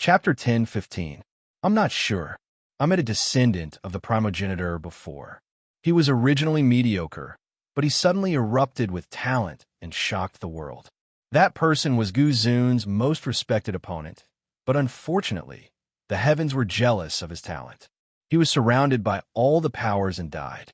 Chapter 10:15. I'm not sure. I met a descendant of the primogenitor before. He was originally mediocre, but he suddenly erupted with talent and shocked the world. That person was Gu Zun's most respected opponent, but unfortunately, the heavens were jealous of his talent. He was surrounded by all the powers and died.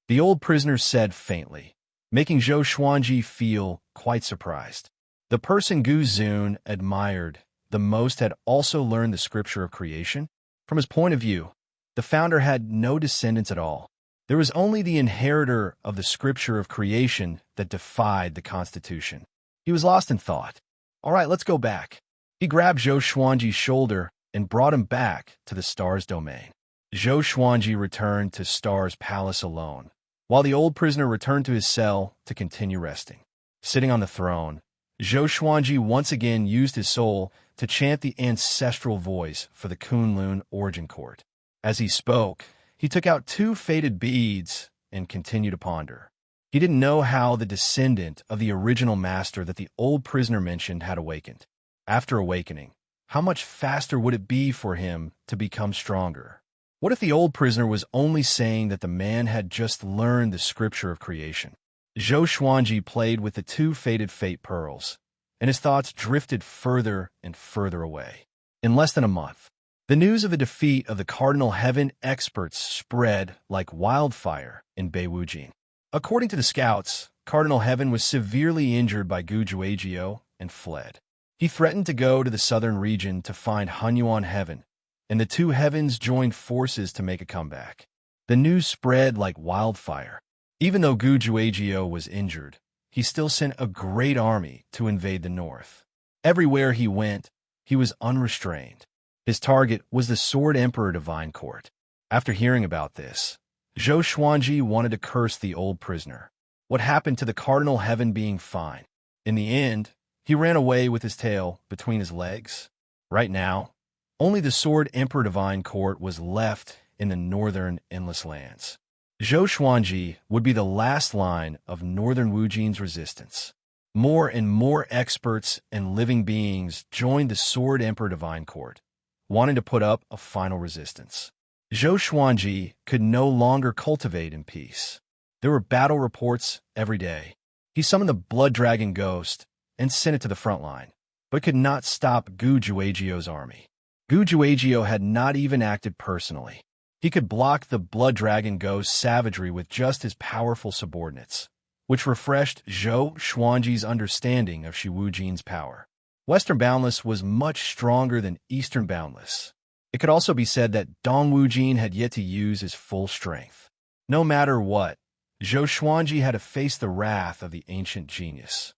The old prisoner said faintly, making Zhou Xuanji feel quite surprised. The person Gu Zun admired the most had also learned the scripture of creation. From his point of view, the founder had no descendants at all. There was only the inheritor of the scripture of creation that defied the constitution. He was lost in thought. All right, let's go back. He grabbed Zhou Xuanji's shoulder and brought him back to the star's domain. Zhou Xuanji returned to Star's palace alone, while the old prisoner returned to his cell to continue resting. Sitting on the throne, Zhou Xuanji once again used his soul to chant the ancestral voice for the Kunlun origin court. As he spoke, he took out 2 faded beads and continued to ponder. He didn't know how the descendant of the original master that the old prisoner mentioned had awakened. After awakening, how much faster would it be for him to become stronger? What if the old prisoner was only saying that the man had just learned the scripture of creation? Zhou Xuanji played with the 2 faded fate pearls, and his thoughts drifted further and further away. In less than a month, the news of the defeat of the Cardinal Heaven experts spread like wildfire in Beiwujin. According to the scouts, Cardinal Heaven was severely injured by Gu Juejiu and fled. He threatened to go to the southern region to find Hunyuan Heaven, and the 2 heavens joined forces to make a comeback. The news spread like wildfire. Even though Gu Juejiu was injured, he still sent a great army to invade the north. Everywhere he went, he was unrestrained. His target was the Sword Emperor Divine Court. After hearing about this, Zhou Xuanji wanted to curse the old prisoner. What happened to the Cardinal Heaven being fine? In the end, he ran away with his tail between his legs. Right now, only the Sword Emperor Divine Court was left in the northern Endless Lands. Zhou Xuanji would be the last line of northern Wujin's resistance. More and more experts and living beings joined the Sword Emperor Divine Court, wanting to put up a final resistance. Zhou Xuanji could no longer cultivate in peace. There were battle reports every day. He summoned the Blood Dragon Ghost and sent it to the front line, but could not stop Gu Juejiu's army. Gu Juejiu had not even acted personally. He could block the Blood Dragon Ghost's savagery with just his powerful subordinates, which refreshed Zhou Xuanji's understanding of Shiwujin's power. Western Boundless was much stronger than Eastern Boundless. It could also be said that Dong Wujin had yet to use his full strength. No matter what, Zhou Xuanji had to face the wrath of the ancient genius.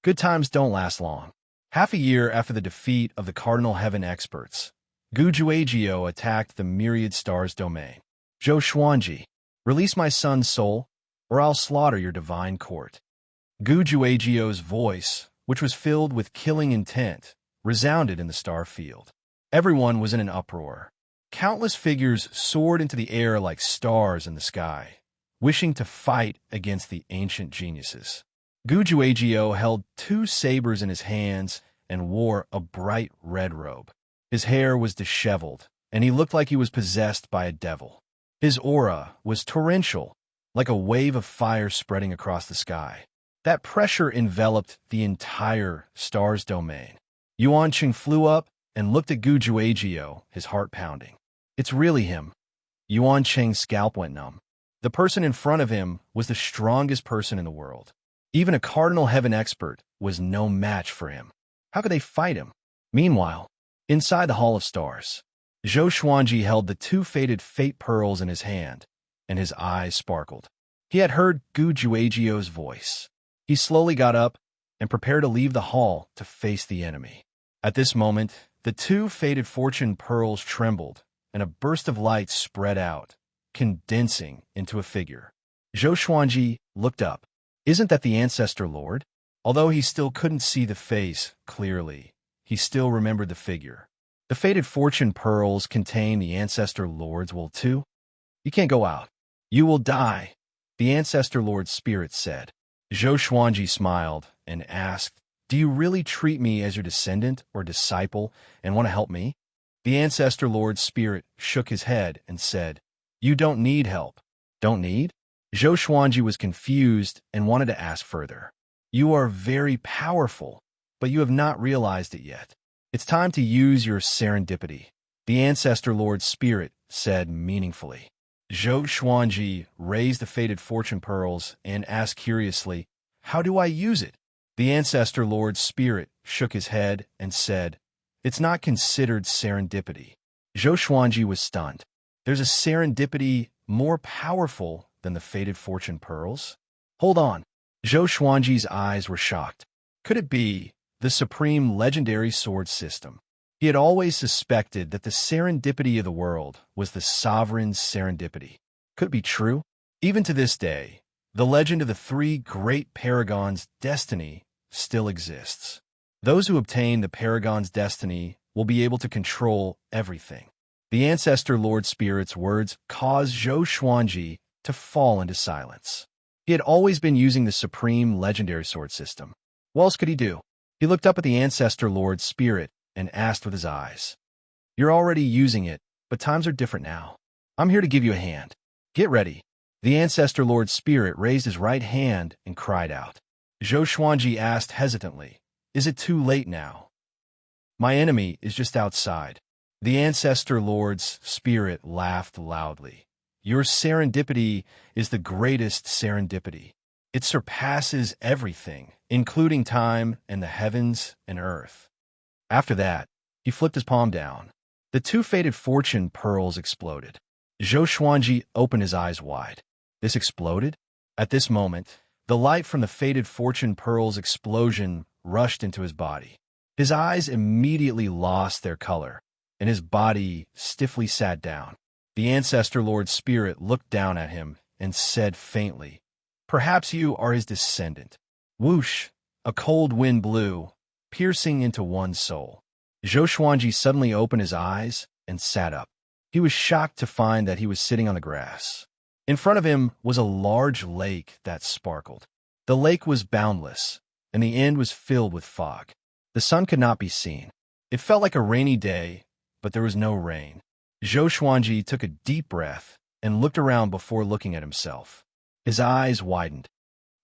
Good times don't last long. Half a year after the defeat of the Cardinal Heaven experts, Gu Juejiu attacked the Myriad Stars domain. Zhou Xuanji, release my son's soul, or I'll slaughter your divine court. Gu Juejiu's voice, which was filled with killing intent, resounded in the star field. Everyone was in an uproar. Countless figures soared into the air like stars in the sky, wishing to fight against the ancient geniuses. Gu Juejiu held 2 sabers in his hands and wore a bright red robe. His hair was disheveled, and he looked like he was possessed by a devil. His aura was torrential, like a wave of fire spreading across the sky. That pressure enveloped the entire star's domain. Yuan Qing flew up and looked at Gu Juejiu, his heart pounding. It's really him. Yuan Qing's scalp went numb. The person in front of him was the strongest person in the world. Even a Cardinal Heaven expert was no match for him. How could they fight him? Meanwhile, inside the Hall of Stars, Zhou Xuanji held the 2 faded fate pearls in his hand, and his eyes sparkled. He had heard Gu Juejiu's voice. He slowly got up and prepared to leave the hall to face the enemy. At this moment, the 2 faded fortune pearls trembled, and a burst of light spread out, condensing into a figure. Zhou Xuanji looked up. Isn't that the Ancestor Lord? Although he still couldn't see the face clearly, he still remembered the figure. The faded fortune pearls contain the Ancestor Lord's will too. You can't go out. You will die, the Ancestor Lord's spirit said. Zhou Xuanji smiled and asked, Do you really treat me as your descendant or disciple and want to help me? The ancestor Lord Spirit shook his head and said, You don't need help. Don't need? Zhou Xuanji was confused and wanted to ask further. You are very powerful, but you have not realized it yet. It's time to use your serendipity, the ancestor Lord Spirit said meaningfully. Zhou Xuanji raised the faded fortune pearls and asked curiously, How do I use it? The ancestor Lord Spirit shook his head and said, It's not considered serendipity. Zhou Xuanji was stunned. There's a serendipity more powerful than the faded fortune pearls? Hold on. Zhou Xuanji's eyes were shocked. Could it be the supreme legendary sword system? He had always suspected that the serendipity of the world was the sovereign's serendipity. Could it be true? Even to this day, the legend of the three great paragons' destiny still exists. Those who obtain the paragon's destiny will be able to control everything. The ancestor Lord Spirit's words caused Zhou Xuanji to fall into silence. He had always been using the supreme legendary sword system. What else could he do? He looked up at the ancestor Lord Spirit and asked with his eyes, You're already using it, but times are different now. I'm here to give you a hand. Get ready. The ancestor Lord Spirit raised his right hand and cried out. Zhou Xuanji asked hesitantly, Is it too late now? My enemy is just outside. The ancestor Lord's Spirit laughed loudly. Your serendipity is the greatest serendipity. It surpasses everything, including time and the heavens and earth. After that, he flipped his palm down. The two faded fortune pearls exploded. Zhou Xuanji opened his eyes wide. This exploded? At this moment, the light from the faded fortune pearls explosion rushed into his body. His eyes immediately lost their color, and his body stiffly sat down. The ancestor Lord Spirit looked down at him and said faintly, Perhaps you are his descendant. Whoosh! A cold wind blew, piercing into one's soul. Zhou Xuanji suddenly opened his eyes and sat up. He was shocked to find that he was sitting on the grass. In front of him was a large lake that sparkled. The lake was boundless, and the end was filled with fog. The sun could not be seen. It felt like a rainy day, but there was no rain. Zhou Xuanji took a deep breath and looked around before looking at himself. His eyes widened.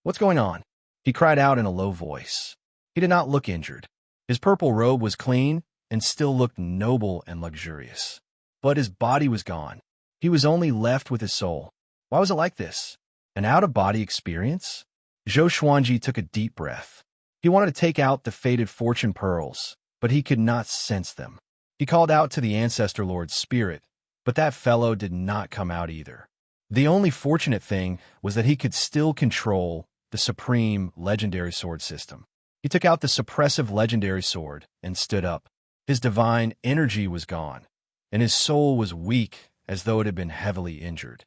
What's going on? He cried out in a low voice. He did not look injured. His purple robe was clean and still looked noble and luxurious. But his body was gone. He was only left with his soul. Why was it like this? An out-of-body experience? Zhou Xuanji took a deep breath. He wanted to take out the faded fortune pearls, but he could not sense them. He called out to the ancestor Lord Spirit, but that fellow did not come out either. The only fortunate thing was that he could still control the supreme legendary sword system. He took out the suppressive legendary sword and stood up. His divine energy was gone, and his soul was weak as though it had been heavily injured.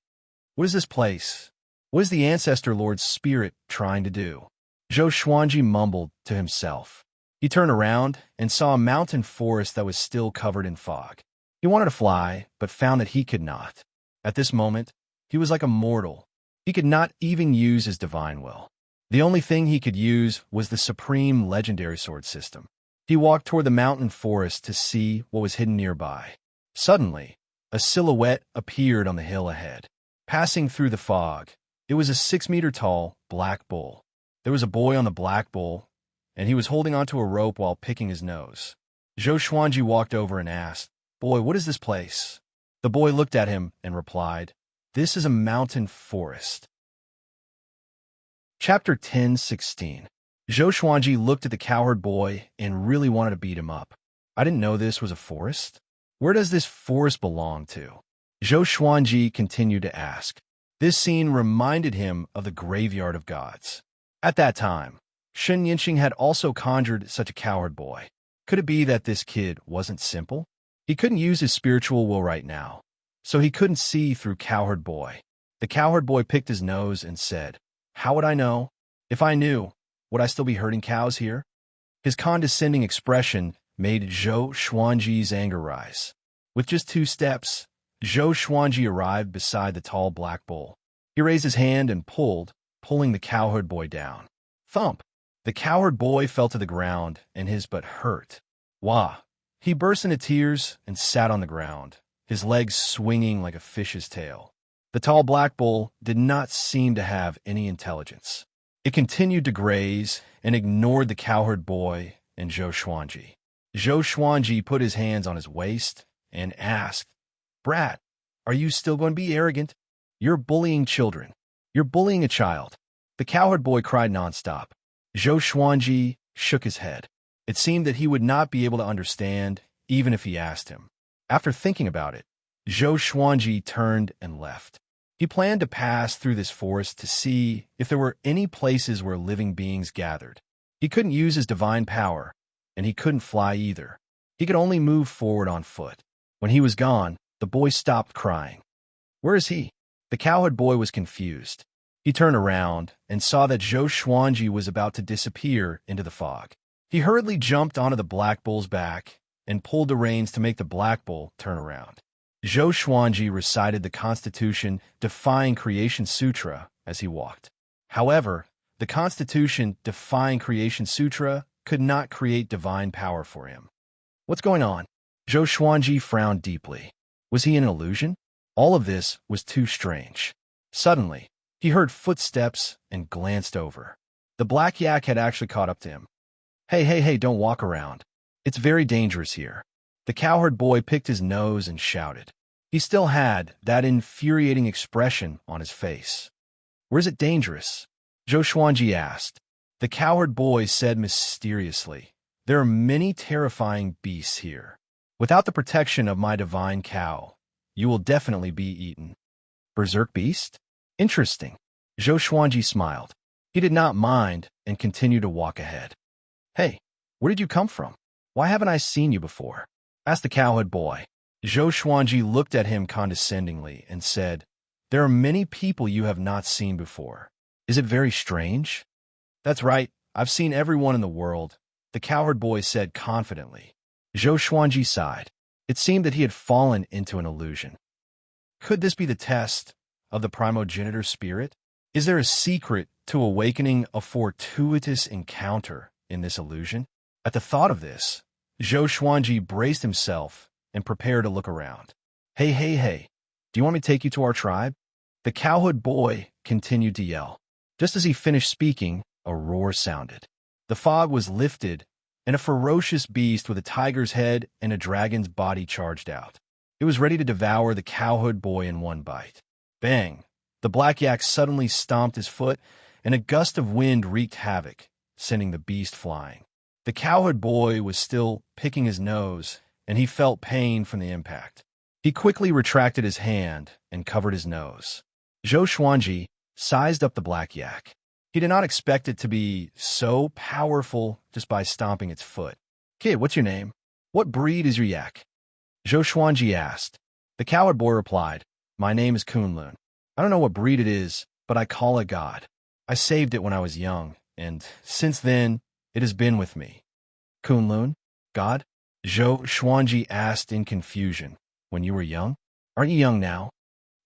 What is this place? What is the ancestor Lord's Spirit trying to do? Zhou Xuanji mumbled to himself. He turned around and saw a mountain forest that was still covered in fog. He wanted to fly, but found that he could not. At this moment, he was like a mortal. He could not even use his divine will. The only thing he could use was the supreme legendary sword system. He walked toward the mountain forest to see what was hidden nearby. Suddenly, a silhouette appeared on the hill ahead. Passing through the fog, it was a 6-meter-tall black bull. There was a boy on the black bull, and he was holding onto a rope while picking his nose. Zhou Xuanji walked over and asked, Boy, what is this place? The boy looked at him and replied, This is a mountain forest. Chapter 10:16. Zhou Xuanji looked at the cowherd boy and really wanted to beat him up. I didn't know this was a forest. Where does this forest belong to? Zhou Xuanji continued to ask. This scene reminded him of the graveyard of gods. At that time, Shen Yinxing had also conjured such a cowherd boy. Could it be that this kid wasn't simple? He couldn't use his spiritual will right now, so he couldn't see through cowherd boy. The cowherd boy picked his nose and said, How would I know? If I knew, would I still be herding cows here? His condescending expression made Zhou Xuanji's anger rise. With just 2 steps, Zhou Xuanji arrived beside the tall black bull. He raised his hand and pulling the cowherd boy down. Thump! The cowherd boy fell to the ground, and his butt hurt. Wah! He burst into tears and sat on the ground, his legs swinging like a fish's tail. The tall black bull did not seem to have any intelligence. It continued to graze and ignored the cowherd boy and Zhou Xuanji. Zhou Xuanji put his hands on his waist and asked, "Brat, are you still going to be arrogant? You're bullying children. You're bullying a child." The cowherd boy cried nonstop. Zhou Xuanji shook his head. It seemed that he would not be able to understand, even if he asked him. After thinking about it, Zhou Xuanji turned and left. He planned to pass through this forest to see if there were any places where living beings gathered. He couldn't use his divine power, and he couldn't fly either. He could only move forward on foot. When he was gone, the boy stopped crying. "Where is he?" The cowherd boy was confused. He turned around and saw that Zhou Xuanji was about to disappear into the fog. He hurriedly jumped onto the black bull's back and pulled the reins to make the black bull turn around. Zhou Xuanji recited the Constitution Defying Creation Sutra as he walked. However, the Constitution Defying Creation Sutra could not create divine power for him. "What's going on?" Zhou Xuanji frowned deeply. Was he an illusion? All of this was too strange. Suddenly, he heard footsteps and glanced over. The black yak had actually caught up to him. Hey, don't walk around. It's very dangerous here." The cowherd boy picked his nose and shouted. He still had that infuriating expression on his face. "Where is it dangerous?" Zhou Xuanji asked. The cowherd boy said mysteriously, "There are many terrifying beasts here. Without the protection of my divine cow, you will definitely be eaten." "Berserk beast? Interesting." Zhou Xuanji smiled. He did not mind and continued to walk ahead. "Hey, where did you come from? Why haven't I seen you before?" asked the cowherd boy. Zhou Xuanji looked at him condescendingly and said, "There are many people you have not seen before. Is it very strange?" "That's right. I've seen everyone in the world," the cowherd boy said confidently. Zhou Xuanji sighed. It seemed that he had fallen into an illusion. Could this be the test of the primogenitor spirit? Is there a secret to awakening a fortuitous encounter in this illusion? At the thought of this, Zhou Xuanji braced himself and prepared to look around. Hey, do you want me to take you to our tribe?" The cowherd boy continued to yell. Just as he finished speaking, a roar sounded. The fog was lifted, and a ferocious beast with a tiger's head and a dragon's body charged out. It was ready to devour the cowherd boy in one bite. Bang! The black yak suddenly stomped his foot, and a gust of wind wreaked havoc, sending the beast flying. The cowherd boy was still picking his nose, and he felt pain from the impact. He quickly retracted his hand and covered his nose. Zhou Xuanji sized up the black yak. He did not expect it to be so powerful just by stomping its foot. "Kid, what's your name? What breed is your yak?" Zhou Xuanji asked. The cowherd boy replied, "My name is Kunlun. I don't know what breed it is, but I call it God. I saved it when I was young, and since then, it has been with me." "Kunlun? God?" Zhou Xuanji asked in confusion. "When you were young? Aren't you young now?"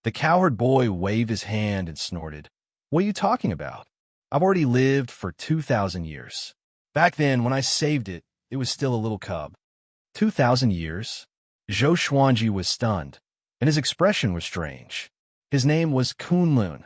The cowherd boy waved his hand and snorted. "What are you talking about? I've already lived for 2,000 years. Back then, when I saved it, it was still a little cub." 2,000 years? Zhou Xuanji was stunned, and his expression was strange. His name was Kunlun.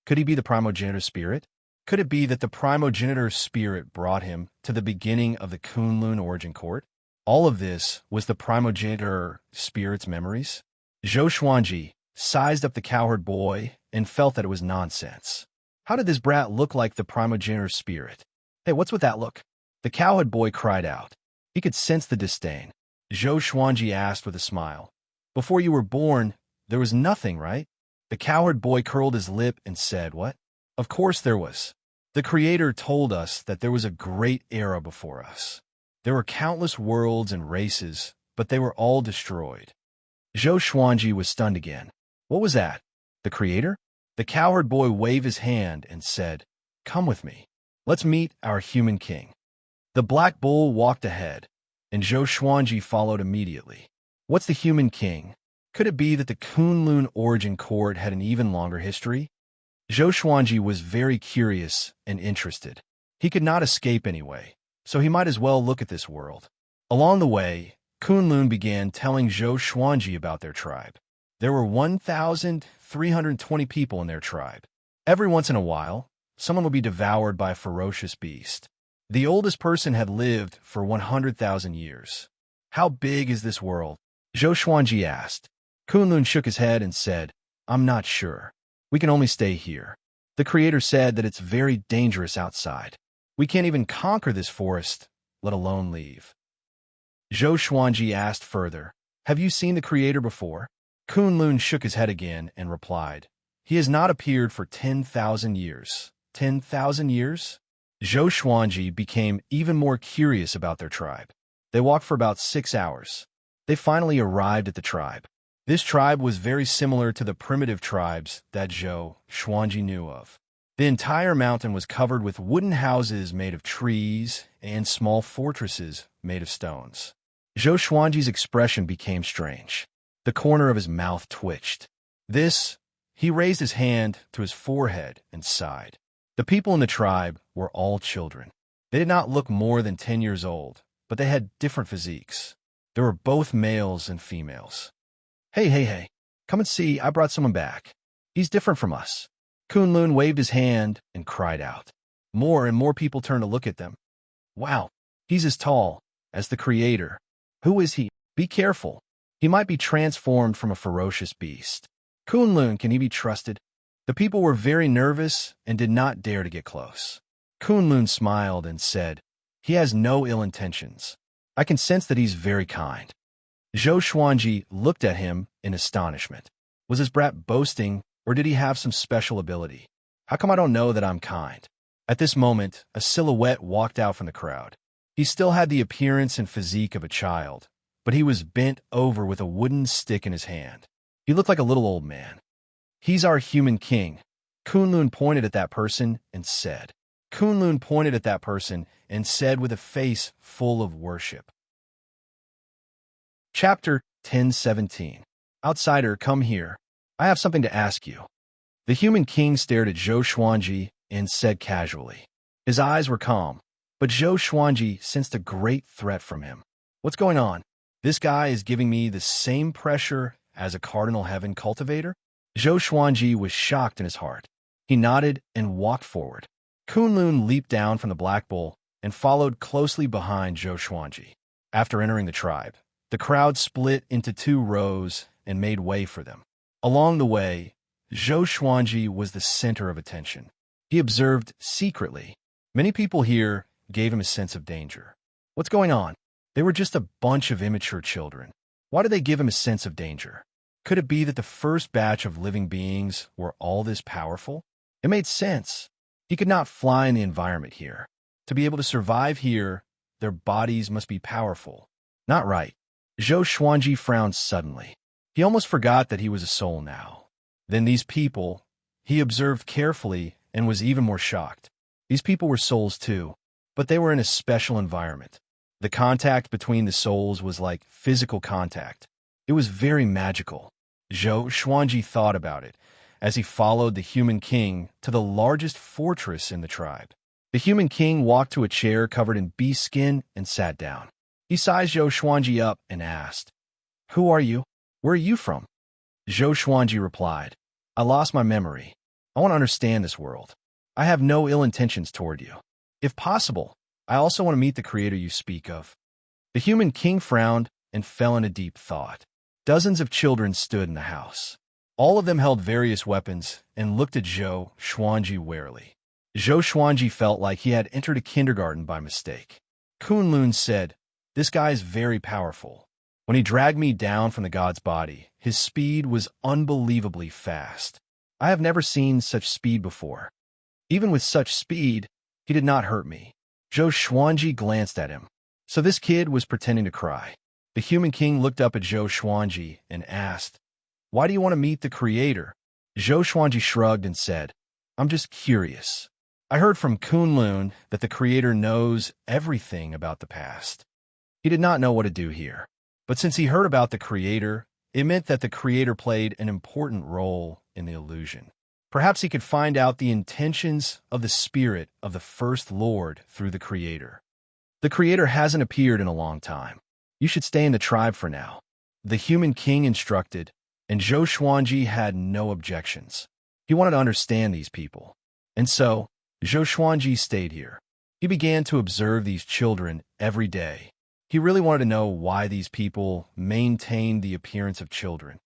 Could he be the primogenitor spirit? Could it be that the primogenitor spirit brought him to the beginning of the Kunlun origin court? All of this was the primogenitor spirit's memories? Zhou Xuanji sized up the cowherd boy and felt that it was nonsense. How did this brat look like the primogenitor spirit? "Hey, what's with that look?" The cowherd boy cried out. He could sense the disdain. Zhou Xuanji asked with a smile, "Before you were born, there was nothing, right?" The cowherd boy curled his lip and said, "What? Of course there was. The Creator told us that there was a great era before us. There were countless worlds and races, but they were all destroyed." Zhou Xuanji was stunned again. What was that? The Creator? The cowherd boy waved his hand and said, "Come with me. Let's meet our human king." The black bull walked ahead, and Zhou Xuanji followed immediately. What's the human king? Could it be that the Kunlun origin court had an even longer history? Zhou Xuanji was very curious and interested. He could not escape anyway, so he might as well look at this world. Along the way, Kunlun began telling Zhou Xuanji about their tribe. There were 1,320 people in their tribe. Every once in a while, someone would be devoured by a ferocious beast. The oldest person had lived for 100,000 years. How big is this world? Zhou Xuanji asked. Kunlun shook his head and said, I'm not sure. We can only stay here. The Creator said that it's very dangerous outside. We can't even conquer this forest, let alone leave. Zhou Xuanji asked further, Have you seen the Creator before? Kunlun shook his head again and replied, He has not appeared for 10,000 years. 10,000 years? Zhou Xuanji became even more curious about their tribe. They walked for about 6 hours. They finally arrived at the tribe. This tribe was very similar to the primitive tribes that Zhou Xuanji knew of. The entire mountain was covered with wooden houses made of trees and small fortresses made of stones. Zhou Xuanji's expression became strange. The corner of his mouth twitched. He raised his hand to his forehead and sighed. The people in the tribe were all children. They did not look more than 10 years old, but they had different physiques. There were both males and females. Hey, come and see, I brought someone back. He's different from us. Kunlun waved his hand and cried out. More and more people turned to look at them. Wow, he's as tall as the Creator. Who is he? Be careful. He might be transformed from a ferocious beast. Kunlun, can he be trusted? The people were very nervous and did not dare to get close. Kunlun smiled and said, He has no ill intentions. I can sense that he's very kind. Zhou Xuanji looked at him in astonishment. Was his brat boasting, or did he have some special ability? How come I don't know that I'm kind? At this moment, a silhouette walked out from the crowd. He still had the appearance and physique of a child, but he was bent over with a wooden stick in his hand. He looked like a little old man. He's our human king. Kunlun pointed at that person and said. With a face full of worship. Chapter 10:17. Outsider, come here. I have something to ask you. The human king stared at Zhou Xuanji and said casually. His eyes were calm, but Zhou Xuanji sensed a great threat from him. What's going on? This guy is giving me the same pressure as a Cardinal Heaven cultivator? Zhou Xuanji was shocked in his heart. He nodded and walked forward. Kunlun leaped down from the black bull and followed closely behind Zhou Xuanji. After entering the tribe, the crowd split into 2 rows and made way for them. Along the way, Zhou Xuanji was the center of attention. He observed secretly. Many people here gave him a sense of danger. What's going on? They were just a bunch of immature children. Why did they give him a sense of danger? Could it be that the first batch of living beings were all this powerful? It made sense. He could not fly in the environment here. To be able to survive here, their bodies must be powerful. Not right. Zhou Xuanji frowned suddenly. He almost forgot that he was a soul now. Then these people, he observed carefully and was even more shocked. These people were souls too, but they were in a special environment. The contact between the souls was like physical contact. It was very magical. Zhou Xuanji thought about it as he followed the human king to the largest fortress in the tribe. The human king walked to a chair covered in bee skin and sat down. He sized Zhou Xuanji up and asked, Who are you? Where are you from? Zhou Xuanji replied, I lost my memory. I want to understand this world. I have no ill intentions toward you. If possible, I also want to meet the Creator you speak of. The human king frowned and fell into deep thought. Dozens of children stood in the house. All of them held various weapons and looked at Zhou Xuanji warily. Zhou Xuanji felt like he had entered a kindergarten by mistake. Kunlun said, This guy is very powerful. When he dragged me down from the god's body, his speed was unbelievably fast. I have never seen such speed before. Even with such speed, he did not hurt me. Zhou Xuanji glanced at him. So this kid was pretending to cry. The human king looked up at Zhou Xuanji and asked, Why do you want to meet the Creator? Zhou Xuanji shrugged and said, I'm just curious. I heard from Kunlun that the Creator knows everything about the past. He did not know what to do here. But since he heard about the Creator, it meant that the Creator played an important role in the illusion. Perhaps he could find out the intentions of the spirit of the First Lord through the Creator. The Creator hasn't appeared in a long time. You should stay in the tribe for now. The human king instructed, and Zhou Xuanji had no objections. He wanted to understand these people. And so, Zhou Xuanji stayed here. He began to observe these children every day. He really wanted to know why these people maintained the appearance of children.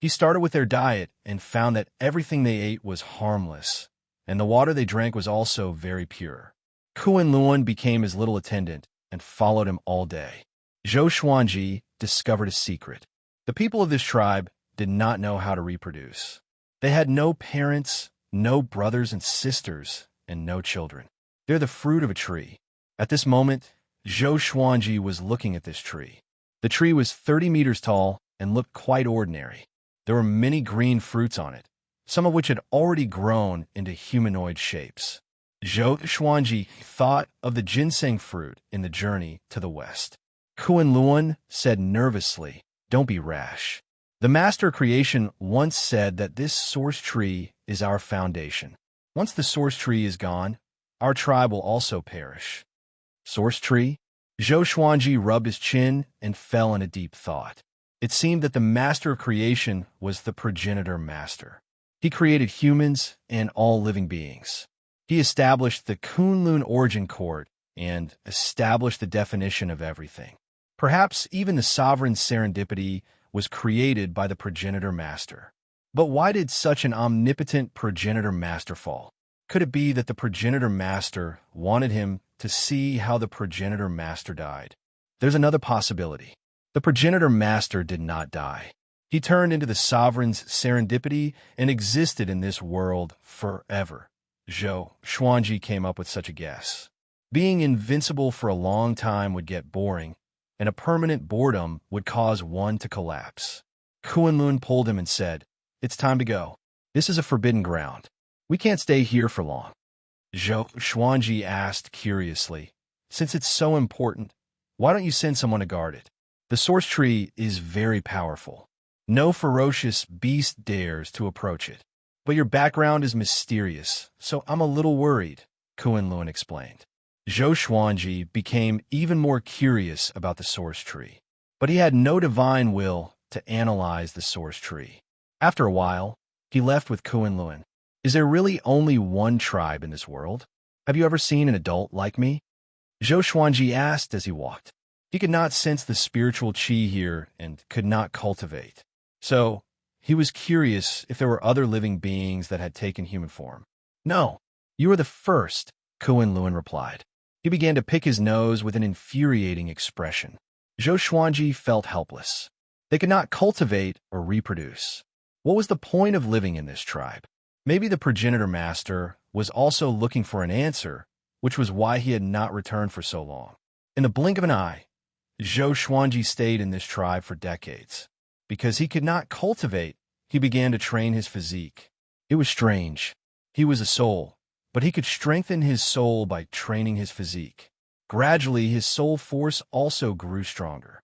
He started with their diet and found that everything they ate was harmless, and the water they drank was also very pure. Kuan Luan became his little attendant and followed him all day. Zhou Xuanji discovered a secret. The people of this tribe did not know how to reproduce. They had no parents, no brothers and sisters, and no children. They're the fruit of a tree. At this moment, Zhou Xuanji was looking at this tree. The tree was 30 meters tall and looked quite ordinary. There were many green fruits on it, some of which had already grown into humanoid shapes. Zhou Xuanji thought of the ginseng fruit in the journey to the west. Kuan Luan said nervously, "Don't be rash. The Master Creation once said that this source tree is our foundation. Once the source tree is gone, our tribe will also perish." Source tree? Zhou Xuanji rubbed his chin and fell in a deep thought. It seemed that the Master of Creation was the progenitor master. He created humans and all living beings. He established the Kunlun origin court and established the definition of everything. Perhaps even the sovereign serendipity was created by the progenitor master. But why did such an omnipotent progenitor master fall? Could it be that the progenitor master wanted him to see how the progenitor master died? There's another possibility. The progenitor master did not die. He turned into the sovereign's serendipity and existed in this world forever. Zhou Xuanji came up with such a guess. Being invincible for a long time would get boring, and a permanent boredom would cause one to collapse. Kunlun pulled him and said, "It's time to go. This is a forbidden ground. We can't stay here for long." Zhou Xuanji asked curiously, "Since it's so important, why don't you send someone to guard it? The source tree is very powerful. No ferocious beast dares to approach it. But your background is mysterious, so I'm a little worried," Kunlun explained. Zhou Xuanji became even more curious about the source tree. But he had no divine will to analyze the source tree. After a while, he left with Kunlun. "Is there really only one tribe in this world? Have you ever seen an adult like me?" Zhou Xuanji asked as he walked. He could not sense the spiritual qi here and could not cultivate. So, he was curious if there were other living beings that had taken human form. "No, you are the first," Kunlun replied. He began to pick his nose with an infuriating expression. Zhou Xuanji felt helpless. They could not cultivate or reproduce. What was the point of living in this tribe? Maybe the progenitor master was also looking for an answer, which was why he had not returned for so long. In the blink of an eye, Zhou Xuanji stayed in this tribe for decades. Because he could not cultivate, he began to train his physique. It was strange. He was a soul, but he could strengthen his soul by training his physique. Gradually, his soul force also grew stronger.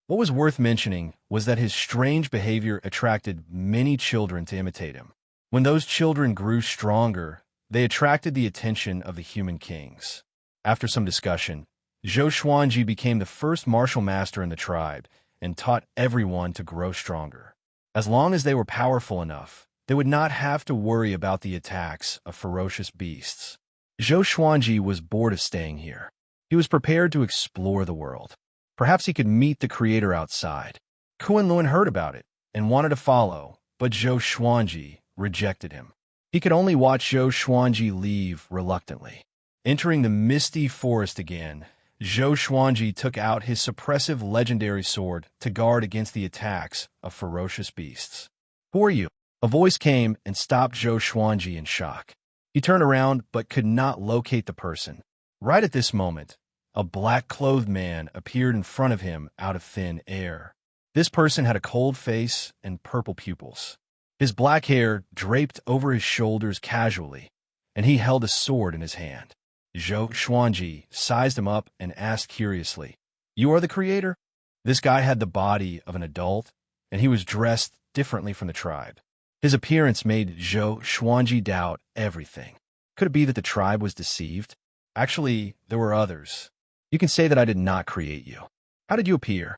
What was worth mentioning was that his strange behavior attracted many children to imitate him. When those children grew stronger, they attracted the attention of the human kings. After some discussion, Zhou Xuanji became the first martial master in the tribe and taught everyone to grow stronger. As long as they were powerful enough, they would not have to worry about the attacks of ferocious beasts. Zhou Xuanji was bored of staying here. He was prepared to explore the world. Perhaps he could meet the Creator outside. Kunlun heard about it and wanted to follow, but Zhou Xuanji rejected him. He could only watch Zhou Xuanji leave reluctantly. Entering the misty forest again, Zhou Xuanji took out his suppressive legendary sword to guard against the attacks of ferocious beasts. "Who are you?" A voice came and stopped Zhou Xuanji in shock. He turned around but could not locate the person. Right at this moment, a black-clothed man appeared in front of him out of thin air. This person had a cold face and purple pupils. His black hair draped over his shoulders casually, and he held a sword in his hand. Zhou Xuanji sized him up and asked curiously, "You are the Creator?" This guy had the body of an adult, and he was dressed differently from the tribe. His appearance made Zhou Xuanji doubt everything. Could it be that the tribe was deceived? Actually, there were others. You can say that I did not create you. How did you appear?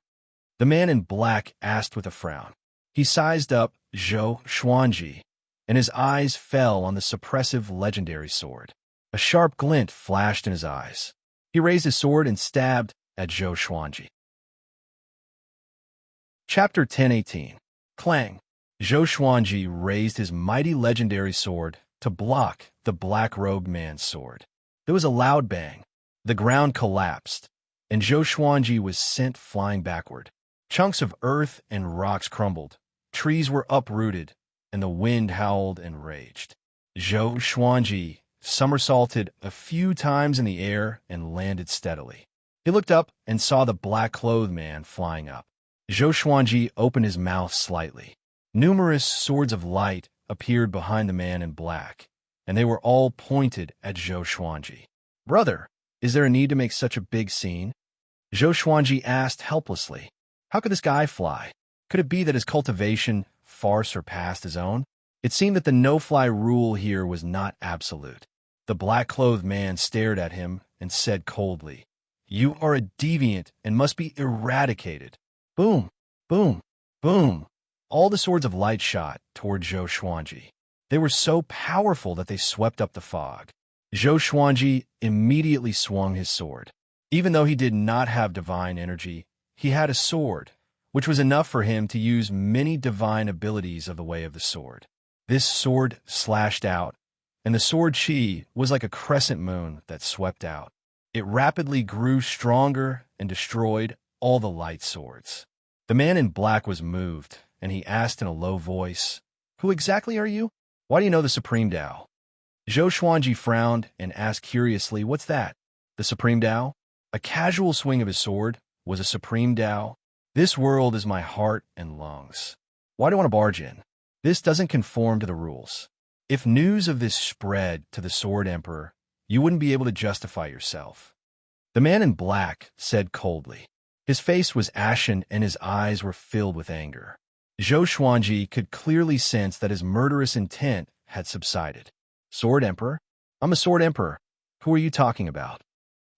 The man in black asked with a frown. He sized up Zhou Xuanji, and his eyes fell on the suppressive legendary sword. A sharp glint flashed in his eyes. He raised his sword and stabbed at Zhou Xuanji. Chapter 1018. Clang. Zhou Xuanji raised his mighty legendary sword to block the black-robed man's sword. There was a loud bang. The ground collapsed, and Zhou Xuanji was sent flying backward. Chunks of earth and rocks crumbled. Trees were uprooted, and the wind howled and raged. Zhou Xuanji somersaulted a few times in the air and landed steadily. He looked up and saw the black-clothed man flying up. Zhou Xuanji opened his mouth slightly. Numerous swords of light appeared behind the man in black, and they were all pointed at Zhou Xuanji. "Brother, is there a need to make such a big scene?" Zhou Xuanji asked helplessly. How could this guy fly? Could it be that his cultivation far surpassed his own? It seemed that the no-fly rule here was not absolute. The black-clothed man stared at him and said coldly, "You are a deviant and must be eradicated." Boom, boom, boom. All the swords of light shot toward Zhou Xuanji. They were so powerful that they swept up the fog. Zhou Xuanji immediately swung his sword. Even though he did not have divine energy, he had a sword, which was enough for him to use many divine abilities of the way of the sword. This sword slashed out, and the sword chi was like a crescent moon that swept out. It rapidly grew stronger and destroyed all the light swords. The man in black was moved, and he asked in a low voice, "Who exactly are you? Why do you know the Supreme Tao?" Zhou Xuanji frowned and asked curiously, "What's that?" "The Supreme Tao?" A casual swing of his sword was a Supreme Tao. "This world is my heart and lungs. Why do I want to barge in? This doesn't conform to the rules. If news of this spread to the Sword Emperor, you wouldn't be able to justify yourself." The man in black said coldly. His face was ashen and his eyes were filled with anger. Zhou Xuanji could clearly sense that his murderous intent had subsided. "Sword Emperor? I'm a Sword Emperor. Who are you talking about?"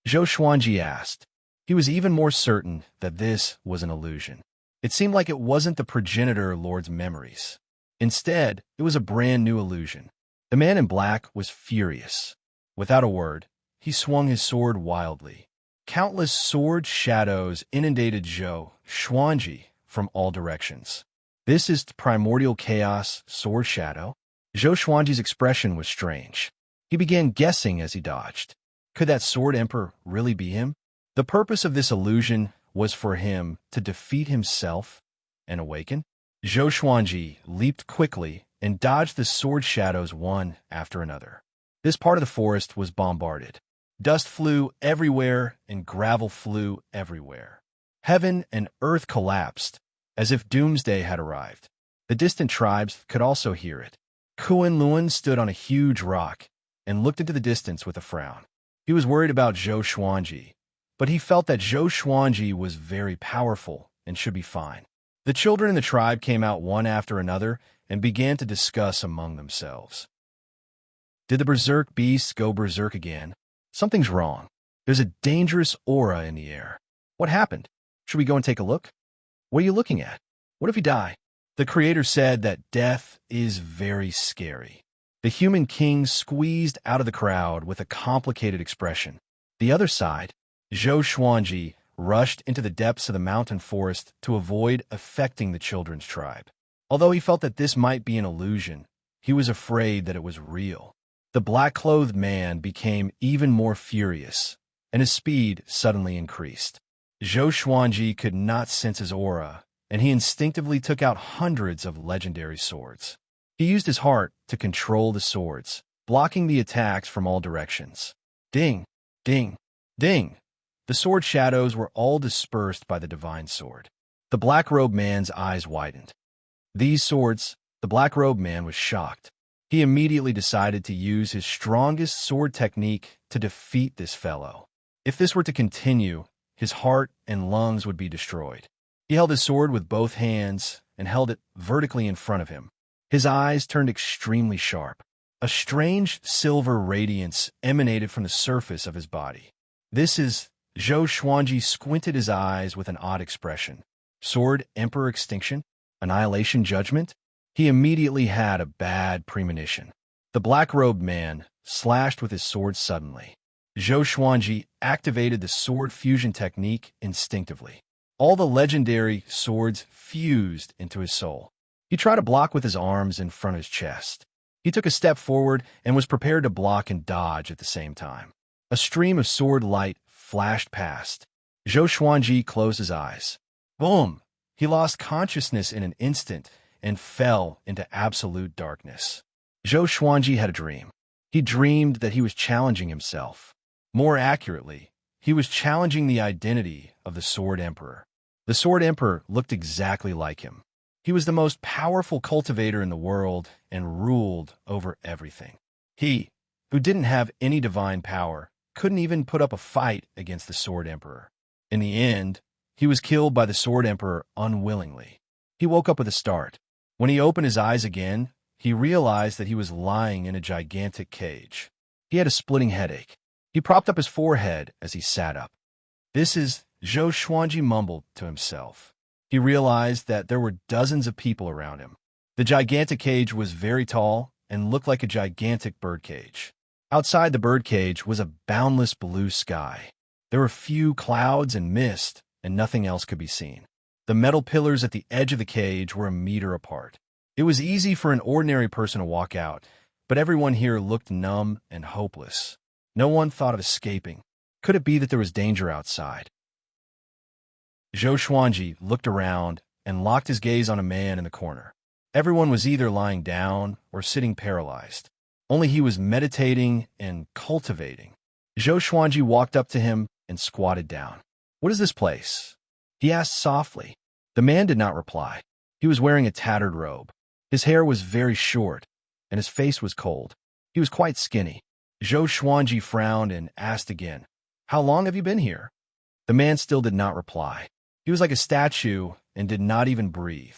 Zhou Xuanji asked. He was even more certain that this was an illusion. It seemed like it wasn't the progenitor lord's memories. Instead, it was a brand new illusion. The man in black was furious. Without a word, he swung his sword wildly. Countless sword shadows inundated Zhou Xuanji from all directions. "This is primordial chaos, sword shadow?" Zhou Xuanji's expression was strange. He began guessing as he dodged. Could that Sword Emperor really be him? The purpose of this illusion was for him to defeat himself and awaken. Zhou Xuanji leaped quickly and dodged the sword shadows one after another. This part of the forest was bombarded. Dust flew everywhere and gravel flew everywhere. Heaven and earth collapsed, as if doomsday had arrived. The distant tribes could also hear it. Kuan Luan stood on a huge rock and looked into the distance with a frown. He was worried about Zhou Xuanji, but he felt that Zhou Xuanji was very powerful and should be fine. The children in the tribe came out one after another and began to discuss among themselves. Did the berserk beast go berserk again? Something's wrong. There's a dangerous aura in the air. What happened? Should we go and take a look? What are you looking at? What if you die? The creator said that death is very scary. The human king squeezed out of the crowd with a complicated expression. The other side, Zhou Xuanji, rushed into the depths of the mountain forest to avoid affecting the children's tribe. Although he felt that this might be an illusion, he was afraid that it was real. The black-clothed man became even more furious, and his speed suddenly increased. Zhou Xuanji could not sense his aura, and he instinctively took out hundreds of legendary swords. He used his heart to control the swords, blocking the attacks from all directions. Ding, ding, ding! The sword shadows were all dispersed by the divine sword. The black-robed man's eyes widened. These swords, the black-robed man was shocked. He immediately decided to use his strongest sword technique to defeat this fellow. If this were to continue, his heart and lungs would be destroyed. He held his sword with both hands and held it vertically in front of him. His eyes turned extremely sharp. A strange silver radiance emanated from the surface of his body. This is... Zhou Xuanji squinted his eyes with an odd expression. Sword, Emperor Extinction? Annihilation Judgment? He immediately had a bad premonition. The black-robed man slashed with his sword suddenly. Zhou Xuanji activated the sword fusion technique instinctively. All the legendary swords fused into his soul. He tried to block with his arms in front of his chest. He took a step forward and was prepared to block and dodge at the same time. A stream of sword light flashed past. Zhou Xuanji closed his eyes. Boom! He lost consciousness in an instant and fell into absolute darkness. Zhou Xuanji had a dream. He dreamed that he was challenging himself. More accurately, he was challenging the identity of the Sword Emperor. The Sword Emperor looked exactly like him. He was the most powerful cultivator in the world and ruled over everything. He, who didn't have any divine power, couldn't even put up a fight against the Sword Emperor. In the end, he was killed by the Sword Emperor unwillingly. He woke up with a start. When he opened his eyes again, he realized that he was lying in a gigantic cage. He had a splitting headache. He propped up his forehead as he sat up. This is... Zhou Xuanji mumbled to himself. He realized that there were dozens of people around him. The gigantic cage was very tall and looked like a gigantic birdcage. Outside the birdcage was a boundless blue sky. There were few clouds and mist, and nothing else could be seen. The metal pillars at the edge of the cage were a meter apart. It was easy for an ordinary person to walk out, but everyone here looked numb and hopeless. No one thought of escaping. Could it be that there was danger outside? Zhou Xuanji looked around and locked his gaze on a man in the corner. Everyone was either lying down or sitting paralyzed. Only he was meditating and cultivating. Zhou Xuanji walked up to him and squatted down. "What is this place?" he asked softly. The man did not reply. He was wearing a tattered robe. His hair was very short, and his face was cold. He was quite skinny. Zhou Xuanji frowned and asked again, "How long have you been here?" The man still did not reply. He was like a statue and did not even breathe.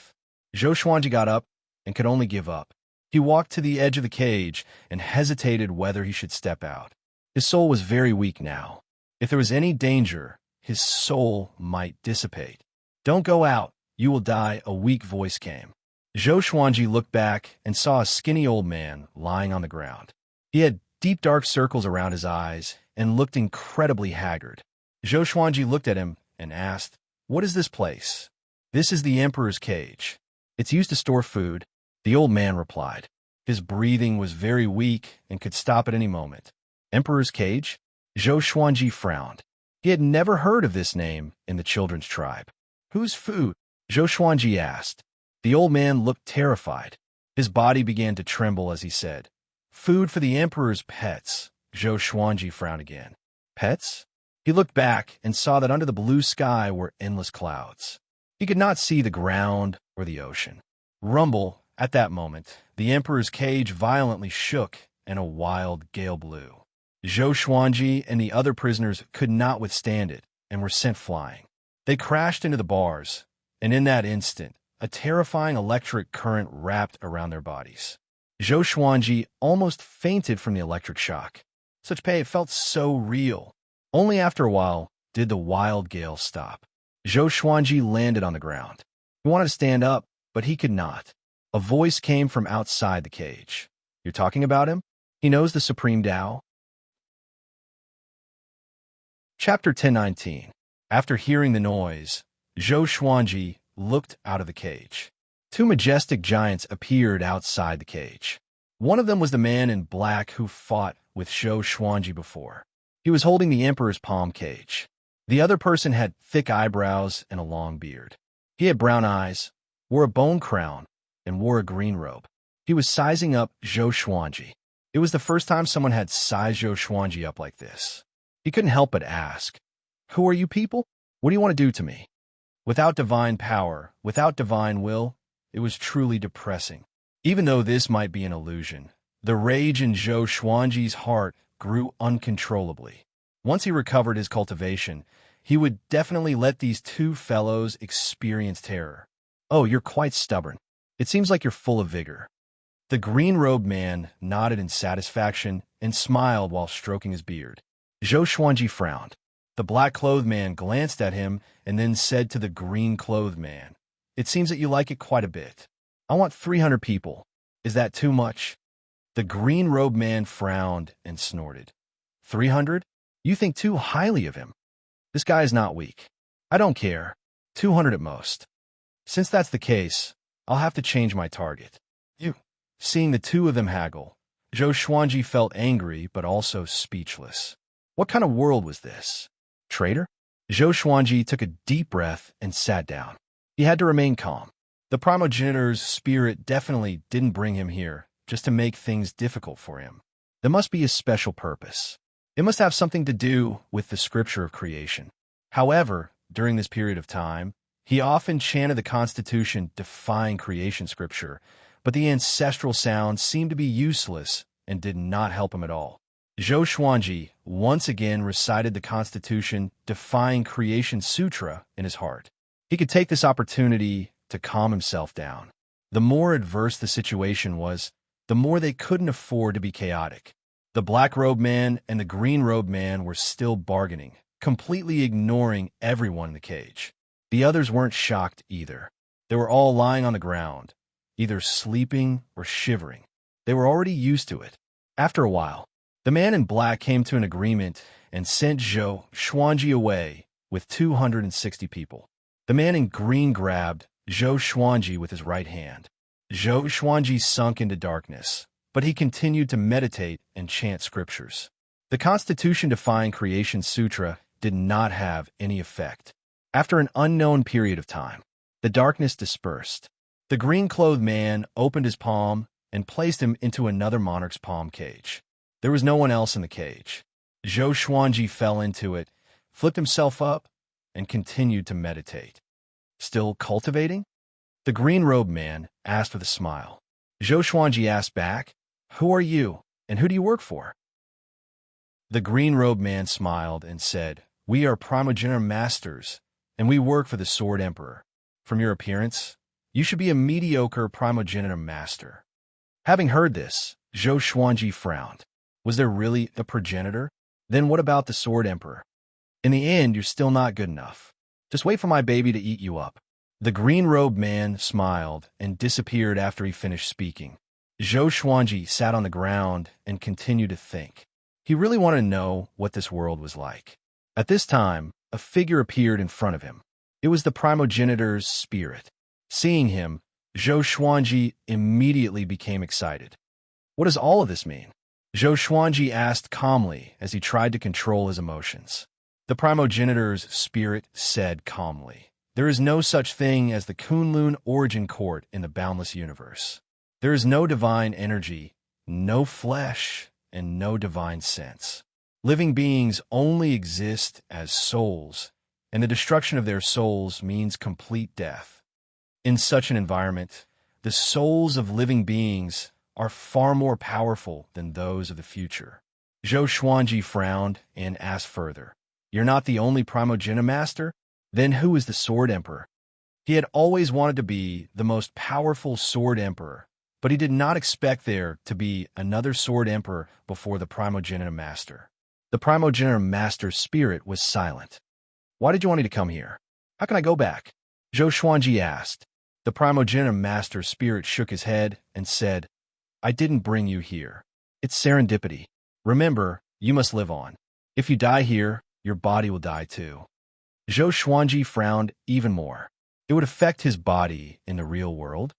Zhou Xuanji got up and could only give up. He walked to the edge of the cage and hesitated whether he should step out. His soul was very weak now. If there was any danger, his soul might dissipate. "Don't go out, you will die," a weak voice came. Zhou Xuanji looked back and saw a skinny old man lying on the ground. He had deep dark circles around his eyes and looked incredibly haggard. Zhou Xuanji looked at him and asked, "What is this place?" "This is the Emperor's cage. It's used to store food," the old man replied. His breathing was very weak and could stop at any moment. Emperor's cage? Zhou Xuanji frowned. He had never heard of this name in the children's tribe. "Whose food?" Zhou Xuanji asked. The old man looked terrified. His body began to tremble as he said, "Food for the Emperor's pets." Zhou Xuanji frowned again. "Pets?" He looked back and saw that under the blue sky were endless clouds. He could not see the ground or the ocean. Rumble, at that moment, the Emperor's cage violently shook and a wild gale blew. Zhou Xuanji and the other prisoners could not withstand it and were sent flying. They crashed into the bars, and in that instant, a terrifying electric current wrapped around their bodies. Zhou Xuanji almost fainted from the electric shock. Such pain felt so real. Only after a while did the wild gale stop. Zhou Xuanji landed on the ground. He wanted to stand up, but he could not. A voice came from outside the cage. "You're talking about him? He knows the Supreme Tao?" Chapter 1019. After hearing the noise, Zhou Xuanji looked out of the cage. Two majestic giants appeared outside the cage. One of them was the man in black who fought with Zhou Xuanji before. He was holding the Emperor's palm cage. The other person had thick eyebrows and a long beard. He had brown eyes, wore a bone crown, and wore a green robe. He was sizing up Zhou Xuanji. It was the first time someone had sized Zhou Xuanji up like this. He couldn't help but ask, "Who are you people? What do you want to do to me?" Without divine power, without divine will, it was truly depressing. Even though this might be an illusion, the rage in Zhou Xuanji's heart grew uncontrollably. Once he recovered his cultivation, he would definitely let these two fellows experience terror. "Oh, you're quite stubborn. It seems like you're full of vigor." The green-robed man nodded in satisfaction and smiled while stroking his beard. Zhou Xuanji frowned. The black-clothed man glanced at him and then said to the green-clothed man, "It seems that you like it quite a bit. I want 300 people. Is that too much?" The green-robed man frowned and snorted. 300? You think too highly of him. This guy is not weak. I don't care. 200 at most. Since that's the case, I'll have to change my target. You. Seeing the two of them haggle, Zhou Xuanji felt angry but also speechless. What kind of world was this? Traitor? Zhou Xuanji took a deep breath and sat down. He had to remain calm. The primogenitor's spirit definitely didn't bring him here just to make things difficult for him. There must be a special purpose. It must have something to do with the scripture of creation. However, during this period of time, he often chanted the Constitution defying creation scripture, but the ancestral sounds seemed to be useless and did not help him at all. Zhou Xuanji once again recited the Constitution defying creation sutra in his heart. He could take this opportunity to calm himself down. The more adverse the situation was, the more they couldn't afford to be chaotic. The black-robed man and the green-robed man were still bargaining, completely ignoring everyone in the cage. The others weren't shocked either. They were all lying on the ground, either sleeping or shivering. They were already used to it. After a while, the man in black came to an agreement and sent Zhou Xuanji away with 260 people. The man in green grabbed Zhou Xuanji with his right hand. Zhou Xuanji sunk into darkness, but he continued to meditate and chant scriptures. The Constitution-defying creation sutra did not have any effect. After an unknown period of time, the darkness dispersed. The green-clothed man opened his palm and placed him into another monarch's palm cage. There was no one else in the cage. Zhou Xuanji fell into it, flipped himself up, and continued to meditate. Still cultivating? The green-robed man asked with a smile. Zhou Xuanji asked back, "Who are you, and who do you work for?" The green-robed man smiled and said, "We are primogenitor masters, and we work for the Sword Emperor. From your appearance, you should be a mediocre primogenitor master." Having heard this, Zhou Xuanji frowned. Was there really a progenitor? Then what about the Sword Emperor? In the end, you're still not good enough. Just wait for my baby to eat you up. The green-robed man smiled and disappeared after he finished speaking. Zhou Xuanji sat on the ground and continued to think. He really wanted to know what this world was like. At this time, a figure appeared in front of him. It was the primogenitor's spirit. Seeing him, Zhou Xuanji immediately became excited. What does all of this mean? Zhou Xuanji asked calmly as he tried to control his emotions. The primogenitor's spirit said calmly, "There is no such thing as the Kunlun origin court in the boundless universe. There is no divine energy, no flesh, and no divine sense. Living beings only exist as souls, and the destruction of their souls means complete death. In such an environment, the souls of living beings are far more powerful than those of the future." Zhou Xuanji frowned and asked further, "You're not the only primogenitor master? Then who is the Sword Emperor?" He had always wanted to be the most powerful Sword Emperor, but he did not expect there to be another Sword Emperor before the primogenitor master. The primogenitor master's spirit was silent. "Why did you want me to come here? How can I go back?" Zhou Xuanji asked. The primogenitor master's spirit shook his head and said, "I didn't bring you here. It's serendipity. Remember, you must live on. If you die here, your body will die too." Zhou Xuanji frowned even more. It would affect his body in the real world.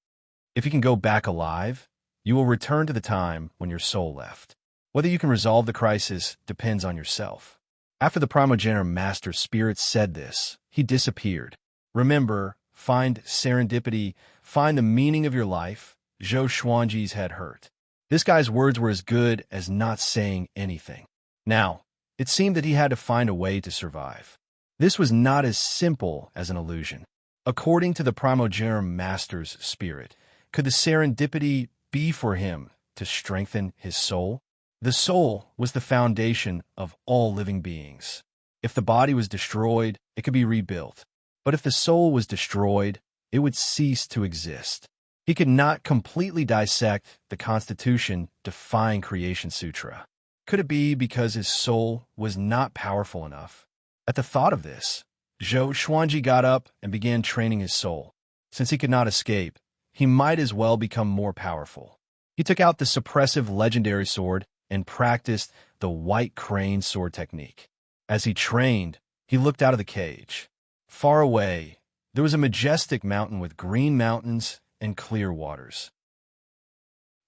If you can go back alive, you will return to the time when your soul left. Whether you can resolve the crisis depends on yourself. After the primogenitor master's spirit said this, he disappeared. Remember, find serendipity, find the meaning of your life. Zhou Xuanji's head hurt. This guy's words were as good as not saying anything. Now, it seemed that he had to find a way to survive. This was not as simple as an illusion. According to the primogenitor master's spirit, could the serendipity be for him to strengthen his soul? The soul was the foundation of all living beings. If the body was destroyed, it could be rebuilt. But if the soul was destroyed, it would cease to exist. He could not completely dissect the Constitution defying creation sutra. Could it be because his soul was not powerful enough? At the thought of this, Zhou Xuanji got up and began training his soul. Since he could not escape, he might as well become more powerful. He took out the suppressive legendary sword and practiced the white crane sword technique. As he trained, he looked out of the cage. Far away, there was a majestic mountain with green mountains and clear waters.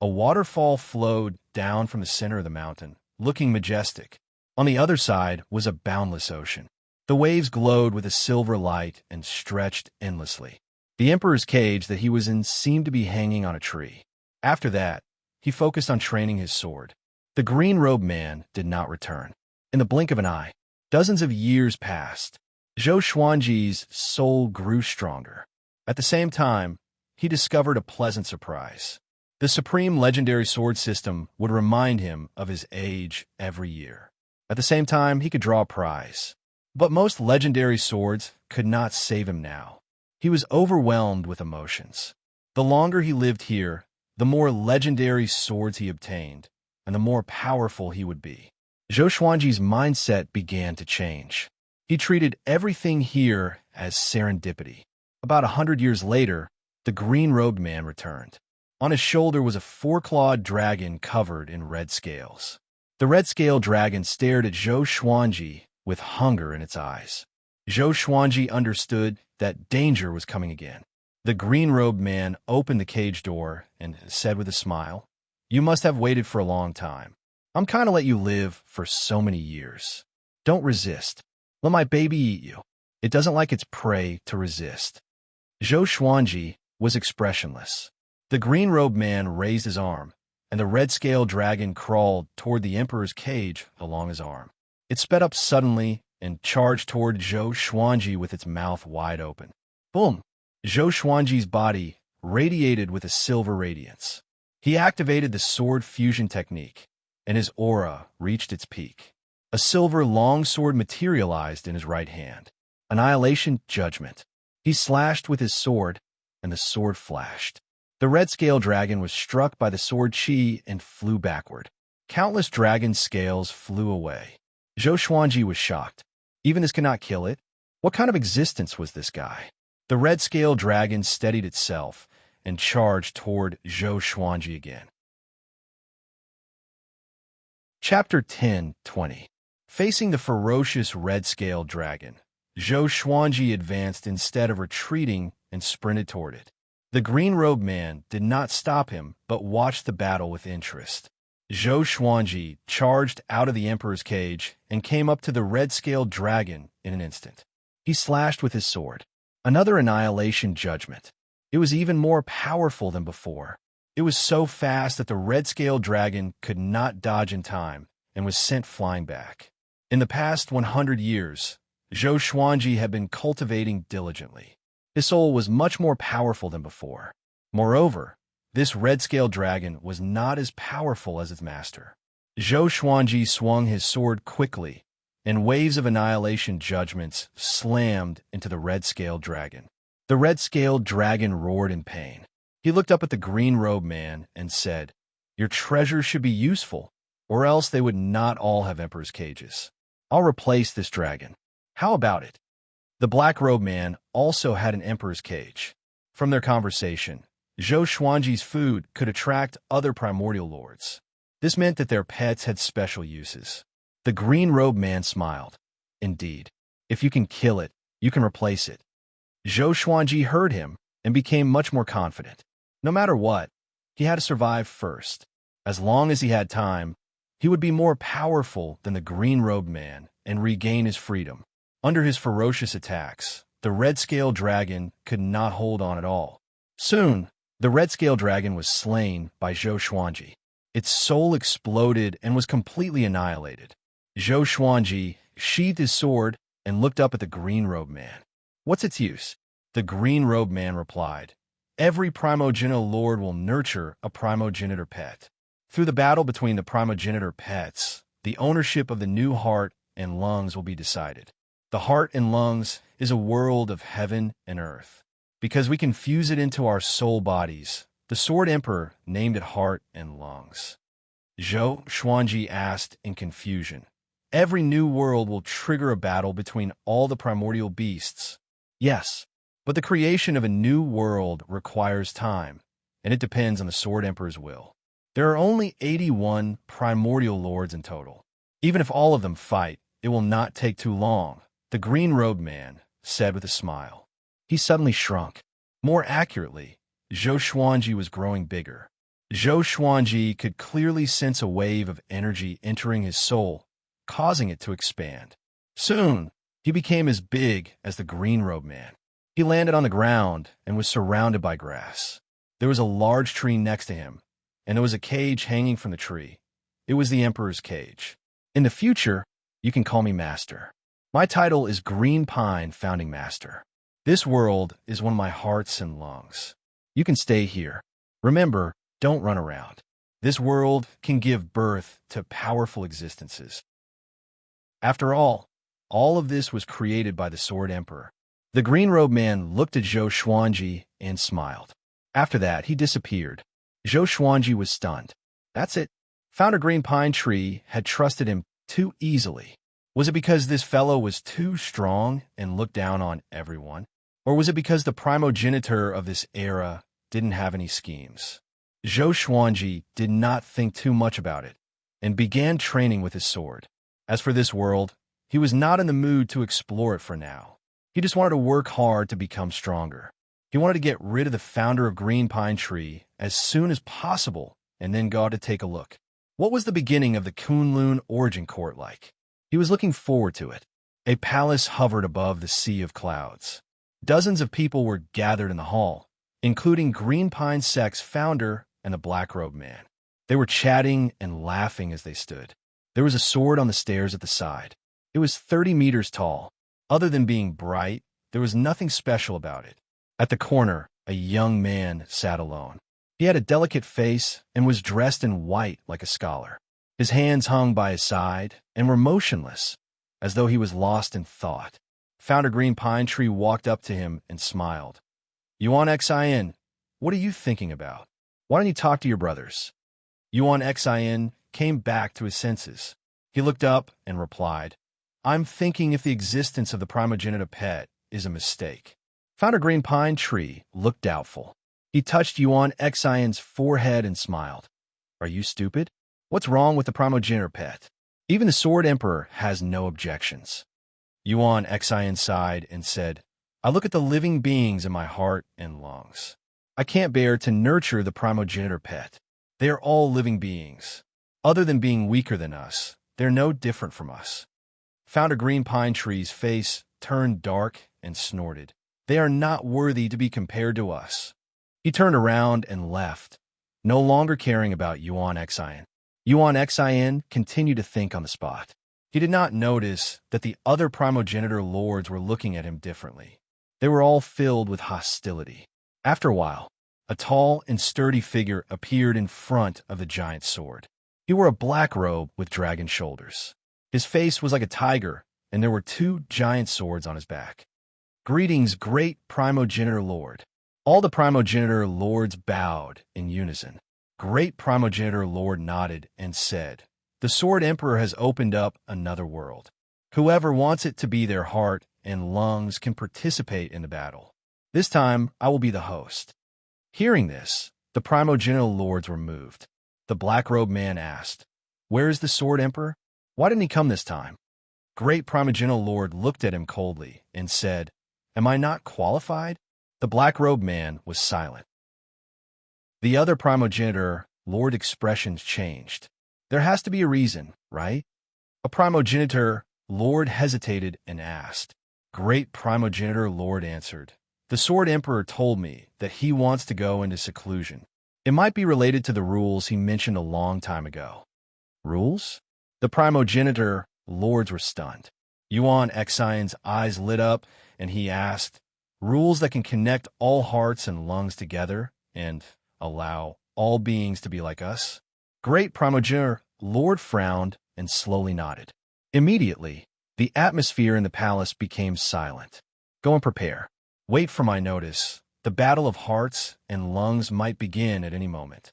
A waterfall flowed down from the center of the mountain, looking majestic. On the other side was a boundless ocean. The waves glowed with a silver light and stretched endlessly. The emperor's cage that he was in seemed to be hanging on a tree. After that, he focused on training his sword. The green-robed man did not return. In the blink of an eye, dozens of years passed. Zhou Xuanji's soul grew stronger. At the same time, he discovered a pleasant surprise. The supreme legendary sword system would remind him of his age every year. At the same time, he could draw a prize. But most legendary swords could not save him now. He was overwhelmed with emotions. The longer he lived here, the more legendary swords he obtained, and the more powerful he would be. Zhou Xuanji's mindset began to change. He treated everything here as serendipity. About 100 years later, the green-robed man returned. On his shoulder was a four-clawed dragon covered in red scales. The red-scaled dragon stared at Zhou Xuanji with hunger in its eyes. Zhou Xuanji understood that danger was coming again. The green-robed man opened the cage door and said with a smile, "You must have waited for a long time. I'm kind of let you live for so many years. Don't resist. Let my baby eat you. It doesn't like its prey to resist." Zhou Xuanji was expressionless. The green-robed man raised his arm, and the red-scaled dragon crawled toward the emperor's cage along his arm. It sped up suddenly and charged toward Zhou Xuanji with its mouth wide open. Boom! Zhou Xuanji's body radiated with a silver radiance. He activated the sword fusion technique, and his aura reached its peak. A silver longsword materialized in his right hand. Annihilation Judgment. He slashed with his sword, and the sword flashed. The red-scaled dragon was struck by the sword chi and flew backward. Countless dragon scales flew away. Zhou Xuanji was shocked. Even this could not kill it? What kind of existence was this guy? The red-scaled dragon steadied itself and charged toward Zhou Xuanji again. Chapter 10:20. Facing the ferocious red-scaled dragon, Zhou Xuanji advanced instead of retreating and sprinted toward it. The green-robed man did not stop him, but watched the battle with interest. Zhou Xuanji charged out of the emperor's cage and came up to the red-scaled dragon in an instant. He slashed with his sword. Another annihilation judgment. It was even more powerful than before. It was so fast that the red-scaled dragon could not dodge in time and was sent flying back. In the past 100 years, Zhou Xuanji had been cultivating diligently. His soul was much more powerful than before. Moreover, this red-scaled dragon was not as powerful as its master. Zhou Xuanji swung his sword quickly, and waves of annihilation judgments slammed into the red-scaled dragon. The red-scaled dragon roared in pain. He looked up at the green-robed man and said, "Your treasures should be useful, or else they would not all have emperor's cages. I'll replace this dragon. How about it?" The black-robed man also had an emperor's cage. From their conversation, Zhou Xuanji's food could attract other primordial lords. This meant that their pets had special uses. The green-robed man smiled. "Indeed, if you can kill it, you can replace it." Zhou Xuanji heard him and became much more confident. No matter what, he had to survive first. As long as he had time, he would be more powerful than the green-robed man and regain his freedom. Under his ferocious attacks, the red-scaled dragon could not hold on at all. Soon, the red-scaled dragon was slain by Zhou Xuanji. Its soul exploded and was completely annihilated. Zhou Xuanji sheathed his sword and looked up at the green-robed man. "What's its use?" The green-robed man replied, "Every primogenitor lord will nurture a primogenitor pet. Through the battle between the primogenitor pets, the ownership of the new heart and lungs will be decided. The heart and lungs is a world of heaven and earth. because we can fuse it into our soul bodies. The Sword Emperor named it heart and lungs. Zhou Xuanji asked in confusion. Every new world will trigger a battle between all the primordial beasts. Yes, but the creation of a new world requires time, and it depends on the Sword Emperor's will. There are only 81 primordial lords in total. Even if all of them fight, it will not take too long, the green-robed man said with a smile. He suddenly shrunk. More accurately, Zhou Xuanji was growing bigger. Zhou Xuanji could clearly sense a wave of energy entering his soul, causing it to expand. Soon, he became as big as the green-robed man. He landed on the ground and was surrounded by grass. There was a large tree next to him, and there was a cage hanging from the tree. It was the Emperor's cage. In the future, you can call me Master. My title is Green Pine Founding Master. This world is one of my hearts and lungs. You can stay here. Remember, don't run around. This world can give birth to powerful existences. After all of this was created by the Sword Emperor. The green-robed man looked at Zhou Xuanji and smiled. After that, he disappeared. Zhou Xuanji was stunned. That's it. Founder Green Pine Tree had trusted him too easily. Was it because this fellow was too strong and looked down on everyone? Or was it because the primogenitor of this era didn't have any schemes? Zhou Xuanji did not think too much about it and began training with his sword. As for this world, he was not in the mood to explore it for now. He just wanted to work hard to become stronger. He wanted to get rid of the founder of Green Pine Tree as soon as possible and then go out to take a look. What was the beginning of the Kunlun origin court like? He was looking forward to it. A palace hovered above the sea of clouds. Dozens of people were gathered in the hall, including Green Pine Sect's founder and the black-robed man. They were chatting and laughing as they stood. There was a sword on the stairs at the side. It was 30 meters tall. Other than being bright, there was nothing special about it. At the corner, a young man sat alone. He had a delicate face and was dressed in white like a scholar. His hands hung by his side and were motionless, as though he was lost in thought. Founder Green Pine Tree walked up to him and smiled. Yuan Xin, what are you thinking about? Why don't you talk to your brothers? Yuan Xin came back to his senses. He looked up and replied, I'm thinking if the existence of the primogenitor pet is a mistake. Founder Green Pine Tree looked doubtful. He touched Yuan Xin's forehead and smiled. Are you stupid? What's wrong with the primogenitor pet? Even the Sword Emperor has no objections. Yuan Xin sighed and said, I look at the living beings in my heart and lungs. I can't bear to nurture the primogenitor pet. They are all living beings. Other than being weaker than us, they're no different from us. Founder Green Pine Tree's face turned dark and snorted. They are not worthy to be compared to us. He turned around and left, no longer caring about Yuan Xin. Yuan Xin continued to think on the spot. He did not notice that the other primogenitor lords were looking at him differently. They were all filled with hostility. After a while, a tall and sturdy figure appeared in front of the giant sword. He wore a black robe with dragon shoulders. His face was like a tiger, and there were 2 giant swords on his back. Greetings, great primogenitor lord. All the primogenitor lords bowed in unison. Great primogenitor lord nodded and said, The Sword Emperor has opened up another world. Whoever wants it to be their heart and lungs can participate in the battle. This time, I will be the host. Hearing this, the primogenitor lords were moved. The black-robed man asked, Where is the Sword Emperor? Why didn't he come this time? Great primogenitor lord looked at him coldly and said, Am I not qualified? The black-robed man was silent. The other primogenitor lord expressions changed. There has to be a reason, right? A primogenitor lord hesitated and asked. Great primogenitor lord answered, The Sword Emperor told me that he wants to go into seclusion. It might be related to the rules he mentioned a long time ago. Rules? The primogenitor lords were stunned. Yuan Xin's eyes lit up, and he asked, Rules that can connect all hearts and lungs together and allow all beings to be like us? Great primogenitor lord frowned and slowly nodded. Immediately, the atmosphere in the palace became silent. Go and prepare. Wait for my notice. The battle of hearts and lungs might begin at any moment.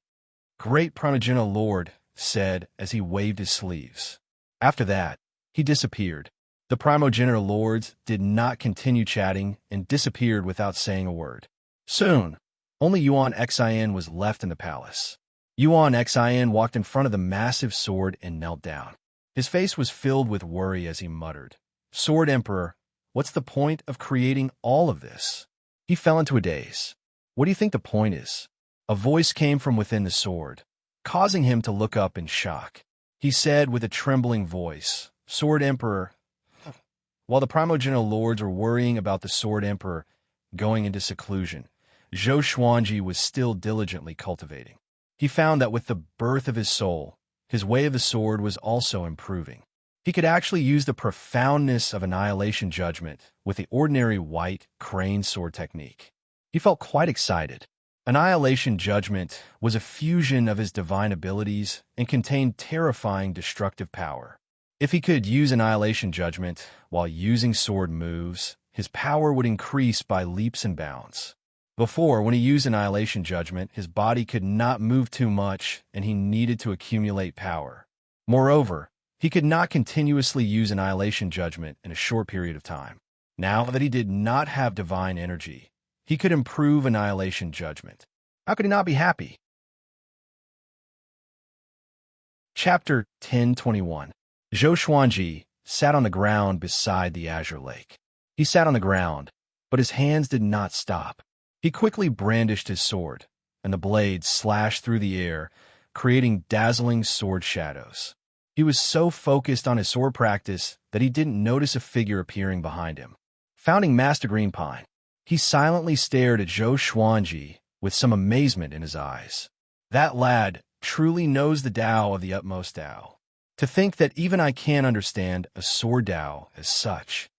"Great Primogenitor Lord," said as he waved his sleeves. After that, he disappeared. The Primogenitor Lords did not continue chatting and disappeared without saying a word. Soon, only Yuan Xin was left in the palace. Yuan Xin walked in front of the massive sword and knelt down. His face was filled with worry as he muttered, "Sword Emperor, what's the point of creating all of this?" He fell into a daze. "What do you think the point is?" A voice came from within the sword, causing him to look up in shock. He said with a trembling voice, "Sword Emperor." While the Primogenitor Lords were worrying about the Sword Emperor going into seclusion, Zhou Xuanji was still diligently cultivating. He found that with the birth of his soul, his way of the sword was also improving. He could actually use the profoundness of Annihilation Judgment with the ordinary white crane sword technique. He felt quite excited. Annihilation Judgment was a fusion of his divine abilities and contained terrifying destructive power. If he could use Annihilation Judgment while using sword moves, his power would increase by leaps and bounds. Before, when he used Annihilation Judgment, his body could not move too much and he needed to accumulate power. Moreover, he could not continuously use Annihilation Judgment in a short period of time. Now that he did not have divine energy, he could improve Annihilation Judgment. How could he not be happy? Chapter 1021. Zhou Xuanji sat on the ground beside the azure lake. He sat on the ground, but his hands did not stop. He quickly brandished his sword, and the blade slashed through the air, creating dazzling sword shadows. He was so focused on his sword practice that he didn't notice a figure appearing behind him. Founding Master Greenpine, he silently stared at Zhou Xuanji with some amazement in his eyes. That lad truly knows the Tao of the utmost Tao. To think that even I can't understand a sword Tao as such.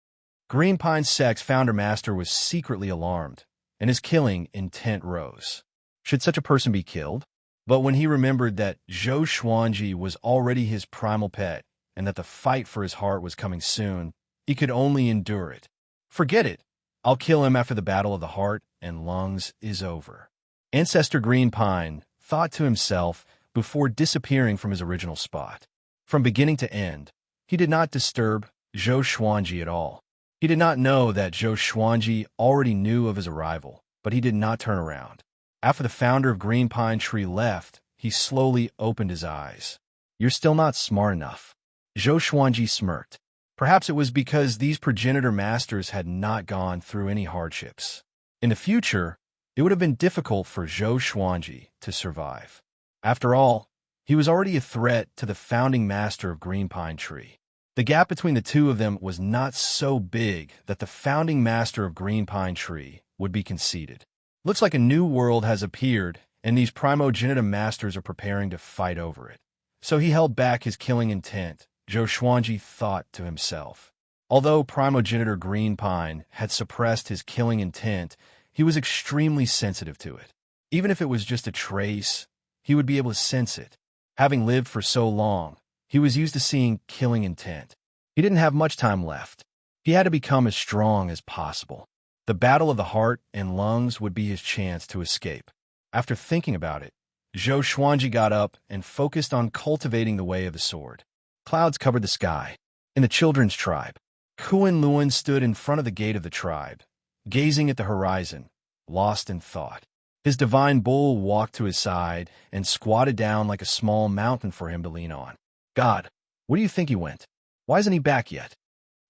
Greenpine's Sect's founder master was secretly alarmed, and his killing intent rose. Should such a person be killed? But when he remembered that Zhou Xuanji was already his primal pet, and that the fight for his heart was coming soon, he could only endure it. Forget it. I'll kill him after the battle of the heart and lungs is over. Ancestor Greenpine thought to himself before disappearing from his original spot. From beginning to end, he did not disturb Zhou Xuanji at all. He did not know that Zhou Xuanji already knew of his arrival, but he did not turn around. After the founder of Green Pine Tree left, he slowly opened his eyes. "You're still not smart enough." Zhou Xuanji smirked. Perhaps it was because these progenitor masters had not gone through any hardships. In the future, it would have been difficult for Zhou Xuanji to survive. After all, he was already a threat to the founding master of Green Pine Tree. The gap between the two of them was not so big that the founding master of Green Pine Tree would be conceded. Looks like a new world has appeared, and these primogenitor masters are preparing to fight over it. So he held back his killing intent, Zhou Xuanji thought to himself. Although primogenitor Green Pine had suppressed his killing intent, he was extremely sensitive to it. Even if it was just a trace, he would be able to sense it. Having lived for so long, he was used to seeing killing intent. He didn't have much time left. He had to become as strong as possible. The battle of the heart and lungs would be his chance to escape. After thinking about it, Zhou Xuanji got up and focused on cultivating the way of the sword. Clouds covered the sky. In the children's tribe, Kuan Luan stood in front of the gate of the tribe, gazing at the horizon, lost in thought. His divine bull walked to his side and squatted down like a small mountain for him to lean on. "God, where do you think he went? Why isn't he back yet?"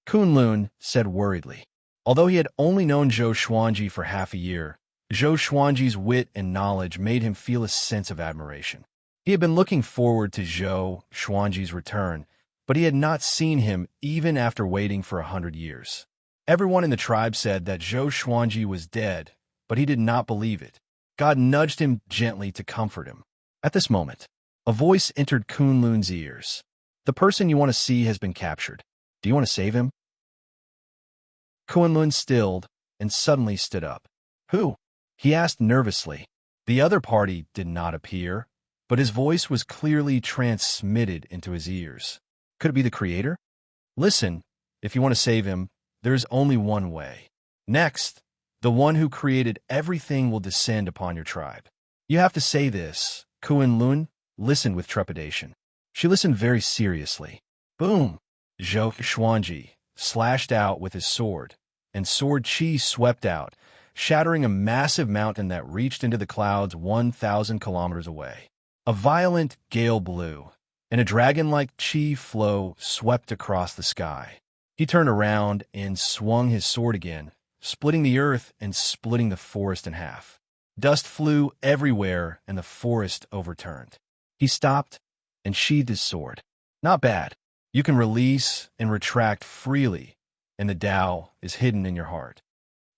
Kunlun said worriedly. Although he had only known Zhou Xuanji for half a year, Zhou Xuanji's wit and knowledge made him feel a sense of admiration. He had been looking forward to Zhou Xuanji's return, but he had not seen him even after waiting for 100 years. Everyone in the tribe said that Zhou Xuanji was dead, but he did not believe it. God nudged him gently to comfort him. At this moment, a voice entered Kunlun's ears. "The person you want to see has been captured. Do you want to save him?" Kunlun stilled and suddenly stood up. "Who?" he asked nervously. The other party did not appear, but his voice was clearly transmitted into his ears. Could it be the creator? "Listen, if you want to save him, there is only one way." Next, The one who created everything will descend upon your tribe. You have to say this. Kuan Lun listened with trepidation. She listened very seriously. Boom! Zhou Xuanji slashed out with his sword, and sword chi swept out, shattering a massive mountain that reached into the clouds 1,000 kilometers away. A violent gale blew, and a dragon-like chi flow swept across the sky. He turned around and swung his sword again, splitting the earth and splitting the forest in half. Dust flew everywhere, and the forest overturned. He stopped and sheathed his sword. Not bad. You can release and retract freely, and the Tao is hidden in your heart.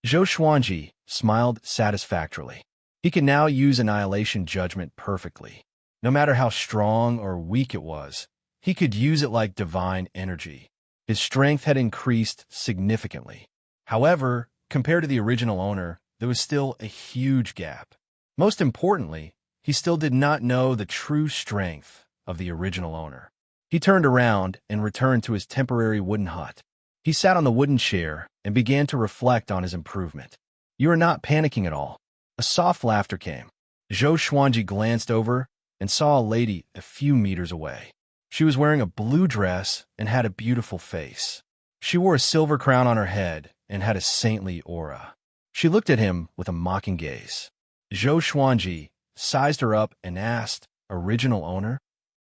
Zhou Xuanji smiled satisfactorily. He could now use annihilation judgment perfectly. No matter how strong or weak it was, he could use it like divine energy. His strength had increased significantly. However, compared to the original owner, there was still a huge gap. Most importantly, he still did not know the true strength of the original owner. He turned around and returned to his temporary wooden hut. He sat on the wooden chair and began to reflect on his improvement. You are not panicking at all. A soft laughter came. Zhou Xuanji glanced over and saw a lady a few meters away. She was wearing a blue dress and had a beautiful face. She wore a silver crown on her head and had a saintly aura. She looked at him with a mocking gaze. Zhou Xuanji sized her up and asked, "Original owner?"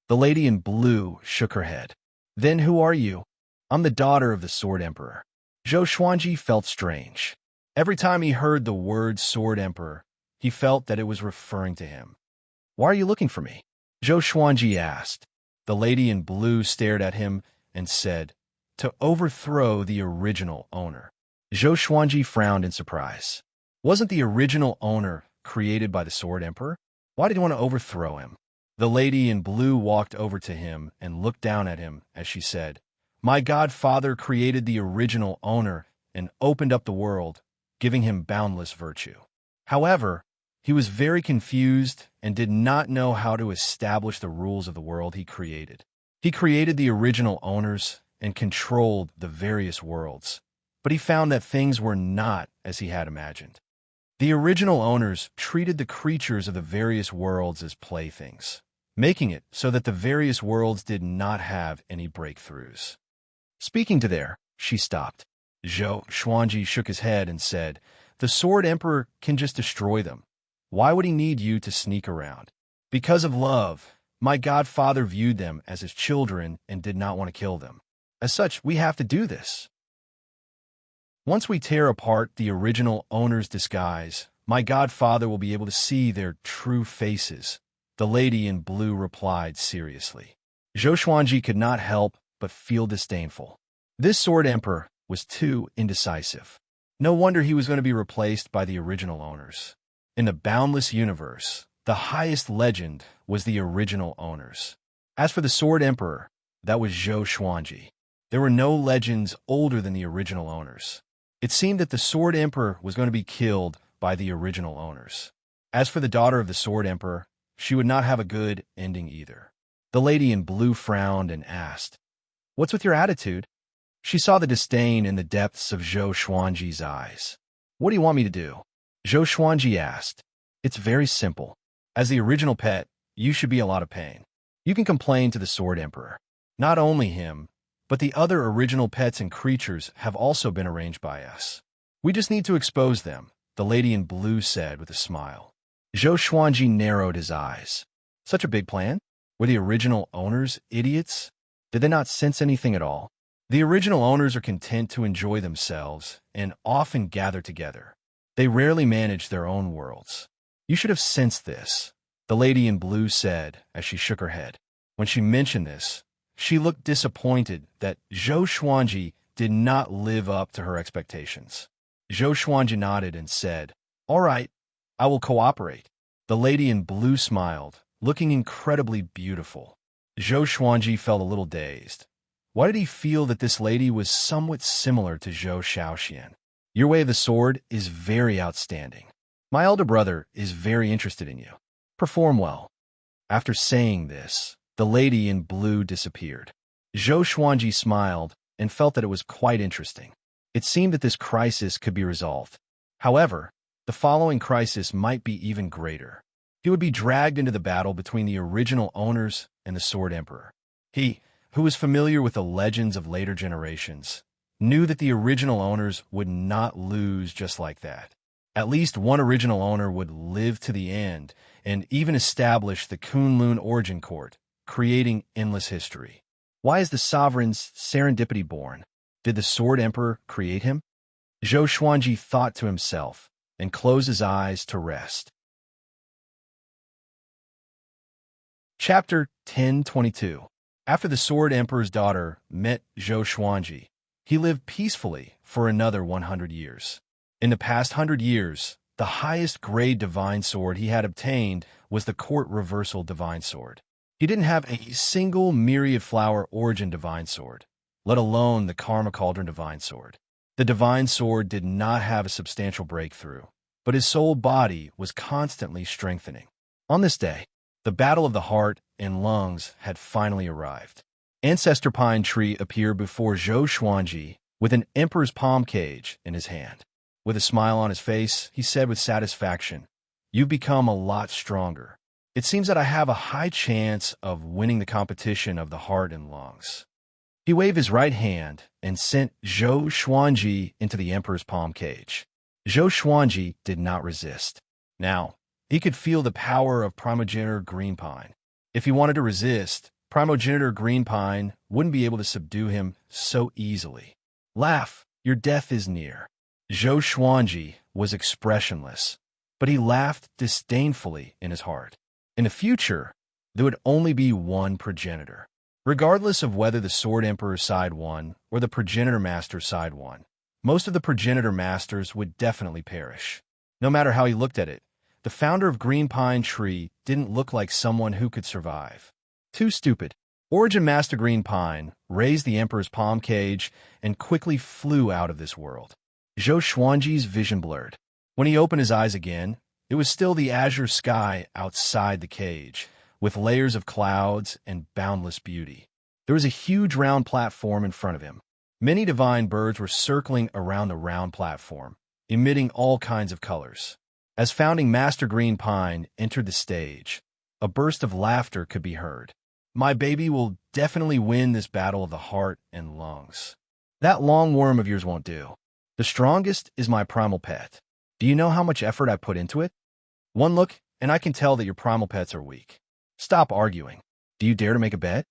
The lady in blue shook her head. "Then who are you?" "I'm the daughter of the Sword Emperor." Zhou Xuanji felt strange. Every time he heard the word Sword Emperor, he felt that it was referring to him. "Why are you looking for me?" Zhou Xuanji asked. The lady in blue stared at him and said, "To overthrow the original owner." Zhou Xuanji frowned in surprise. Wasn't the original owner created by the Sword Emperor? Why did he want to overthrow him? The lady in blue walked over to him and looked down at him as she said, "My godfather created the original owner and opened up the world, giving him boundless virtue. However, he was very confused and did not know how to establish the rules of the world he created. He created the original owners and controlled the various worlds, but he found that things were not as he had imagined. The original owners treated the creatures of the various worlds as playthings, making it so that the various worlds did not have any breakthroughs." Speaking to there, she stopped. Zhou Xuanji shook his head and said, "The Sword Emperor can just destroy them. Why would he need you to sneak around?" "Because of love, my godfather viewed them as his children and did not want to kill them. As such, we have to do this. Once we tear apart the original owner's disguise, my godfather will be able to see their true faces," the lady in blue replied seriously. Zhou Xuanji could not help but feel disdainful. This Sword Emperor was too indecisive. No wonder he was going to be replaced by the original owners. In the boundless universe, the highest legend was the original owners. As for the Sword Emperor, that was Zhou Xuanji. There were no legends older than the original owners. It seemed that the Sword Emperor was going to be killed by the original owners. As for the daughter of the Sword Emperor, she would not have a good ending either. The lady in blue frowned and asked, "What's with your attitude?" She saw the disdain in the depths of Zhou Xuanji's eyes. "What do you want me to do?" Zhou Xuanji asked. "It's very simple. As the original pet, you should be a lot of pain. You can complain to the Sword Emperor. Not only him, but the other original pets and creatures have also been arranged by us. We just need to expose them," the lady in blue said with a smile. Zhou Xuanji narrowed his eyes. Such a big plan? Were the original owners idiots? Did they not sense anything at all? The original owners are content to enjoy themselves and often gather together. They rarely manage their own worlds. You should have sensed this, the lady in blue said as she shook her head. When she mentioned this, she looked disappointed that Zhou Xuanji did not live up to her expectations. Zhou Xuanji nodded and said, "All right, I will cooperate." The lady in blue smiled, looking incredibly beautiful. Zhou Xuanji felt a little dazed. Why did he feel that this lady was somewhat similar to Zhou Shaoxian? "Your way of the sword is very outstanding. My elder brother is very interested in you. Perform well." After saying this, the lady in blue disappeared. Zhou Xuanji smiled and felt that it was quite interesting. It seemed that this crisis could be resolved. However, the following crisis might be even greater. He would be dragged into the battle between the original owners and the Sword Emperor. He, who was familiar with the legends of later generations, knew that the original owners would not lose just like that. At least one original owner would live to the end and even establish the Kunlun origin court, creating endless history. Why is the sovereign's serendipity born? Did the Sword Emperor create him? Zhou Xuanji thought to himself and closed his eyes to rest. Chapter 1022. After the Sword Emperor's daughter met Zhou Xuanji, he lived peacefully for another 100 years. In the past 100 years, the highest grade divine sword he had obtained was the Court Reversal Divine Sword. He didn't have a single Myriad Flower Origin Divine Sword, let alone the Karma Cauldron Divine Sword. The Divine Sword did not have a substantial breakthrough, but his soul body was constantly strengthening. On this day, the battle of the heart and lungs had finally arrived. Ancestor Pine Tree appeared before Zhou Xuanji with an Emperor's palm cage in his hand. With a smile on his face, he said with satisfaction, "You've become a lot stronger. It seems that I have a high chance of winning the competition of the heart and lungs." He waved his right hand and sent Zhou Xuanji into the Emperor's palm cage. Zhou Xuanji did not resist. Now, he could feel the power of primogenitor Green Pine. If he wanted to resist, primogenitor Green Pine wouldn't be able to subdue him so easily. "Laugh, your death is near." Zhou Xuanji was expressionless, but he laughed disdainfully in his heart. In the future, there would only be one progenitor. Regardless of whether the Sword Emperor side won or the progenitor master side won, most of the progenitor masters would definitely perish. No matter how he looked at it, the founder of Green Pine Tree didn't look like someone who could survive. Too stupid. Origin Master Green Pine raised the Emperor's palm cage and quickly flew out of this world. Zhou Xuanji's vision blurred. When he opened his eyes again, it was still the azure sky outside the cage, with layers of clouds and boundless beauty. There was a huge round platform in front of him. Many divine birds were circling around the round platform, emitting all kinds of colors. As founding Master Green Pine entered the stage, a burst of laughter could be heard. "My baby will definitely win this battle of the heart and lungs. That long worm of yours won't do. The strongest is my primal pet. Do you know how much effort I put into it? One look, and I can tell that your primal pets are weak. Stop arguing. Do you dare to make a bet?"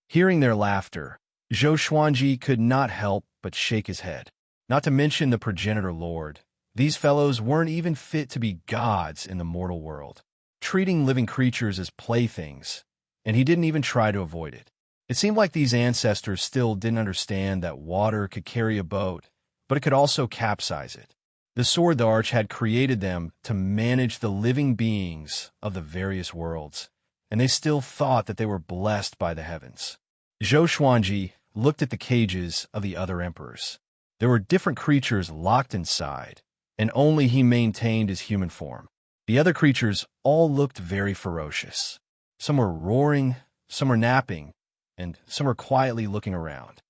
Hearing their laughter, Zhou Xuanji could not help but shake his head. Not to mention the progenitor lord. These fellows weren't even fit to be gods in the mortal world, treating living creatures as playthings, and he didn't even try to avoid it. It seemed like these ancestors still didn't understand that water could carry a boat, but it could also capsize it. The Sword Arch had created them to manage the living beings of the various worlds, and they still thought that they were blessed by the heavens. Zhou Xuanji looked at the cages of the other emperors. There were different creatures locked inside, and only he maintained his human form. The other creatures all looked very ferocious. Some were roaring, some were napping, and some were quietly looking around.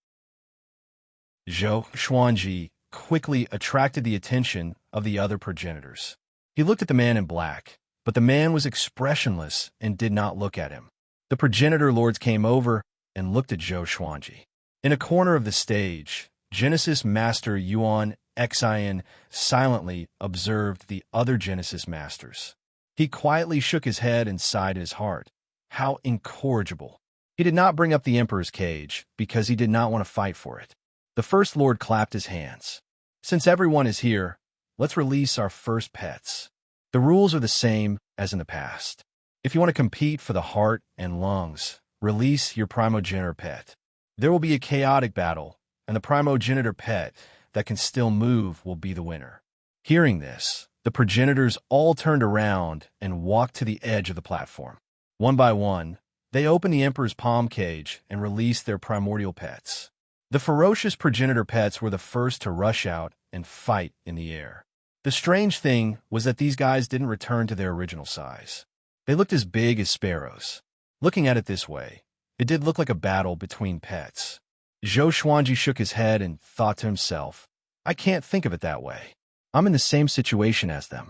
Zhou Xuanji quickly attracted the attention of the other progenitors. He looked at the man in black, but the man was expressionless and did not look at him. The progenitor lords came over and looked at Zhou Xuanji. In a corner of the stage, Genesis Master Yuan Xian silently observed the other Genesis Masters. He quietly shook his head and sighed in his heart. How incorrigible. He did not bring up the Emperor's cage because he did not want to fight for it. The First Lord clapped his hands. "Since everyone is here, let's release our first pets. The rules are the same as in the past. If you want to compete for the heart and lungs, release your primogenitor pet. There will be a chaotic battle, and the primogenitor pet that can still move will be the winner." Hearing this, the progenitors all turned around and walked to the edge of the platform. One by one, they opened the Emperor's palm cage and released their primordial pets. The ferocious progenitor pets were the first to rush out and fight in the air. The strange thing was that these guys didn't return to their original size. They looked as big as sparrows. Looking at it this way, it did look like a battle between pets. Zhou Xuanji shook his head and thought to himself, "I can't think of it that way. I'm in the same situation as them.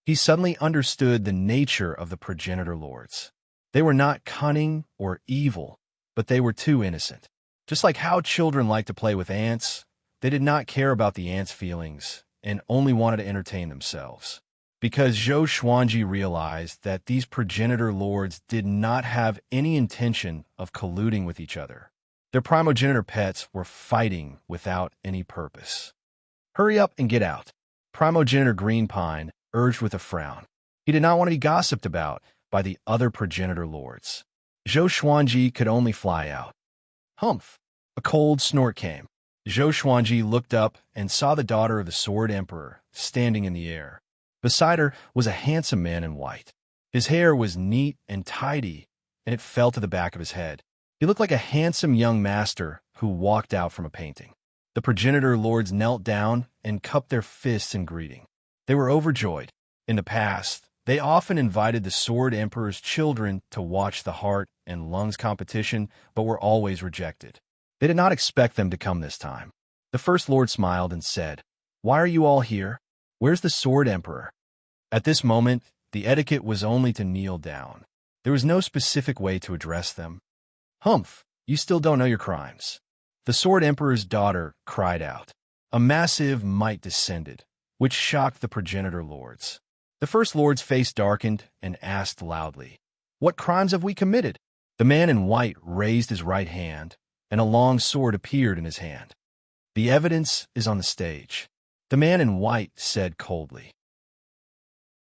He suddenly understood the nature of the progenitor lords. They were not cunning or evil, but they were too innocent. Just like how children like to play with ants, they did not care about the ants' feelings and only wanted to entertain themselves. Because Zhou Xuanji realized that these progenitor lords did not have any intention of colluding with each other. Their primogenitor pets were fighting without any purpose. Hurry up and get out, primogenitor Green Pine urged with a frown. He did not want to be gossiped about by the other progenitor lords. Zhou Xuanji could only fly out. Humph! A cold snort came. Zhou Xuanji looked up and saw the daughter of the Sword Emperor standing in the air. Beside her was a handsome man in white. His hair was neat and tidy, and it fell to the back of his head. He looked like a handsome young master who walked out from a painting. The progenitor lords knelt down and cupped their fists in greeting. They were overjoyed. In the past, they often invited the Sword Emperor's children to watch the heart and lungs competition, but were always rejected. They did not expect them to come this time. The First Lord smiled and said, "Why are you all here? Where's the Sword Emperor?" At this moment, the etiquette was only to kneel down. There was no specific way to address them. "Humph, you still don't know your crimes." The Sword Emperor's daughter cried out. A massive might descended, which shocked the progenitor lords. The First Lord's face darkened and asked loudly, "What crimes have we committed?" The man in white raised his right hand, and a long sword appeared in his hand. "The evidence is on the stage," the man in white said coldly.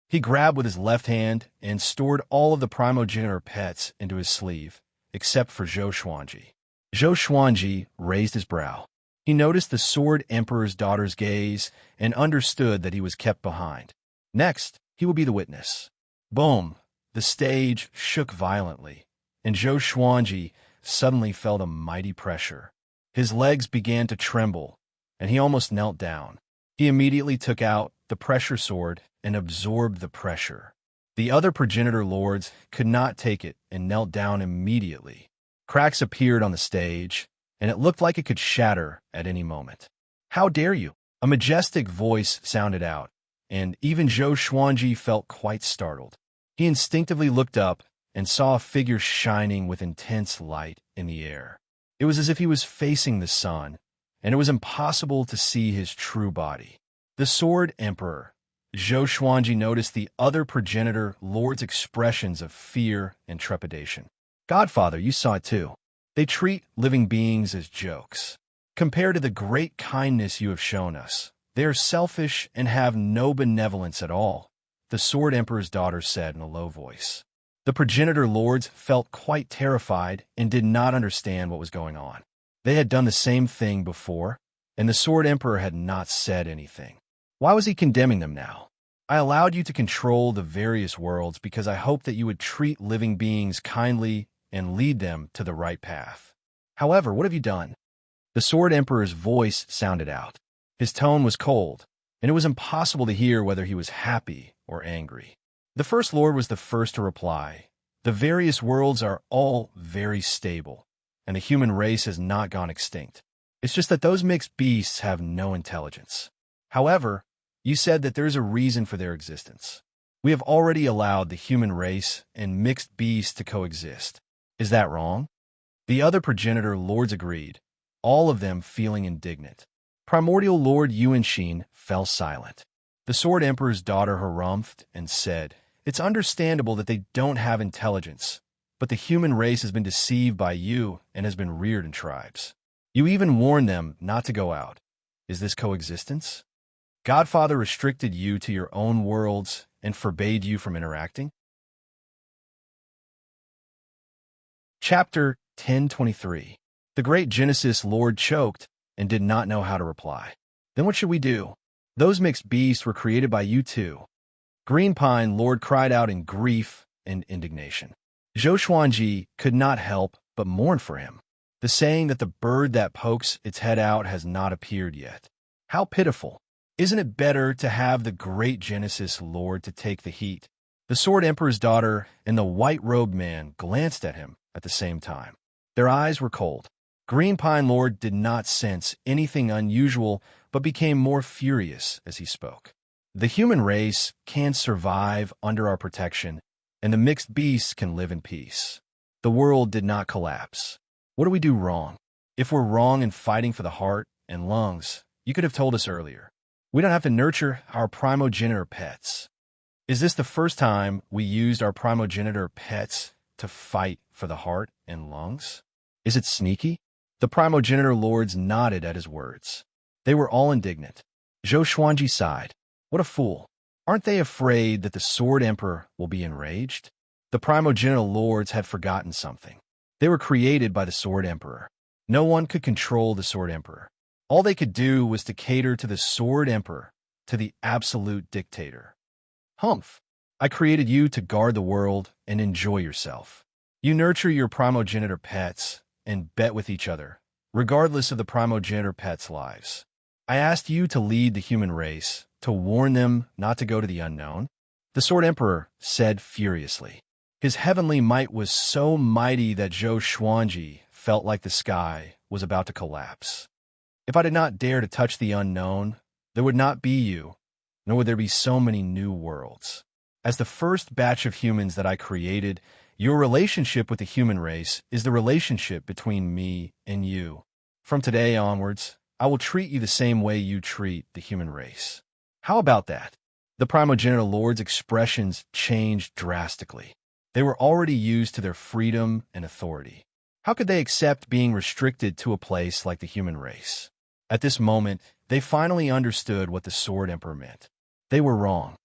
He grabbed with his left hand and stored all of the primogenitor pets into his sleeve, except for Zhou Xuanji. Zhou Xuanji raised his brow. He noticed the Sword Emperor's daughter's gaze and understood that he was kept behind. Next, he would be the witness. Boom! The stage shook violently, and Zhou Xuanji suddenly felt a mighty pressure. His legs began to tremble, and he almost knelt down. He immediately took out the pressure sword and absorbed the pressure. The other progenitor lords could not take it and knelt down immediately. Cracks appeared on the stage, and it looked like it could shatter at any moment. "How dare you?" A majestic voice sounded out, and even Zhou Xuanji felt quite startled. He instinctively looked up and saw a figure shining with intense light in the air. It was as if he was facing the sun, and it was impossible to see his true body. The Sword Emperor. Zhou Xuanji noticed the other progenitor lords' expressions of fear and trepidation. "Godfather, you saw it too. They treat living beings as jokes. Compared to the great kindness you have shown us, they are selfish and have no benevolence at all," the Sword Emperor's daughter said in a low voice. The progenitor lords felt quite terrified and did not understand what was going on. They had done the same thing before, and the Sword Emperor had not said anything. Why was he condemning them now? "I allowed you to control the various worlds because I hoped that you would treat living beings kindly and lead them to the right path. However, what have you done?" The Sword Emperor's voice sounded out. His tone was cold, and it was impossible to hear whether he was happy or angry. The First Lord was the first to reply. "The various worlds are all very stable, and the human race has not gone extinct. It's just that those mixed beasts have no intelligence. However, you said that there is a reason for their existence. We have already allowed the human race and mixed beasts to coexist. Is that wrong?" The other progenitor lords agreed, all of them feeling indignant. Primordial Lord Yuanxin fell silent. The Sword Emperor's daughter harumphed and said, "It's understandable that they don't have intelligence, but the human race has been deceived by you and has been reared in tribes. You even warned them not to go out. Is this coexistence? Godfather restricted you to your own worlds and forbade you from interacting?" Chapter 1023. The great Genesis Lord choked and did not know how to reply. "Then what should we do? Those mixed beasts were created by you too." Green Pine Lord cried out in grief and indignation. Zhou Xuanji could not help but mourn for him. The saying that the bird that pokes its head out has not appeared yet. How pitiful. Isn't it better to have the great Genesis Lord to take the heat? The Sword Emperor's daughter and the white-robed man glanced at him at the same time. Their eyes were cold. Green Pine Lord did not sense anything unusual, but became more furious as he spoke. The human race can survive under our protection, and the mixed beasts can live in peace. The world did not collapse. What do we do wrong? If we're wrong in fighting for the heart and lungs, you could have told us earlier. We don't have to nurture our primogenitor pets. Is this the first time we used our primogenitor pets to fight for the heart and lungs? Is it sneaky? The primogenitor lords nodded at his words. They were all indignant. Zhou Xuanji sighed. What a fool. Aren't they afraid that the Sword Emperor will be enraged? The primogenitor lords had forgotten something. They were created by the Sword Emperor. No one could control the Sword Emperor. All they could do was to cater to the Sword Emperor, to the absolute dictator. Humph! I created you to guard the world and enjoy yourself. You nurture your primogenitor pets and bet with each other, regardless of the primogenitor pets' lives. I asked you to lead the human race, to warn them not to go to the unknown. The Sword Emperor said furiously. His heavenly might was so mighty that Zhou Xuanji felt like the sky was about to collapse. If I did not dare to touch the unknown, there would not be you, nor would there be so many new worlds. As the first batch of humans that I created, your relationship with the human race is the relationship between me and you. From today onwards, I will treat you the same way you treat the human race. How about that? The primogenitor lords' expressions changed drastically. They were already used to their freedom and authority. How could they accept being restricted to a place like the human race? At this moment, they finally understood what the Sword Emperor meant. They were wrong.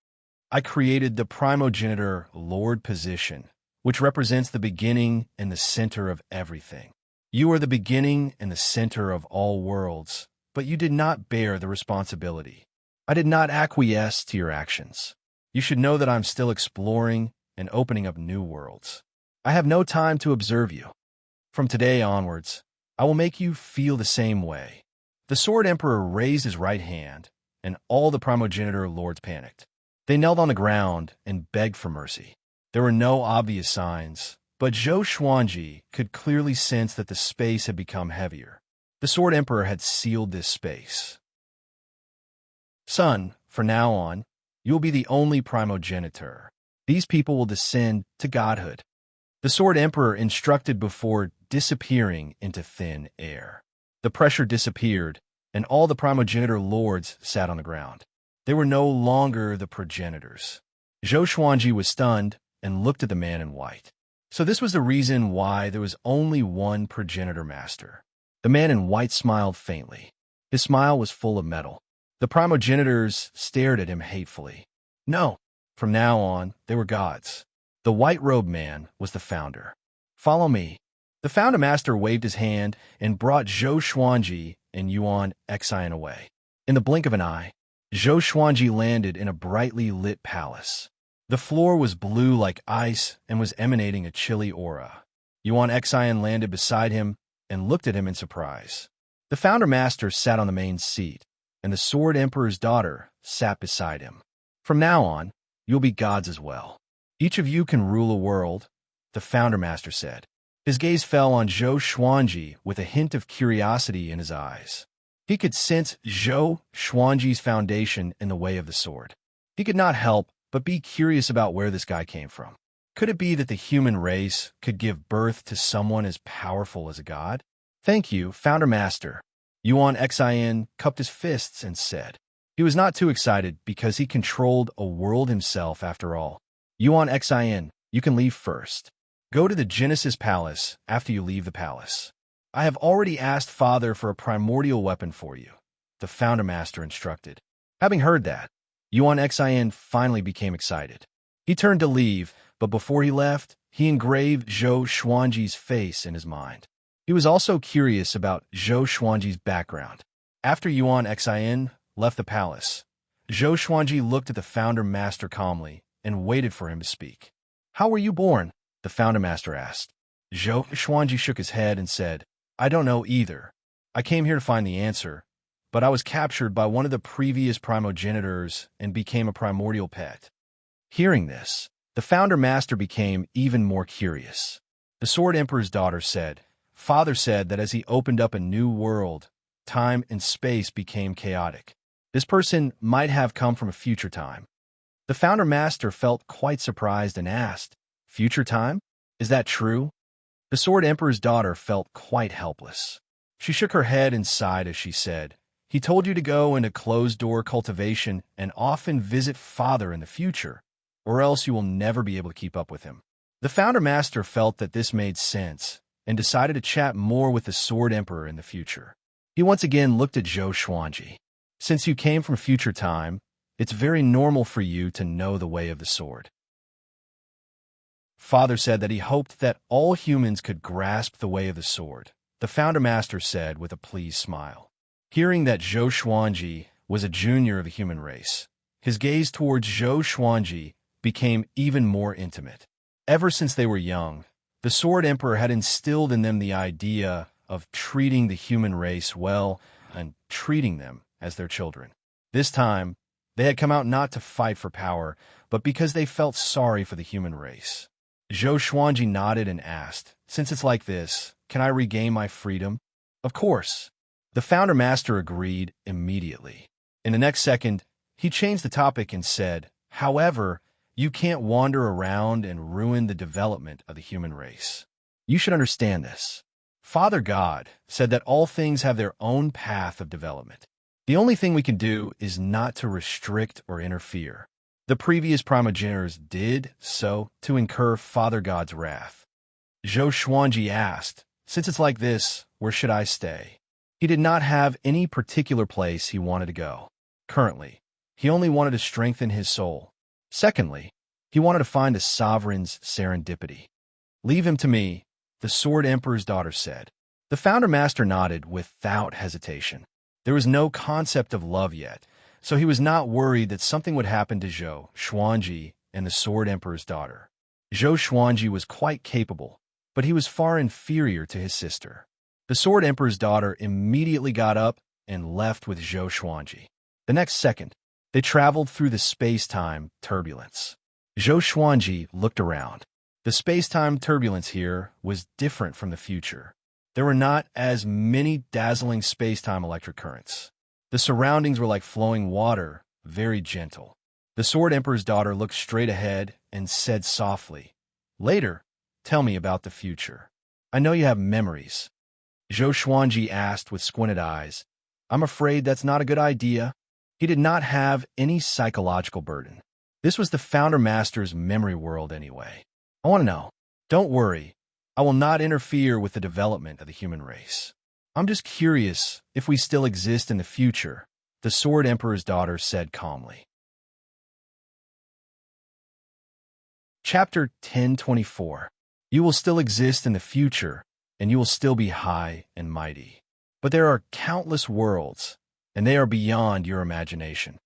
I created the primogenitor lord position, which represents the beginning and the center of everything. You are the beginning and the center of all worlds, but you did not bear the responsibility. I did not acquiesce to your actions. You should know that I'm still exploring and opening up new worlds. I have no time to observe you. From today onwards, I will make you feel the same way. The Sword Emperor raised his right hand, and all the primogenitor lords panicked. They knelt on the ground and begged for mercy. There were no obvious signs, but Zhou Xuanji could clearly sense that the space had become heavier. The Sword Emperor had sealed this space. Son, from now on, you will be the only primogenitor. These people will descend to godhood. The Sword Emperor instructed before disappearing into thin air. The pressure disappeared, and all the primogenitor lords sat on the ground. They were no longer the progenitors. Zhou Xuanji was stunned and looked at the man in white. So this was the reason why there was only one progenitor master. The man in white smiled faintly. His smile was full of metal. The primogenitors stared at him hatefully. No, from now on, they were gods. The white-robed man was the founder. Follow me. The founder master waved his hand and brought Zhou Xuanji and Yuan Xian away. In the blink of an eye, Zhou Xuanji landed in a brightly lit palace. The floor was blue like ice and was emanating a chilly aura. Yuan Xian landed beside him and looked at him in surprise. The founder master sat on the main seat, and the Sword Emperor's daughter sat beside him. From now on, you'll be gods as well. Each of you can rule a world, the founder master said. His gaze fell on Zhou Xuanji with a hint of curiosity in his eyes. He could sense Zhou Xuanji's foundation in the way of the sword. He could not help but be curious about where this guy came from. Could it be that the human race could give birth to someone as powerful as a god? Thank you, Founder Master. Yuan Xian cupped his fists and said. He was not too excited because he controlled a world himself after all. Yuan Xian, you can leave first. Go to the Genesis Palace after you leave the palace. I have already asked Father for a primordial weapon for you, the Founder Master instructed. Having heard that, Yuan Xian finally became excited. He turned to leave, but before he left, he engraved Zhou Xuanji's face in his mind. He was also curious about Zhou Xuanji's background. After Yuan Xian left the palace, Zhou Xuanji looked at the Founder Master calmly and waited for him to speak. How were you born? The Founder Master asked. Zhou Xuanji shook his head and said, I don't know either. I came here to find the answer, but I was captured by one of the previous primogenitors and became a primordial pet. Hearing this, the Founder Master became even more curious. The Sword Emperor's daughter said, Father said that as he opened up a new world, time and space became chaotic. This person might have come from a future time. The Founder Master felt quite surprised and asked, "Future time? Is that true?" The Sword Emperor's daughter felt quite helpless. She shook her head and sighed as she said, "He told you to go into closed-door cultivation and often visit Father in the future, or else you will never be able to keep up with him." The Founder Master felt that this made sense and decided to chat more with the Sword Emperor in the future. He once again looked at Zhou Xuanji. "Since you came from future time, it's very normal for you to know the way of the sword." Father said that he hoped that all humans could grasp the way of the sword. The Founder Master said with a pleased smile. Hearing that Zhou Xuanji was a junior of the human race, his gaze towards Zhou Xuanji became even more intimate. Ever since they were young, the Sword Emperor had instilled in them the idea of treating the human race well and treating them as their children. This time, they had come out not to fight for power, but because they felt sorry for the human race. Zhou Xuanji nodded and asked, "Since it's like this, can I regain my freedom?" "Of course." The Founder Master agreed immediately. In the next second, he changed the topic and said, "However, you can't wander around and ruin the development of the human race. You should understand this. Father God said that all things have their own path of development. The only thing we can do is not to restrict or interfere. The previous primogenitors did so to incur Father God's wrath." Zhou Xuanji asked, "Since it's like this, where should I stay?" He did not have any particular place he wanted to go. Currently, he only wanted to strengthen his soul. Secondly, he wanted to find the sovereign's serendipity. "Leave him to me," the Sword Emperor's daughter said. The Founder Master nodded without hesitation. There was no concept of love yet, so he was not worried that something would happen to Zhou Xuanji and the Sword Emperor's daughter. Zhou Xuanji was quite capable, but he was far inferior to his sister. The Sword Emperor's daughter immediately got up and left with Zhou Xuanji. The next second, they traveled through the space-time turbulence. Zhou Xuanji looked around. The space-time turbulence here was different from the future. There were not as many dazzling space-time electric currents. The surroundings were like flowing water, very gentle. The Sword Emperor's daughter looked straight ahead and said softly, "Later, tell me about the future. I know you have memories." Zhou Xuanji asked with squinted eyes, "I'm afraid that's not a good idea." He did not have any psychological burden. This was the Founder Master's memory world anyway. "I want to know." "Don't worry. I will not interfere with the development of the human race. I'm just curious if we still exist in the future," the Sword Emperor's daughter said calmly. Chapter 1024. You will still exist in the future, and you will still be high and mighty. But there are countless worlds, and they are beyond your imagination.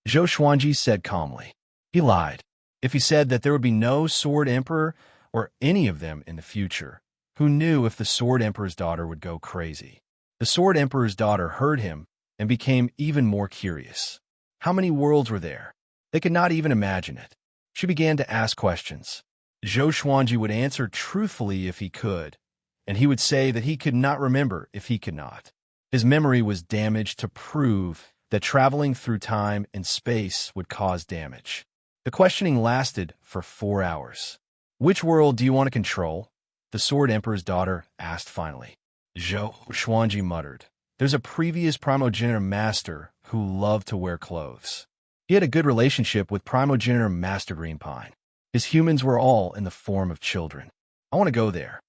Zhou Xuanji said calmly. He lied. If he said that there would be no Sword Emperor or any of them in the future, who knew if the Sword Emperor's daughter would go crazy? The Sword Emperor's daughter heard him and became even more curious. How many worlds were there? They could not even imagine it. She began to ask questions. Zhou Xuanji would answer truthfully if he could, and he would say that he could not remember if he could not. His memory was damaged to prove that traveling through time and space would cause damage. The questioning lasted for 4 hours. "Which world do you want to control?" the Sword Emperor's daughter asked finally. Zhou Xuanji muttered. There's a previous primogenitor master who loved to wear clothes. He had a good relationship with primogenitor Master Greenpine. His humans were all in the form of children. "I want to go there."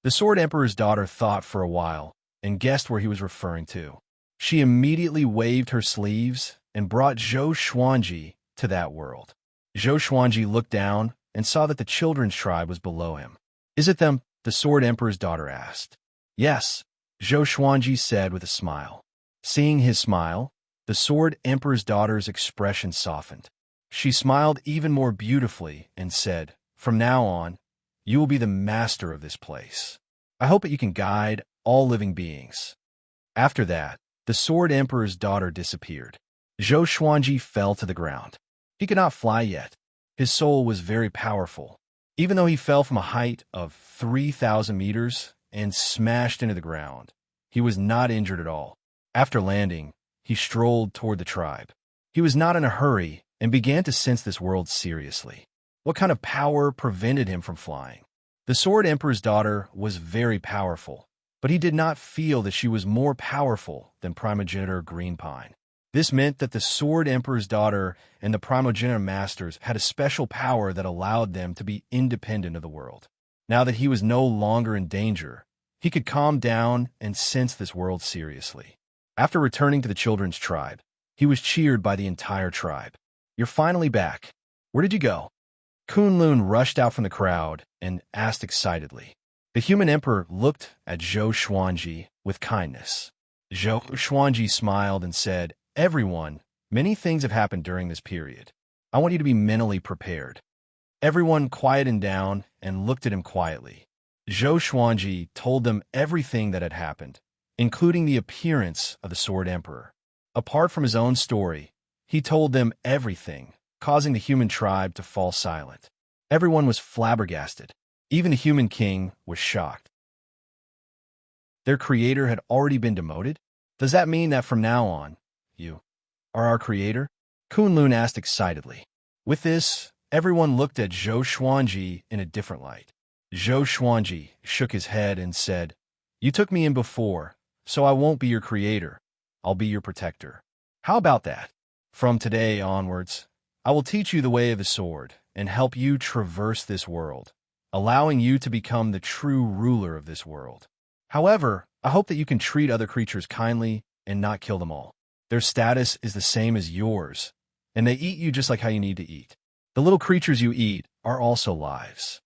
The Sword Emperor's daughter thought for a while and guessed where he was referring to. She immediately waved her sleeves and brought Zhou Xuanji to that world. Zhou Xuanji looked down and saw that the children's tribe was below him. "Is it them?" the Sword Emperor's daughter asked. "Yes," Zhou Xuanji said with a smile. Seeing his smile, the Sword Emperor's daughter's expression softened. She smiled even more beautifully and said, "From now on, you will be the master of this place. I hope that you can guide all living beings." After that, the Sword Emperor's daughter disappeared. Zhou Xuanji fell to the ground. He could not fly yet. His soul was very powerful. Even though he fell from a height of 3,000 meters and smashed into the ground, he was not injured at all. After landing, he strolled toward the tribe. He was not in a hurry and began to sense this world seriously. What kind of power prevented him from flying? The Sword Emperor's daughter was very powerful, but he did not feel that she was more powerful than primogenitor Greenpine. This meant that the Sword Emperor's daughter and the primogenitor masters had a special power that allowed them to be independent of the world. Now that he was no longer in danger, he could calm down and sense this world seriously. After returning to the children's tribe, he was cheered by the entire tribe. "You're finally back. Where did you go?" Kunlun rushed out from the crowd and asked excitedly. The human emperor looked at Zhou Xuanji with kindness. Zhou Xuanji smiled and said, "Everyone, many things have happened during this period. I want you to be mentally prepared." Everyone quieted down and looked at him quietly. Zhou Xuanji told them everything that had happened, including the appearance of the Sword Emperor. Apart from his own story, he told them everything, causing the human tribe to fall silent. Everyone was flabbergasted. Even the human king was shocked. Their creator had already been demoted? Does that mean that from now on, you are our creator? Kunlun asked excitedly. With this, everyone looked at Zhou Xuanji in a different light. Zhou Xuanji shook his head and said, "You took me in before, so I won't be your creator. I'll be your protector. How about that? From today onwards, I will teach you the way of the sword and help you traverse this world, allowing you to become the true ruler of this world. However, I hope that you can treat other creatures kindly and not kill them all. Their status is the same as yours, and they eat you just like how you need to eat. The little creatures you eat are also lives."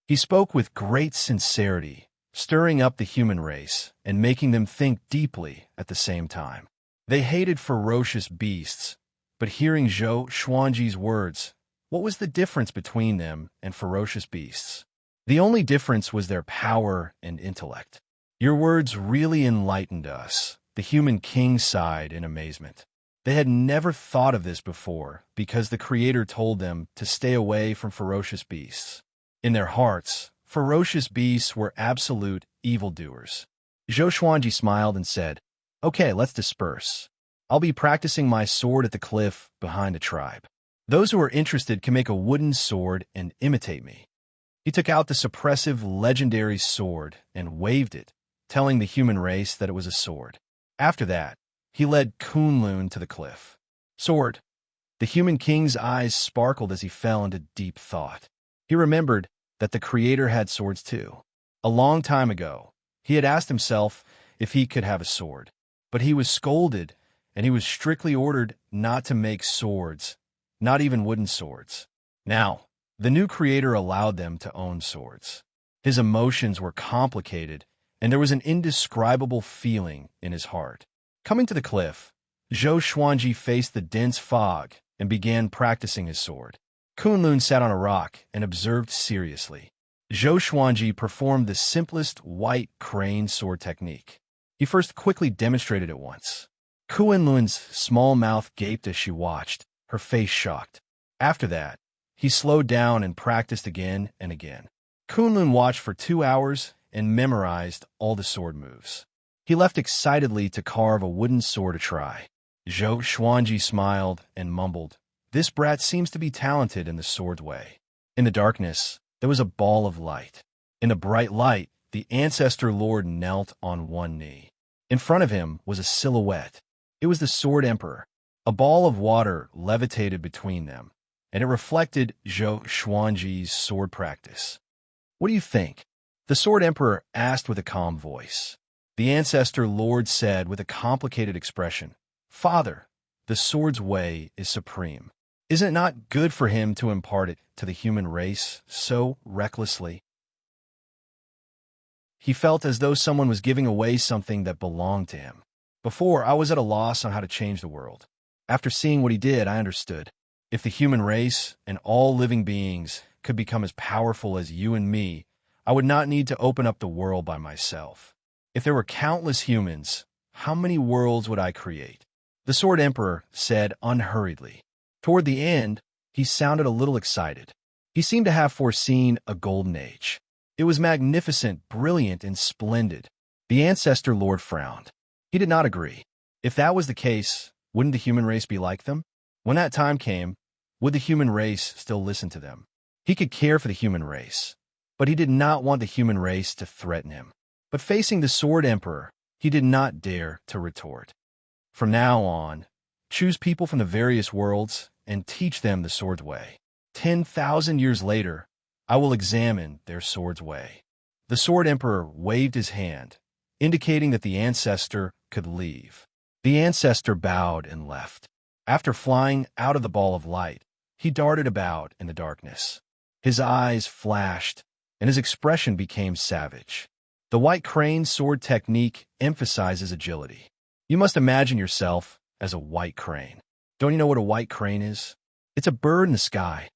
He spoke with great sincerity, stirring up the human race and making them think deeply at the same time. They hated ferocious beasts, but hearing Zhou Xuanji's words, what was the difference between them and ferocious beasts? The only difference was their power and intellect. "Your words really enlightened us," the human king sighed in amazement. They had never thought of this before because the Creator told them to stay away from ferocious beasts. In their hearts, ferocious beasts were absolute evildoers. Zhou Xuanji smiled and said, "Okay, let's disperse. I'll be practicing my sword at the cliff behind the tribe. Those who are interested can make a wooden sword and imitate me." He took out the suppressive legendary sword and waved it, telling the human race that it was a sword. After that, he led Kunlun to the cliff. "Sword." The human king's eyes sparkled as he fell into deep thought. He remembered that the Creator had swords too. A long time ago, he had asked himself if he could have a sword, but he was scolded and he was strictly ordered not to make swords, not even wooden swords. Now, the new Creator allowed them to own swords. His emotions were complicated, and there was an indescribable feeling in his heart. Coming to the cliff, Zhou Xuanji faced the dense fog and began practicing his sword. Kunlun sat on a rock and observed seriously. Zhou Xuanji performed the simplest white crane sword technique. He first quickly demonstrated it once. Kunlun's small mouth gaped as she watched, her face shocked. After that, he slowed down and practiced again and again. Kunlun watched for 2 hours and memorized all the sword moves. He left excitedly to carve a wooden sword to try. Zhou Xuanji smiled and mumbled, "This brat seems to be talented in the sword way." In the darkness, there was a ball of light. In the bright light, the ancestor lord knelt on one knee. In front of him was a silhouette. It was the Sword Emperor. A ball of water levitated between them, and it reflected Zhou Xuanji's sword practice. "What do you think?" the Sword Emperor asked with a calm voice. The ancestor lord said with a complicated expression, "Father, the sword's way is supreme. Isn't it not good for him to impart it to the human race so recklessly?" He felt as though someone was giving away something that belonged to him. "Before, I was at a loss on how to change the world. After seeing what he did, I understood. If the human race and all living beings could become as powerful as you and me, I would not need to open up the world by myself. If there were countless humans, how many worlds would I create?" The Sword Emperor said unhurriedly. Toward the end, he sounded a little excited. He seemed to have foreseen a golden age. It was magnificent, brilliant, and splendid. The ancestor lord frowned. He did not agree. If that was the case, wouldn't the human race be like them? When that time came, would the human race still listen to them? He could care for the human race, but he did not want the human race to threaten him. But facing the Sword Emperor, he did not dare to retort. From now on, choose people from the various worlds and teach them the sword's way. 10,000 years later, I will examine their sword's way. The Sword Emperor waved his hand, indicating that the ancestor could leave. The ancestor bowed and left. After flying out of the ball of light, he darted about in the darkness. His eyes flashed, and his expression became savage. The white crane sword technique emphasizes agility. You must imagine yourself as a white crane. Don't you know what a white crane is? It's a bird in the sky,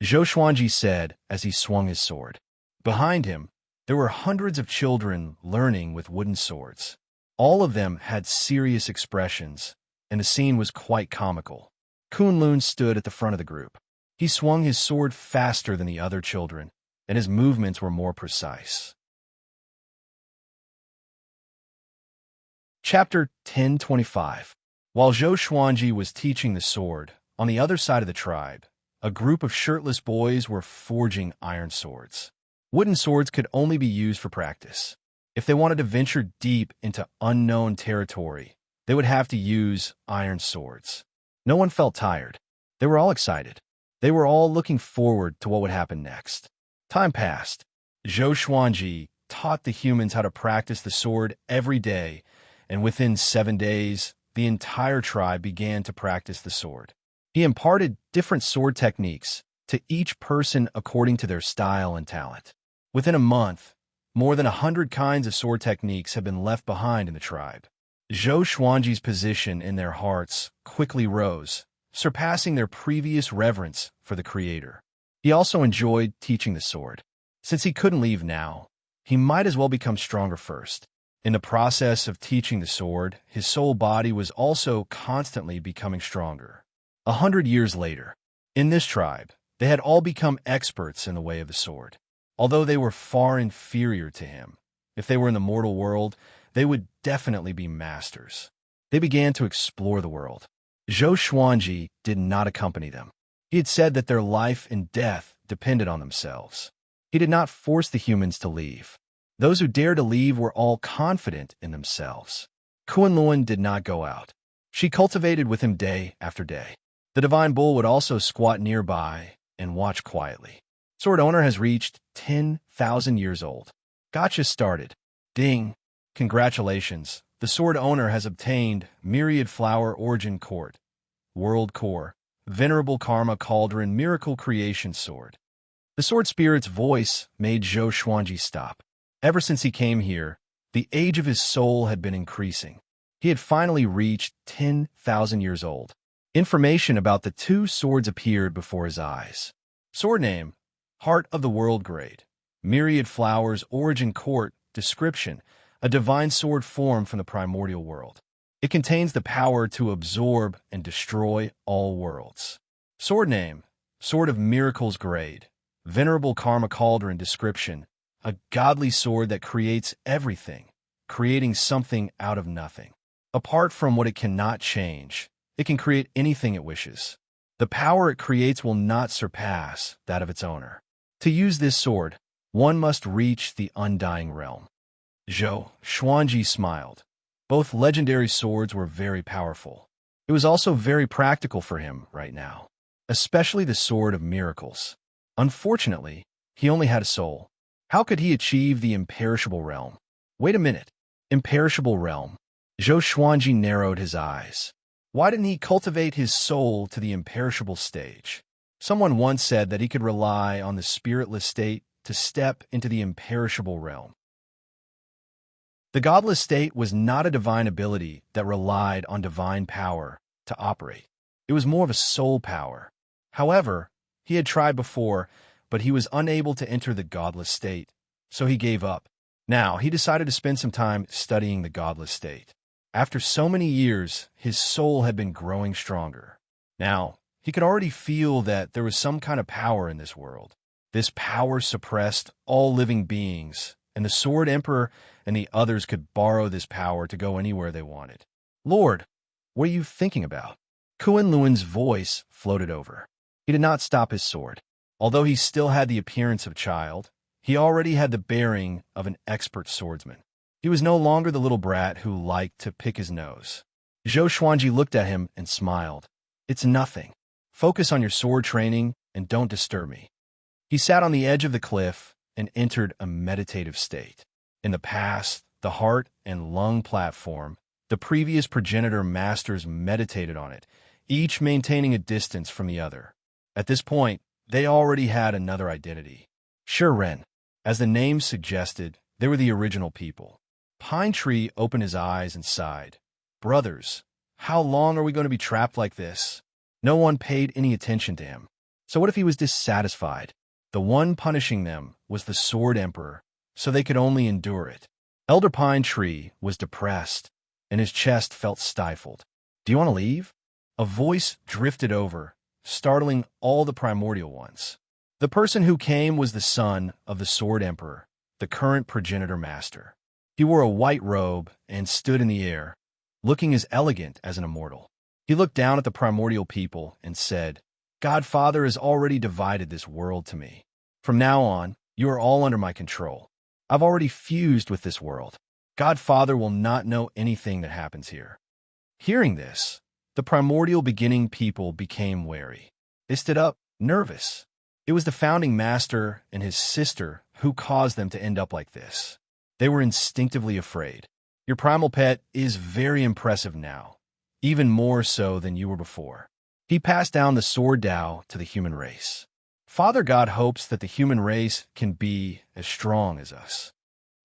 Zhou Xuanji said as he swung his sword. Behind him, there were hundreds of children learning with wooden swords. All of them had serious expressions, and the scene was quite comical. Kunlun stood at the front of the group. He swung his sword faster than the other children, and his movements were more precise. Chapter 1025. While Zhou Xuanji was teaching the sword, on the other side of the tribe, a group of shirtless boys were forging iron swords. Wooden swords could only be used for practice. If they wanted to venture deep into unknown territory, they would have to use iron swords. No one felt tired. They were all excited. They were all looking forward to what would happen next. Time passed. Zhou Xuanji taught the humans how to practice the sword every day, and within 7 days, the entire tribe began to practice the sword. He imparted different sword techniques to each person according to their style and talent. Within a month, more than 100 kinds of sword techniques had been left behind in the tribe. Zhou Xuanji's position in their hearts quickly rose, surpassing their previous reverence for the Creator. He also enjoyed teaching the sword. Since he couldn't leave now, he might as well become stronger first. In the process of teaching the sword, his soul body was also constantly becoming stronger. 100 years later, in this tribe, they had all become experts in the way of the sword. Although they were far inferior to him, if they were in the mortal world, they would definitely be masters. They began to explore the world. Zhou Xuanji did not accompany them. He had said that their life and death depended on themselves. He did not force the humans to leave. Those who dared to leave were all confident in themselves. Kunlun did not go out. She cultivated with him day after day. The divine bull would also squat nearby and watch quietly. Sword owner has reached 10,000 years old. Gotcha started. Ding. Congratulations. The sword owner has obtained Myriad Flower Origin Court, World Core, Venerable Karma Cauldron Miracle Creation Sword. The sword spirit's voice made Zhou Xuanji stop. Ever since he came here, the age of his soul had been increasing. He had finally reached 10,000 years old. Information about the two swords appeared before his eyes. Sword name, Heart of the World Grade. Myriad Flowers Origin Court. Description, a divine sword formed from the primordial world. It contains the power to absorb and destroy all worlds. Sword name, Sword of Miracles Grade. Venerable Karma Cauldron. Description, a godly sword that creates everything, creating something out of nothing. Apart from what it cannot change, it can create anything it wishes. The power it creates will not surpass that of its owner. To use this sword, one must reach the undying realm. Zhou Xuanji smiled. Both legendary swords were very powerful. It was also very practical for him right now, especially the Sword of Miracles. Unfortunately, he only had a soul. How could he achieve the imperishable realm? Wait a minute. Imperishable realm. Zhou Xuanji narrowed his eyes. Why didn't he cultivate his soul to the imperishable stage? Someone once said that he could rely on the spiritless state to step into the imperishable realm. The godless state was not a divine ability that relied on divine power to operate. It was more of a soul power. However, he had tried before, but he was unable to enter the godless state, so he gave up. Now, he decided to spend some time studying the godless state. After so many years, his soul had been growing stronger. Now, he could already feel that there was some kind of power in this world. This power suppressed all living beings, and the Sword Emperor and the others could borrow this power to go anywhere they wanted. Lord, what are you thinking about? Kuan Luan's voice floated over. He did not stop his sword. Although he still had the appearance of a child, he already had the bearing of an expert swordsman. He was no longer the little brat who liked to pick his nose. Zhou Xuanji looked at him and smiled. It's nothing. Focus on your sword training and don't disturb me. He sat on the edge of the cliff and entered a meditative state. In the past, the heart and lung platform, the previous progenitor masters meditated on it, each maintaining a distance from the other. At this point, they already had another identity. Sure Ren. As the name suggested, they were the original people. Pine Tree opened his eyes and sighed. Brothers, how long are we going to be trapped like this? No one paid any attention to him. So what if he was dissatisfied? The one punishing them was the Sword Emperor, so they could only endure it. Elder Pine Tree was depressed, and his chest felt stifled. Do you want to leave? A voice drifted over, startling all the primordial ones. The person who came was the son of the Sword Emperor, the current progenitor master. He wore a white robe and stood in the air, looking as elegant as an immortal. He looked down at the primordial people and said, Godfather has already divided this world to me. From now on, you are all under my control. I've already fused with this world. Godfather will not know anything that happens here. Hearing this, the primordial beginning people became wary. They stood up, nervous. It was the founding master and his sister who caused them to end up like this. They were instinctively afraid. Your primal pet is very impressive now, even more so than you were before. He passed down the sword Tao to the human race. Father God hopes that the human race can be as strong as us.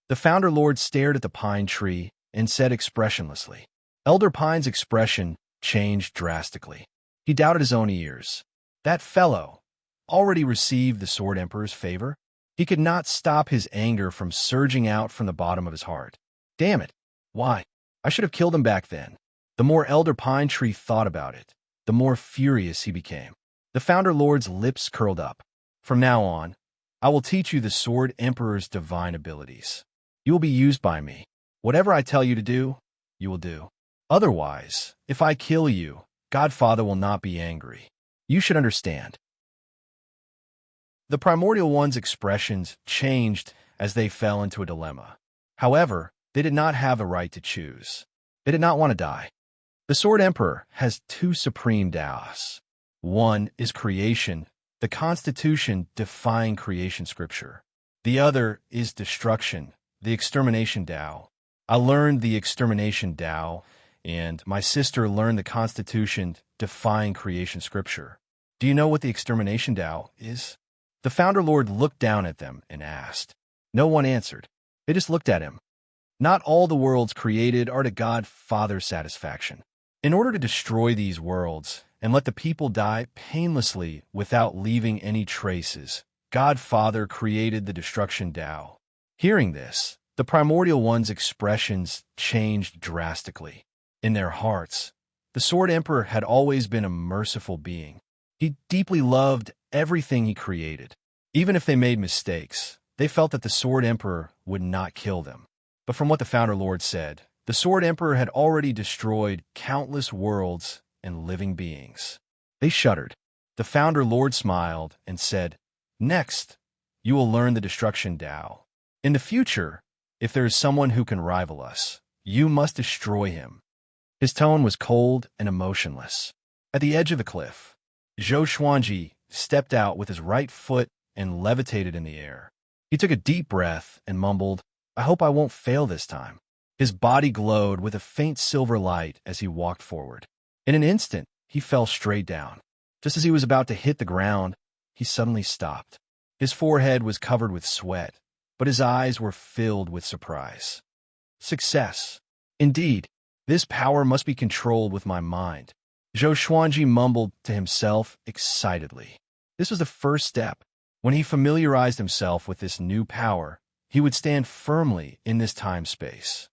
The Founder Lord stared at the pine tree and said expressionlessly. Elder Pine's expression changed drastically. He doubted his own ears. That fellow already received the Sword Emperor's favor. He could not stop his anger from surging out from the bottom of his heart. Damn it! Why? I should have killed him back then. The more Elder Pine Tree thought about it, the more furious he became. The Founder Lord's lips curled up. From now on, I will teach you the Sword Emperor's divine abilities. You will be used by me. Whatever I tell you to do, you will do. Otherwise, if I kill you, Godfather will not be angry. You should understand. The primordial one's expressions changed as they fell into a dilemma. However, they did not have a right to choose. They did not want to die. The Sword Emperor has two supreme Taos. One is creation, the Constitution defying creation scripture. The other is destruction, the extermination Tao. I learned the extermination Tao, and my sister learned the Constitution defying creation scripture. Do you know what the extermination Tao is? The Founder Lord looked down at them and asked. No one answered. They just looked at him. Not all the worlds created are to Godfather's satisfaction. In order to destroy these worlds and let the people die painlessly without leaving any traces, Godfather created the destruction Tao. Hearing this, the primordial one's expressions changed drastically. In their hearts, the Sword Emperor had always been a merciful being. He deeply loved everything he created. Even if they made mistakes, they felt that the Sword Emperor would not kill them. But from what the Founder Lord said, the Sword Emperor had already destroyed countless worlds and living beings. They shuddered. The Founder Lord smiled and said, Next, you will learn the destruction Tao. In the future, if there is someone who can rival us, you must destroy him. His tone was cold and emotionless. At the edge of the cliff, Zhou Xuanji stepped out with his right foot and levitated in the air. He took a deep breath and mumbled, I hope I won't fail this time. His body glowed with a faint silver light as he walked forward. In an instant, he fell straight down. Just as he was about to hit the ground, he suddenly stopped. His forehead was covered with sweat, but his eyes were filled with surprise. Success. Indeed, this power must be controlled with my mind. Zhou Xuanji mumbled to himself excitedly. This was the first step. When he familiarized himself with this new power, he would stand firmly in this time-space.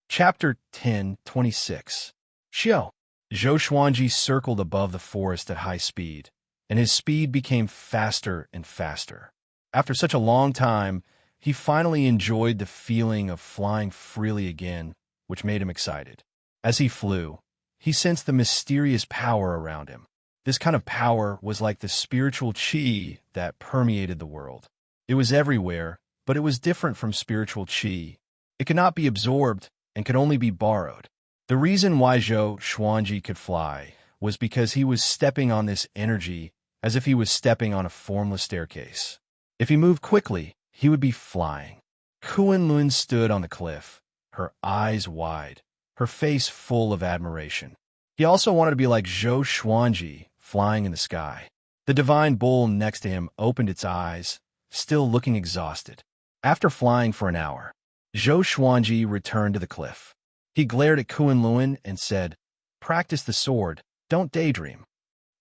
Chapter 10:26. Xiao. Zhou Xuanji circled above the forest at high speed, and his speed became faster and faster. After such a long time, He finally enjoyed the feeling of flying freely again, which made him excited. As he flew, he sensed the mysterious power around him. This kind of power was like the spiritual chi that permeated the world. It was everywhere, but it was different from spiritual chi. It could not be absorbed and could only be borrowed. The reason why Zhou Xuanji could fly was because he was stepping on this energy as if he was stepping on a formless staircase. If he moved quickly, he would be flying. Kunlun stood on the cliff, her eyes wide, her face full of admiration. He also wanted to be like Zhou Xuanji, flying in the sky. The divine bull next to him opened its eyes, still looking exhausted. After flying for an hour, Zhou Xuanji returned to the cliff. He glared at Kunlun and said, "Practice the sword, don't daydream."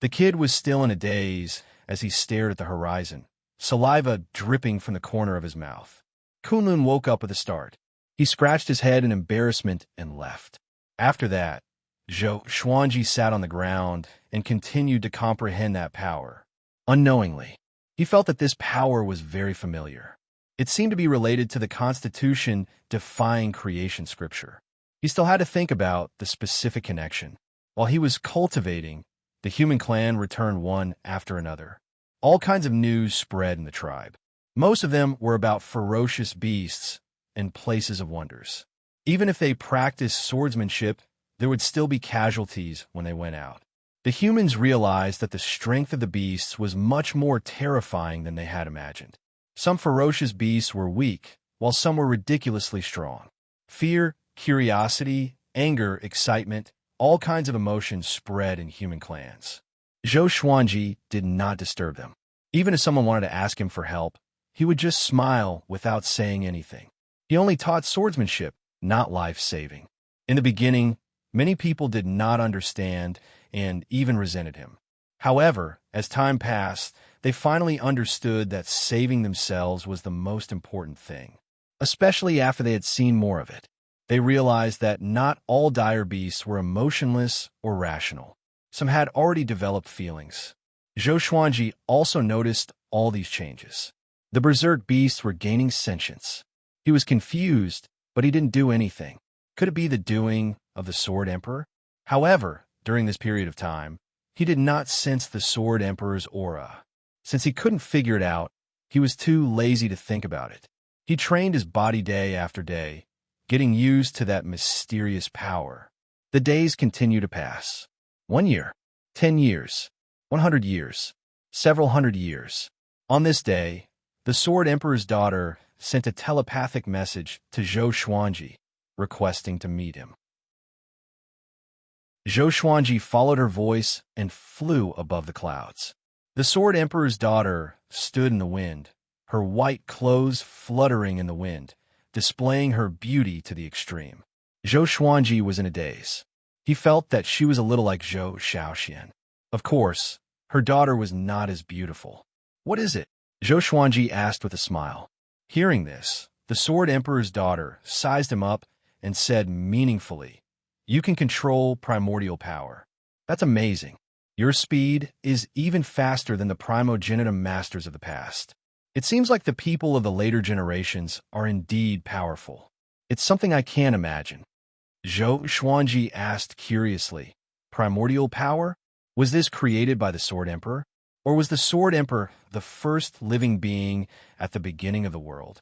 The kid was still in a daze as he stared at the horizon, saliva dripping from the corner of his mouth. Kunlun woke up with a start. He scratched his head in embarrassment and left. After that, Zhou Xuanji sat on the ground and continued to comprehend that power. Unknowingly, he felt that this power was very familiar. It seemed to be related to the Constitution defying creation scripture. He still had to think about the specific connection. While he was cultivating, the human clan returned one after another. All kinds of news spread in the tribe. Most of them were about ferocious beasts and places of wonders. Even if they practiced swordsmanship, there would still be casualties when they went out. The humans realized that the strength of the beasts was much more terrifying than they had imagined. Some ferocious beasts were weak, while some were ridiculously strong. Fear, curiosity, anger, excitement, all kinds of emotions spread in human clans. Zhou Xuanji did not disturb them. Even if someone wanted to ask him for help, he would just smile without saying anything. He only taught swordsmanship, not life-saving. In the beginning, many people did not understand and even resented him. However, as time passed, they finally understood that saving themselves was the most important thing, especially after they had seen more of it. They realized that not all dire beasts were emotionless or rational. Some had already developed feelings. Zhou Xuanji also noticed all these changes. The berserk beasts were gaining sentience. He was confused, but he didn't do anything. Could it be the doing of the Sword Emperor? However, during this period of time, he did not sense the Sword Emperor's aura. Since he couldn't figure it out, he was too lazy to think about it. He trained his body day after day, getting used to that mysterious power. The days continued to pass. 1 year, 10 years, 100 years, several hundred years. On this day, the Sword Emperor's daughter sent a telepathic message to Zhou Xuanji, requesting to meet him. Zhou Xuanji followed her voice and flew above the clouds. The Sword Emperor's daughter stood in the wind, her white clothes fluttering in the wind, displaying her beauty to the extreme. Zhou Xuanji was in a daze. He felt that she was a little like Zhou Shaoxian. Of course, her daughter was not as beautiful. "What is it?" Zhou Xuanji asked with a smile. Hearing this, the Sword Emperor's daughter sized him up and said meaningfully, "You can control primordial power. That's amazing. Your speed is even faster than the primogenitum masters of the past. It seems like the people of the later generations are indeed powerful. It's something I can't imagine." Zhou Xuanji asked curiously, "Primordial power? Was this created by the Sword Emperor? Or was the Sword Emperor the first living being at the beginning of the world?"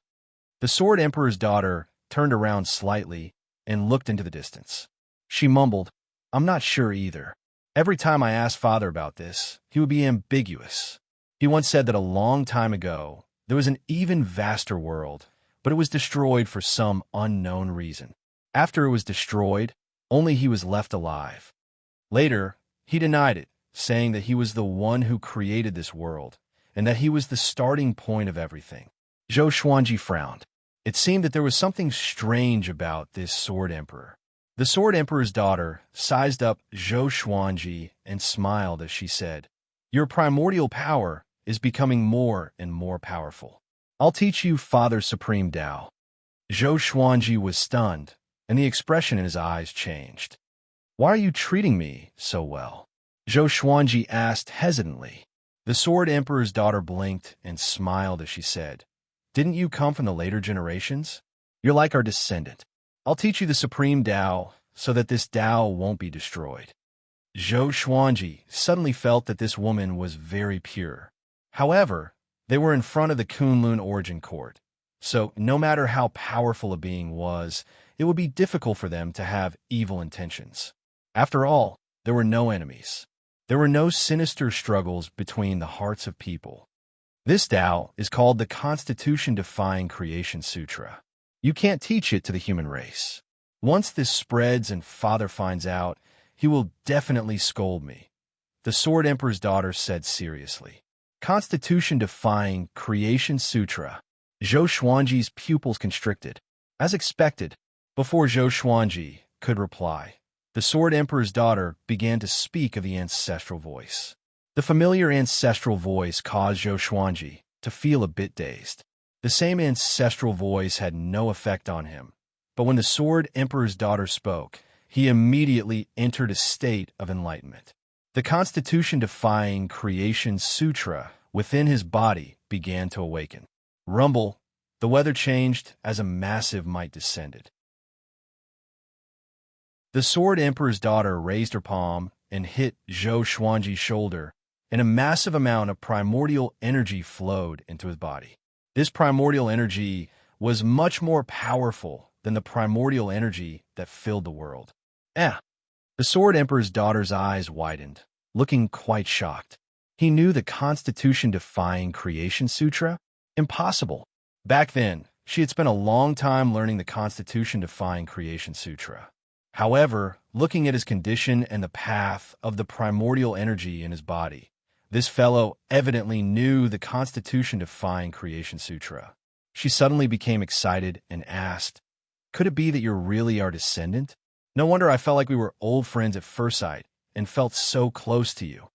The Sword Emperor's daughter turned around slightly and looked into the distance. She mumbled, "I'm not sure either. Every time I asked Father about this, he would be ambiguous. He once said that a long time ago, there was an even vaster world, but it was destroyed for some unknown reason. After it was destroyed, only he was left alive. Later, he denied it, saying that he was the one who created this world, and that he was the starting point of everything." Zhou Xuanji frowned. It seemed that there was something strange about this Sword Emperor. The Sword Emperor's daughter sized up Zhou Xuanji and smiled as she said, "Your primordial power is becoming more and more powerful. I'll teach you Father's Supreme Tao." Zhou Xuanji was stunned, and the expression in his eyes changed. "Why are you treating me so well?" Zhou Xuanji asked hesitantly. The Sword Emperor's daughter blinked and smiled as she said, Didn't you come from the later generations? You're like our descendant. I'll teach you the supreme Tao so that this Tao won't be destroyed. Zhou Xuanji suddenly felt that this woman was very pure. However, they were in front of the Kunlun origin court, so no matter how powerful a being was, it would be difficult for them to have evil intentions. After all, there were no enemies. There were no sinister struggles between the hearts of people. This Tao is called the Constitution-defying Creation Sutra. You can't teach it to the human race. Once this spreads and Father finds out, he will definitely scold me, the Sword Emperor's daughter said seriously. Constitution-defying Creation Sutra. Zhou Xuanji's pupils constricted. As expected, before Zhou Xuanji could reply, the Sword Emperor's daughter began to speak of the ancestral voice. The familiar ancestral voice caused Zhou Xuanji to feel a bit dazed. The same ancestral voice had no effect on him, but when the Sword Emperor's daughter spoke, he immediately entered a state of enlightenment. The Constitution-defying Creation Sutra within his body began to awaken. Rumble, the weather changed as a massive might descended. The Sword Emperor's daughter raised her palm and hit Zhou Xuanji's shoulder, and a massive amount of primordial energy flowed into his body. This primordial energy was much more powerful than the primordial energy that filled the world. The Sword Emperor's daughter's eyes widened, looking quite shocked. He knew the Constitution-defying Creation Sutra? Impossible. Back then, she had spent a long time learning the Constitution-defying Creation Sutra. However, looking at his condition and the path of the primordial energy in his body, this fellow evidently knew the Constitution-defying Creation Sutra. She suddenly became excited and asked, "Could it be that you're really our descendant? No wonder I felt like we were old friends at first sight and felt so close to you."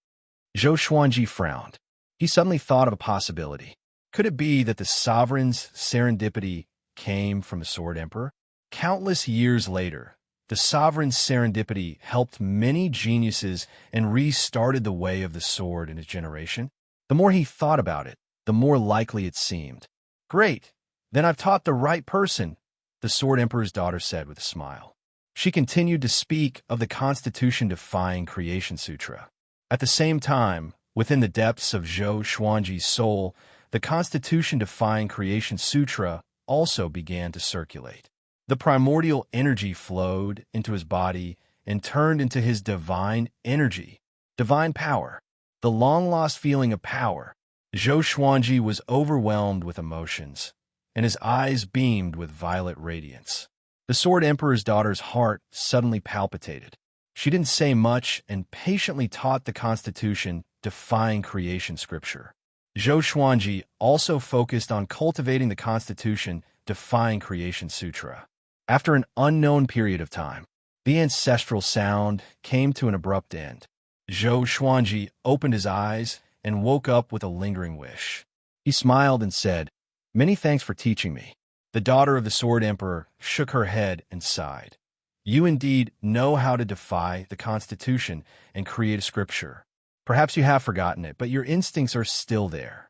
Zhou Xuanji frowned. He suddenly thought of a possibility. Could it be that the sovereign's serendipity came from the Sword Emperor? Countless years later, the sovereign's serendipity helped many geniuses and restarted the way of the sword in his generation. The more he thought about it, the more likely it seemed. "Great, then I've taught the right person," the Sword Emperor's daughter said with a smile. She continued to speak of the Constitution-defying Creation Sutra. At the same time, within the depths of Zhou Xuanji's soul, the Constitution-defying Creation Sutra also began to circulate. The primordial energy flowed into his body and turned into his divine energy, divine power, the long-lost feeling of power. Zhou Xuanji was overwhelmed with emotions, and his eyes beamed with violet radiance. The Sword Emperor's daughter's heart suddenly palpitated. She didn't say much and patiently taught the Constitution-defying Creation Scripture. Zhou Xuanji also focused on cultivating the Constitution-defying Creation Sutra. After an unknown period of time, the ancestral sound came to an abrupt end. Zhou Xuanji opened his eyes and woke up with a lingering wish. He smiled and said, "Many thanks for teaching me." The daughter of the Sword Emperor shook her head and sighed. "You indeed know how to defy the Constitution and create a scripture. Perhaps you have forgotten it, but your instincts are still there."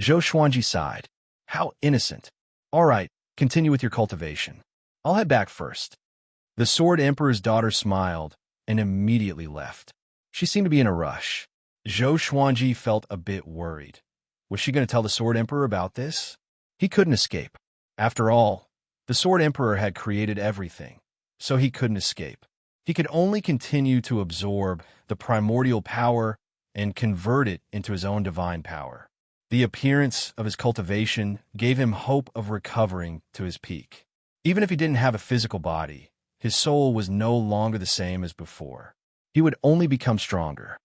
Zhou Xuanji sighed. "How innocent. All right, continue with your cultivation. I'll head back first." The Sword Emperor's daughter smiled and immediately left. She seemed to be in a rush. Zhou Xuanji felt a bit worried. Was she going to tell the Sword Emperor about this? He couldn't escape. After all, the Sword Emperor had created everything, so he couldn't escape. He could only continue to absorb the primordial power and convert it into his own divine power. The appearance of his cultivation gave him hope of recovering to his peak. Even if he didn't have a physical body, his soul was no longer the same as before. He would only become stronger.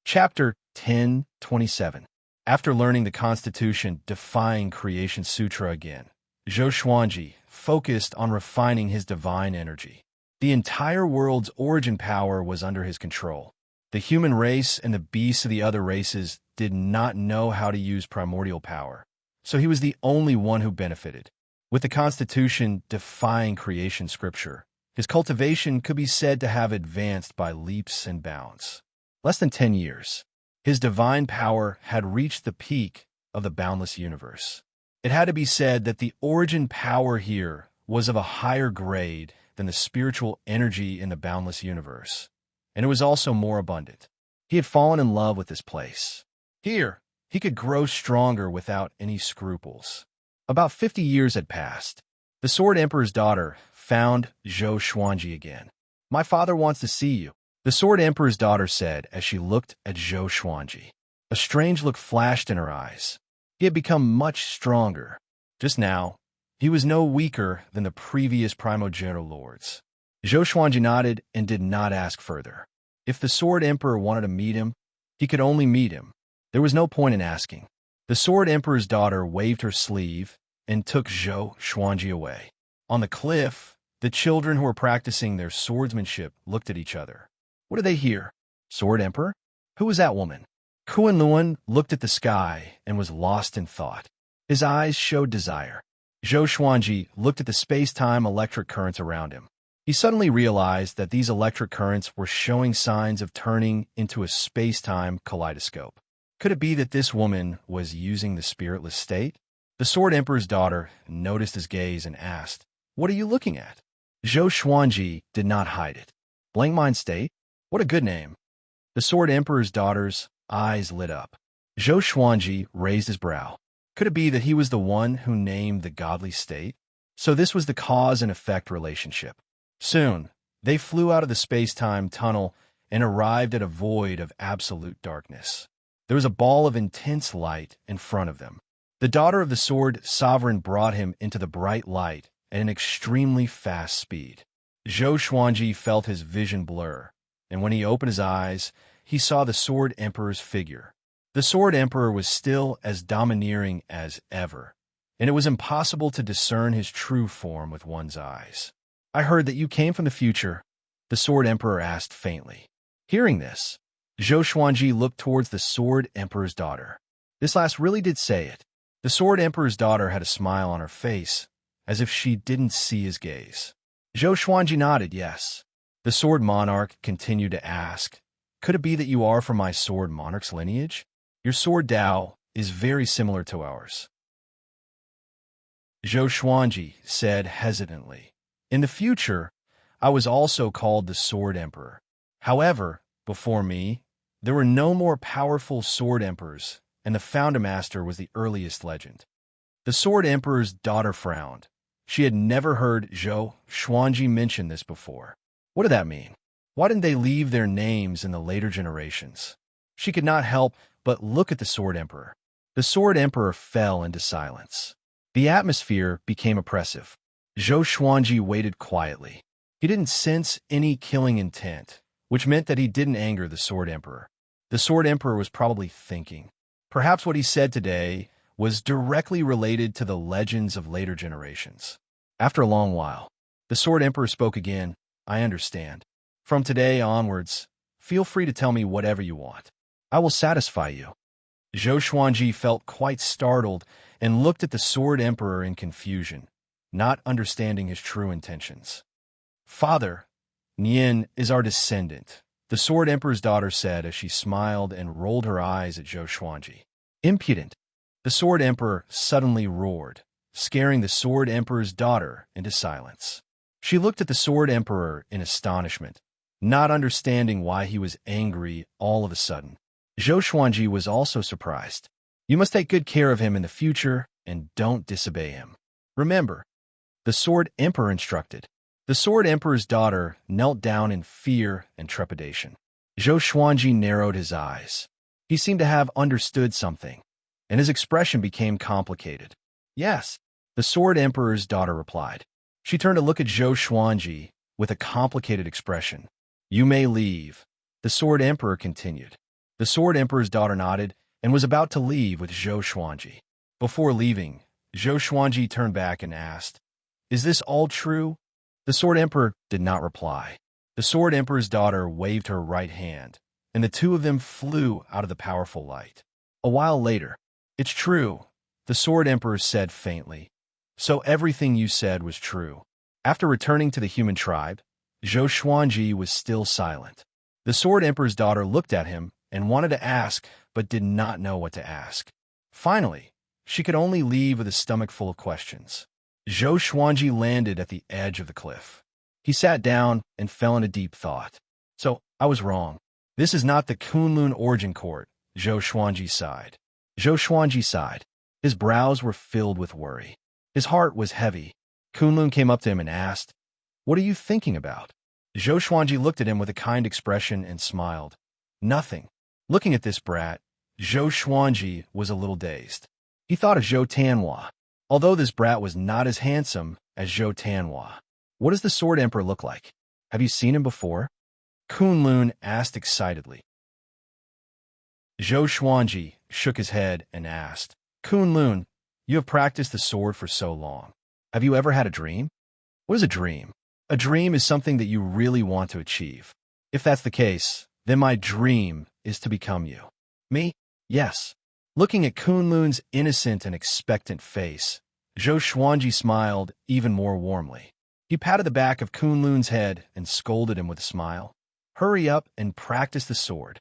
Chapter 10:27. After learning the Constitution-defying Creation Sutra again, Zhou Xuanji focused on refining his divine energy. The entire world's origin power was under his control. The human race and the beasts of the other races did not know how to use primordial power, so he was the only one who benefited. With the Constitution-defying Creation Scripture, his cultivation could be said to have advanced by leaps and bounds. Less than 10 years. His divine power had reached the peak of the boundless universe. It had to be said that the origin power here was of a higher grade than the spiritual energy in the boundless universe, and it was also more abundant. He had fallen in love with this place. Here, he could grow stronger without any scruples. About 50 years had passed. The Sword Emperor's daughter found Zhou Xuanji again. "My father wants to see you," the Sword Emperor's daughter said as she looked at Zhou Xuanji. A strange look flashed in her eyes. He had become much stronger. Just now, he was no weaker than the previous primogenitor lords. Zhou Xuanji nodded and did not ask further. If the Sword Emperor wanted to meet him, he could only meet him. There was no point in asking. The Sword Emperor's daughter waved her sleeve and took Zhou Xuanji away. On the cliff, the children who were practicing their swordsmanship looked at each other. What did they hear? Sword Emperor? Who was that woman? Kunlun looked at the sky and was lost in thought. His eyes showed desire. Zhou Xuanji looked at the space-time electric currents around him. He suddenly realized that these electric currents were showing signs of turning into a space-time kaleidoscope. Could it be that this woman was using the spiritless state? The Sword Emperor's daughter noticed his gaze and asked, "What are you looking at?" Zhou Xuanji did not hide it. "Blank mind state? What a good name." The Sword Emperor's daughter's eyes lit up. Zhou Xuanji raised his brow. Could it be that he was the one who named the godly state? So this was the cause and effect relationship. Soon, they flew out of the space-time tunnel and arrived at a void of absolute darkness. There was a ball of intense light in front of them. The daughter of the Sword Sovereign brought him into the bright light at an extremely fast speed. Zhou Xuanji felt his vision blur, and when he opened his eyes, he saw the Sword Emperor's figure. The Sword Emperor was still as domineering as ever, and it was impossible to discern his true form with one's eyes. "I heard that you came from the future," the Sword Emperor asked faintly. Hearing this, Zhou Xuanji looked towards the Sword Emperor's daughter. This last really did say it. The Sword Emperor's daughter had a smile on her face, as if she didn't see his gaze. Zhou Xuanji nodded yes. The Sword Monarch continued to ask, "Could it be that you are from my Sword Monarch's lineage? Your sword Dao is very similar to ours." Zhou Xuanji said hesitantly, "In the future, I was also called the Sword Emperor. However, before me, there were no more powerful Sword Emperors, and the Founder Master was the earliest legend." The Sword Emperor's daughter frowned. She had never heard Zhou Xuanji mention this before. What did that mean? Why didn't they leave their names in the later generations? She could not help but look at the Sword Emperor. The Sword Emperor fell into silence. The atmosphere became oppressive. Zhou Xuanji waited quietly. He didn't sense any killing intent, which meant that he didn't anger the Sword Emperor. The Sword Emperor was probably thinking. Perhaps what he said today was directly related to the legends of later generations. After a long while, the Sword Emperor spoke again. "I understand. From today onwards, feel free to tell me whatever you want. I will satisfy you." Zhou Xuanji felt quite startled and looked at the Sword Emperor in confusion, not understanding his true intentions. "Father, Nian is our descendant," the Sword Emperor's daughter said as she smiled and rolled her eyes at Zhou Xuanji. "Impudent!" The Sword Emperor suddenly roared, scaring the Sword Emperor's daughter into silence. She looked at the Sword Emperor in astonishment, not understanding why he was angry all of a sudden. Zhou Xuanji was also surprised. "You must take good care of him in the future and don't disobey him. Remember," the Sword Emperor instructed. The Sword Emperor's daughter knelt down in fear and trepidation. Zhou Xuanji narrowed his eyes. He seemed to have understood something, and his expression became complicated. "Yes," the Sword Emperor's daughter replied. She turned to look at Zhou Xuanji with a complicated expression. "You may leave," the Sword Emperor continued. The Sword Emperor's daughter nodded and was about to leave with Zhou Xuanji. Before leaving, Zhou Xuanji turned back and asked, "Is this all true?" The Sword Emperor did not reply. The Sword Emperor's daughter waved her right hand, and the two of them flew out of the powerful light. A while later, "It's true," the Sword Emperor said faintly. "So everything you said was true." After returning to the human tribe, Zhou Xuanji was still silent. The Sword Emperor's daughter looked at him and wanted to ask but did not know what to ask. Finally, she could only leave with a stomach full of questions. Zhou Xuanji landed at the edge of the cliff. He sat down and fell into deep thought. So, I was wrong. This is not the Kunlun origin court, Zhou Xuanji sighed. Zhou Xuanji sighed. His brows were filled with worry. His heart was heavy. Kunlun came up to him and asked, "What are you thinking about?" Zhou Xuanji looked at him with a kind expression and smiled. "Nothing." Looking at this brat, Zhou Xuanji was a little dazed. He thought of Zhou Tianhua, although this brat was not as handsome as Zhou Tianhua. "What does the Sword Emperor look like? Have you seen him before?" Kunlun asked excitedly. Zhou Xuanji shook his head and asked, "Kunlun, you have practiced the sword for so long. Have you ever had a dream?" "What is a dream?" "A dream is something that you really want to achieve. If that's the case, then my dream is to become you." "Me?" "Yes." Looking at Kunlun's innocent and expectant face, Zhou Xuanji smiled even more warmly. He patted the back of Kunlun's head and scolded him with a smile. "Hurry up and practice the sword."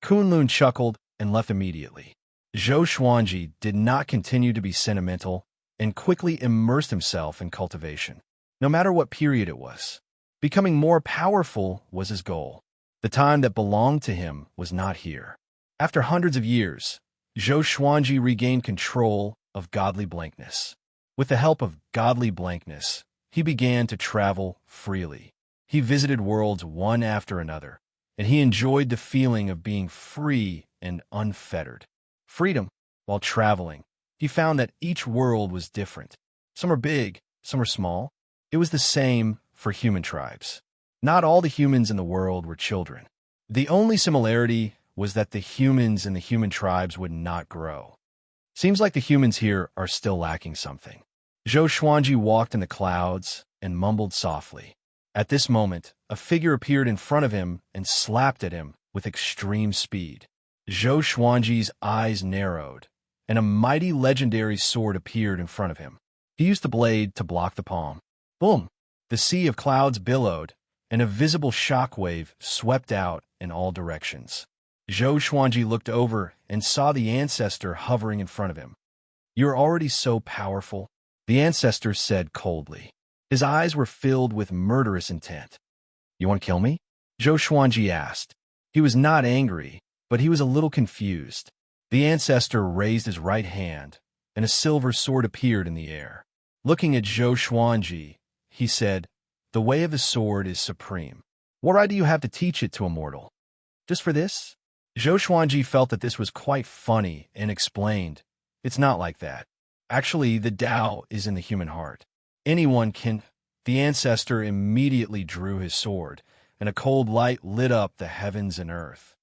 Kunlun chuckled and left immediately. Zhou Xuanji did not continue to be sentimental and quickly immersed himself in cultivation. No matter what period it was, becoming more powerful was his goal. The time that belonged to him was not here. After hundreds of years, Zhou Xuanji regained control of godly blankness. With the help of godly blankness, he began to travel freely. He visited worlds one after another, and he enjoyed the feeling of being free and unfettered. Freedom. While traveling, he found that each world was different. Some were big, some were small. It was the same for human tribes. Not all the humans in the world were children. The only similarity was that the humans in the human tribes would not grow. Seems like the humans here are still lacking something. Zhou Xuanji walked in the clouds and mumbled softly. At this moment, a figure appeared in front of him and slapped at him with extreme speed. Zhou Xuanji's eyes narrowed, and a mighty legendary sword appeared in front of him. He used the blade to block the palm. Boom! The sea of clouds billowed, and a visible shockwave swept out in all directions. Zhou Xuanji looked over and saw the ancestor hovering in front of him. "You're already so powerful," the ancestor said coldly. His eyes were filled with murderous intent. "You want to kill me?" Zhou Xuanji asked. He was not angry, but he was a little confused. The ancestor raised his right hand, and a silver sword appeared in the air. Looking at Zhou Xuanji, he said, "The way of the sword is supreme. What right do you have to teach it to a mortal? Just for this?" Zhou Xuanji felt that this was quite funny and explained, "It's not like that. Actually, the Tao is in the human heart. Anyone can—" The ancestor immediately drew his sword, and a cold light lit up the heavens and earth.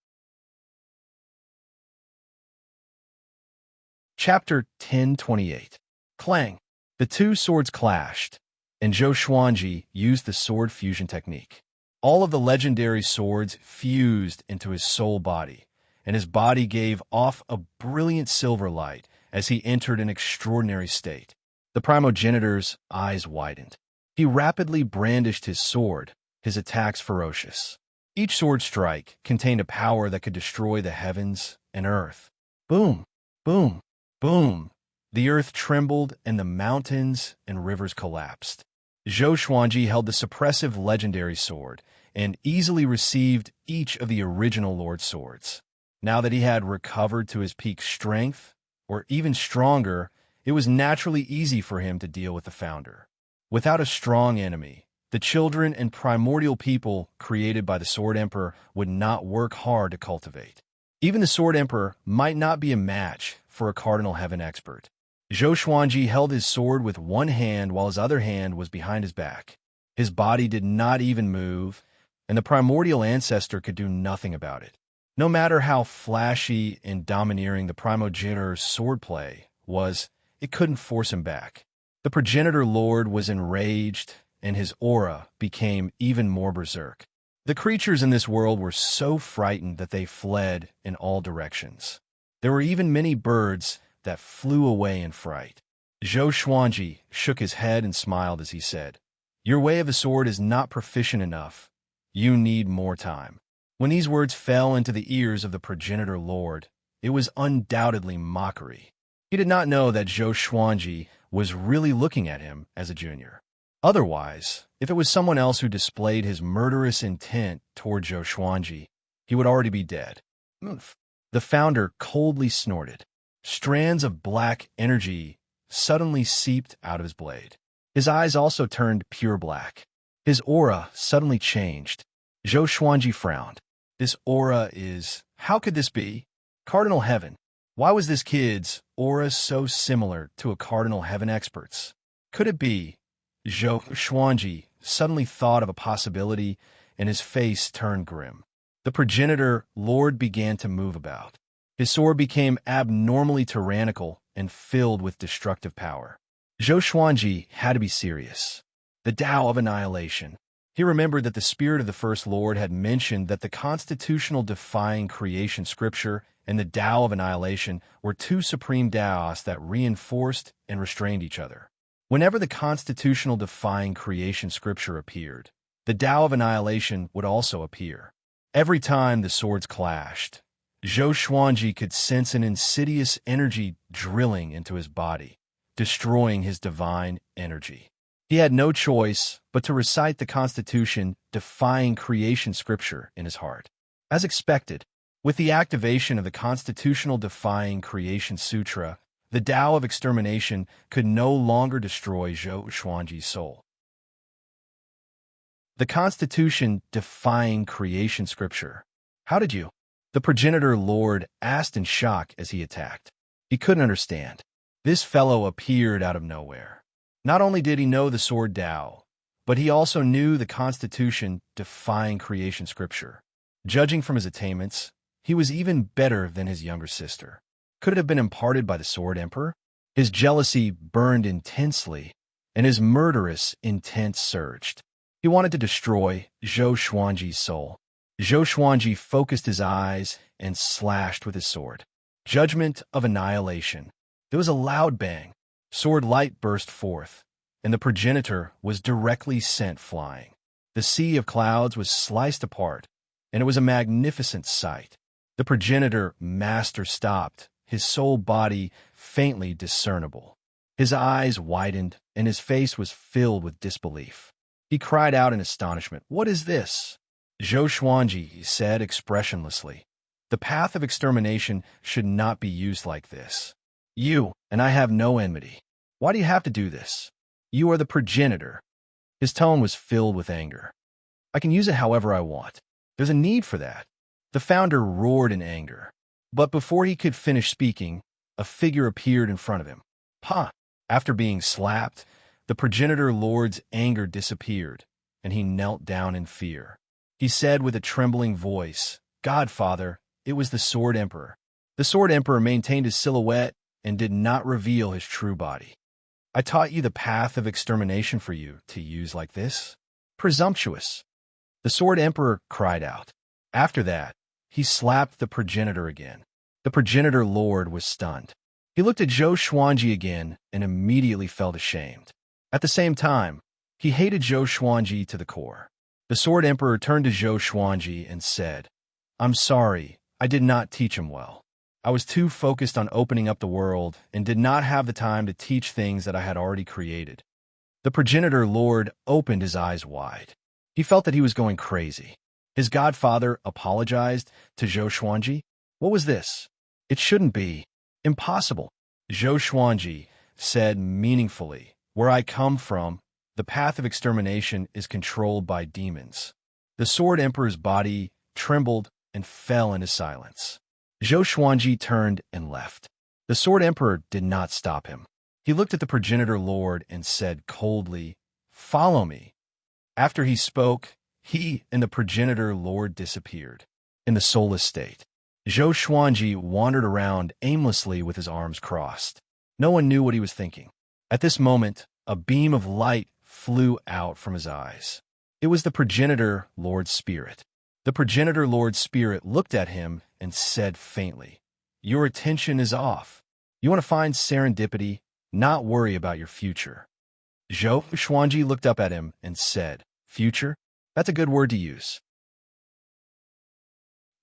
Chapter 1028. Clang. The two swords clashed, and Zhou Xuanji used the sword fusion technique. All of the legendary swords fused into his soul body, and his body gave off a brilliant silver light as he entered an extraordinary state. The primogenitor's eyes widened. He rapidly brandished his sword, his attacks ferocious. Each sword strike contained a power that could destroy the heavens and earth. Boom, boom, boom. The earth trembled and the mountains and rivers collapsed. Zhou Xuanji held the suppressive legendary sword and easily received each of the original Lord swords. Now that he had recovered to his peak strength, or even stronger, it was naturally easy for him to deal with the founder. Without a strong enemy, the children and primordial people created by the Sword Emperor would not work hard to cultivate. Even the Sword Emperor might not be a match for a Cardinal Heaven expert. Zhou Xuanji held his sword with one hand while his other hand was behind his back. His body did not even move, and the primordial ancestor could do nothing about it. No matter how flashy and domineering the primogenitor's swordplay was, it couldn't force him back. The progenitor lord was enraged, and his aura became even more berserk. The creatures in this world were so frightened that they fled in all directions. There were even many birds that flew away in fright. Zhou Xuanji shook his head and smiled as he said, "Your way of the sword is not proficient enough. You need more time." When these words fell into the ears of the progenitor lord, it was undoubtedly mockery. He did not know that Zhou Xuanji was really looking at him as a junior. Otherwise, if it was someone else who displayed his murderous intent toward Zhou Xuanji, he would already be dead. Oof. The founder coldly snorted. Strands of black energy suddenly seeped out of his blade. His eyes also turned pure black. His aura suddenly changed. Zhou Xuanji frowned. This aura is... How could this be? Cardinal Heaven. Why was this kid's aura so similar to a Cardinal Heaven expert's? Could it be? Zhou Xuanji suddenly thought of a possibility, and his face turned grim. The progenitor lord began to move about. His sword became abnormally tyrannical and filled with destructive power. Zhou Xuanji had to be serious. The Tao of Annihilation. He remembered that the spirit of the First Lord had mentioned that the constitutional defying creation scripture and the Tao of Annihilation were two supreme Taos that reinforced and restrained each other. Whenever the constitutional defying creation scripture appeared, the Tao of Annihilation would also appear. Every time the swords clashed, Zhou Xuanji could sense an insidious energy drilling into his body, destroying his divine energy. He had no choice but to recite the Constitution defying creation scripture in his heart. As expected, with the activation of the constitutional defying creation sutra, the Tao of extermination could no longer destroy Zhou Xuanji's soul. The Constitution defying creation scripture. How did you? The progenitor lord asked in shock as he attacked. He couldn't understand. This fellow appeared out of nowhere. Not only did he know the sword Tao, but he also knew the Constitution defying creation scripture. Judging from his attainments, he was even better than his younger sister. Could it have been imparted by the Sword Emperor? His jealousy burned intensely, and his murderous intent surged. He wanted to destroy Zhou Xuanji's soul. Zhou Xuanji focused his eyes and slashed with his sword. Judgment of Annihilation. There was a loud bang. Sword light burst forth, and the progenitor was directly sent flying. The sea of clouds was sliced apart, and it was a magnificent sight. The progenitor master stopped, his soul body faintly discernible. His eyes widened, and his face was filled with disbelief. He cried out in astonishment, "What is this?" Zhou Xuanji said expressionlessly, "The path of extermination should not be used like this. You and I have no enmity. Why do you have to do this? You are the progenitor." His tone was filled with anger. "I can use it however I want. There's a need for that." The founder roared in anger. But before he could finish speaking, a figure appeared in front of him. "Ha!" After being slapped, the progenitor lord's anger disappeared, and he knelt down in fear. He said with a trembling voice, "Godfather, it was the Sword Emperor." The Sword Emperor maintained his silhouette and did not reveal his true body. "I taught you the path of extermination for you to use like this? Presumptuous!" The Sword Emperor cried out. After that, he slapped the progenitor again. The progenitor lord was stunned. He looked at Zhou Xuanji again and immediately felt ashamed. At the same time, he hated Zhou Xuanji to the core. The Sword Emperor turned to Zhou Xuanji and said, "I'm sorry, I did not teach him well. I was too focused on opening up the world and did not have the time to teach things that I had already created." The progenitor lord opened his eyes wide. He felt that he was going crazy. His godfather apologized to Zhou Xuanji? What was this? It shouldn't be. Impossible. Zhou Xuanji said meaningfully, "Where I come from, the path of extermination is controlled by demons." The Sword Emperor's body trembled and fell into silence. Zhou Xuanji turned and left. The Sword Emperor did not stop him. He looked at the progenitor lord and said coldly, "Follow me." After he spoke, he and the progenitor lord disappeared. In the soulless state, Zhou Xuanji wandered around aimlessly with his arms crossed. No one knew what he was thinking. At this moment, a beam of light flew out from his eyes. It was the progenitor lord's spirit. The progenitor lord's spirit looked at him and said faintly, "Your attention is off. You want to find serendipity, not worry about your future." Zhou Xuanji looked up at him and said, "Future? That's a good word to use."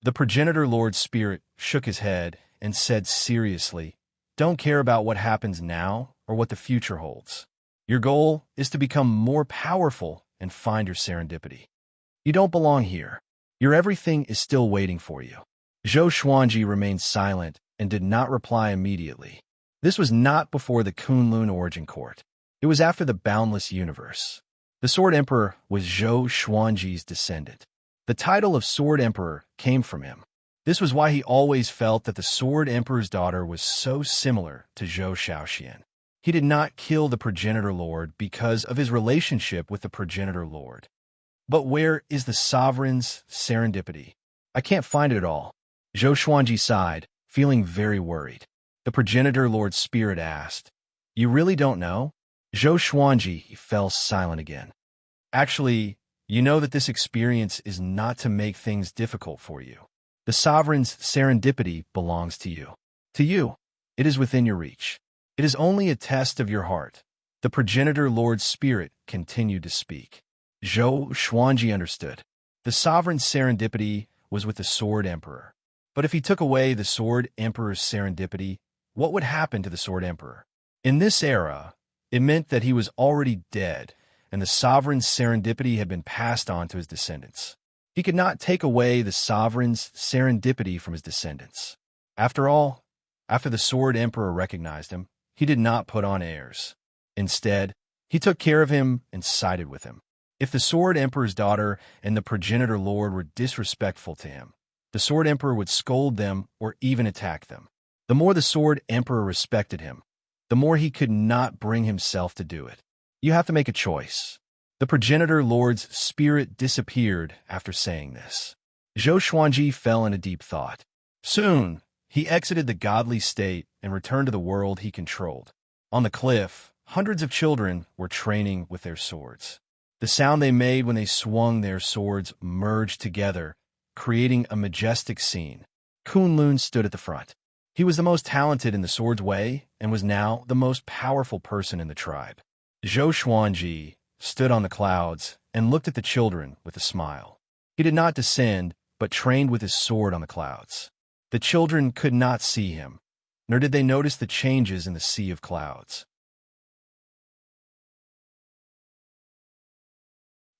The progenitor Lord's spirit shook his head and said seriously, "Don't care about what happens now or what the future holds. Your goal is to become more powerful and find your serendipity. You don't belong here. Your everything is still waiting for you." Zhou Xuanji remained silent and did not reply immediately. This was not before the Kunlun origin court. It was after the boundless universe. The Sword Emperor was Zhou Xuanji's descendant. The title of Sword Emperor came from him. This was why he always felt that the Sword Emperor's daughter was so similar to Zhou Shaoxian. He did not kill the progenitor lord because of his relationship with the progenitor lord. But where is the sovereign's serendipity? I can't find it at all. Zhou Xuanji sighed, feeling very worried. The progenitor lord's spirit asked, "You really don't know?" Zhou Xuanji fell silent again. "Actually, you know that this experience is not to make things difficult for you. The sovereign's serendipity belongs to you. To you, it is within your reach. It is only a test of your heart." The progenitor lord's spirit continued to speak. Zhou Xuanji understood. The sovereign's serendipity was with the Sword Emperor. But if he took away the Sword Emperor's serendipity, what would happen to the Sword Emperor? In this era, it meant that he was already dead, and the sovereign's serendipity had been passed on to his descendants. He could not take away the sovereign's serendipity from his descendants. After all, after the Sword Emperor recognized him, he did not put on airs. Instead, he took care of him and sided with him. If the Sword Emperor's daughter and the progenitor lord were disrespectful to him, the Sword Emperor would scold them or even attack them. The more the Sword Emperor respected him, the more he could not bring himself to do it. You have to make a choice. The progenitor lord's spirit disappeared after saying this. Zhou Xuanji fell into deep thought. Soon, he exited the godly state and returned to the world he controlled. On the cliff, hundreds of children were training with their swords. The sound they made when they swung their swords merged together, creating a majestic scene. Kunlun stood at the front. He was the most talented in the sword's way and was now the most powerful person in the tribe. Zhou Xuanji stood on the clouds and looked at the children with a smile. He did not descend, but trained with his sword on the clouds. The children could not see him, nor did they notice the changes in the sea of clouds.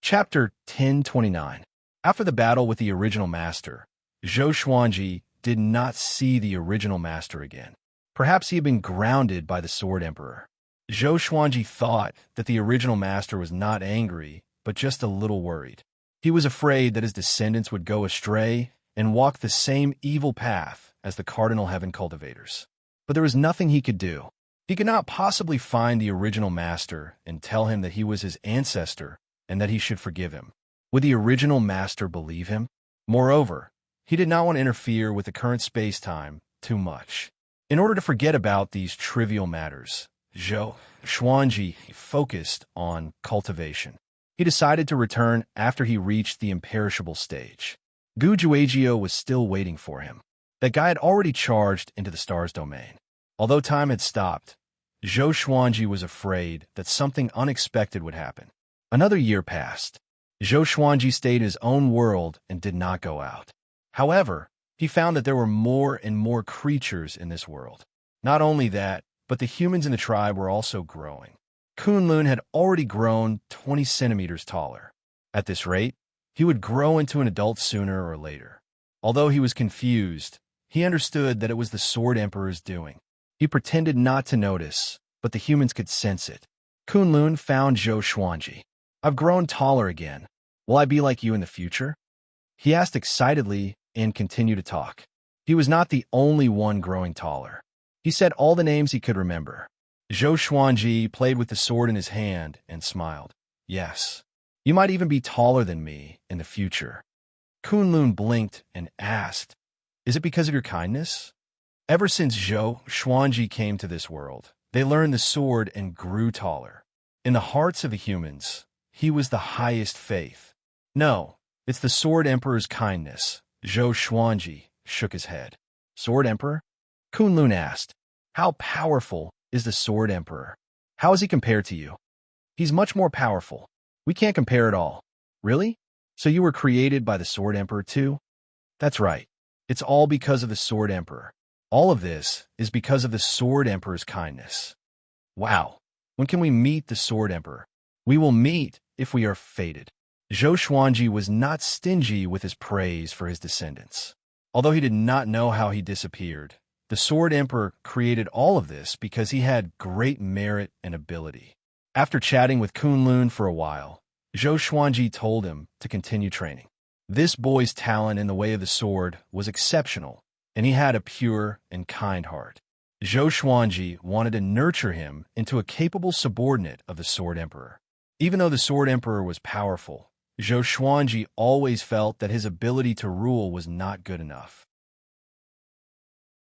Chapter 1029. After the battle with the original master, Zhou Xuanji did not see the original master again. Perhaps he had been grounded by the Sword Emperor. Zhou Xuanji thought that the original master was not angry, but just a little worried. He was afraid that his descendants would go astray and walk the same evil path as the Cardinal Heaven cultivators. But there was nothing he could do. He could not possibly find the original master and tell him that he was his ancestor and that he should forgive him. Would the original master believe him? Moreover, he did not want to interfere with the current space-time too much. In order to forget about these trivial matters, Zhou Xuanji focused on cultivation. He decided to return after he reached the imperishable stage. Gu Juejiao was still waiting for him. That guy had already charged into the star's domain. Although time had stopped, Zhou Xuanji was afraid that something unexpected would happen. Another year passed. Zhou Xuanji stayed in his own world and did not go out. However, he found that there were more and more creatures in this world. Not only that, but the humans in the tribe were also growing. Kunlun had already grown 20 centimeters taller. At this rate, he would grow into an adult sooner or later. Although he was confused, he understood that it was the Sword Emperor's doing. He pretended not to notice, but the humans could sense it. Kunlun found Zhou Xuanji. "I've grown taller again. Will I be like you in the future?" He asked excitedly and continued to talk. He was not the only one growing taller. He said all the names he could remember. Zhou Xuanji played with the sword in his hand and smiled. "Yes, you might even be taller than me in the future." Kunlun blinked and asked, "Is it because of your kindness?" Ever since Zhou Xuanji came to this world, they learned the sword and grew taller. In the hearts of the humans, he was the highest faith. "No, it's the Sword Emperor's kindness." Zhou Xuanji shook his head. "Sword Emperor?" Kunlun asked. "How powerful is the Sword Emperor? How is he compared to you?" "He's much more powerful. We can't compare at all." "Really? So you were created by the Sword Emperor too?" That's right. It's all because of the Sword Emperor. All of this is because of the Sword Emperor's kindness. Wow. When can we meet the Sword Emperor? We will meet if we are fated. Zhou Xuanji was not stingy with his praise for his descendants. Although he did not know how he disappeared, the Sword Emperor created all of this because he had great merit and ability. After chatting with Kunlun for a while, Zhou Xuanji told him to continue training. This boy's talent in the way of the sword was exceptional, and he had a pure and kind heart. Zhou Xuanji wanted to nurture him into a capable subordinate of the Sword Emperor. Even though the Sword Emperor was powerful, Zhou Xuanji always felt that his ability to rule was not good enough.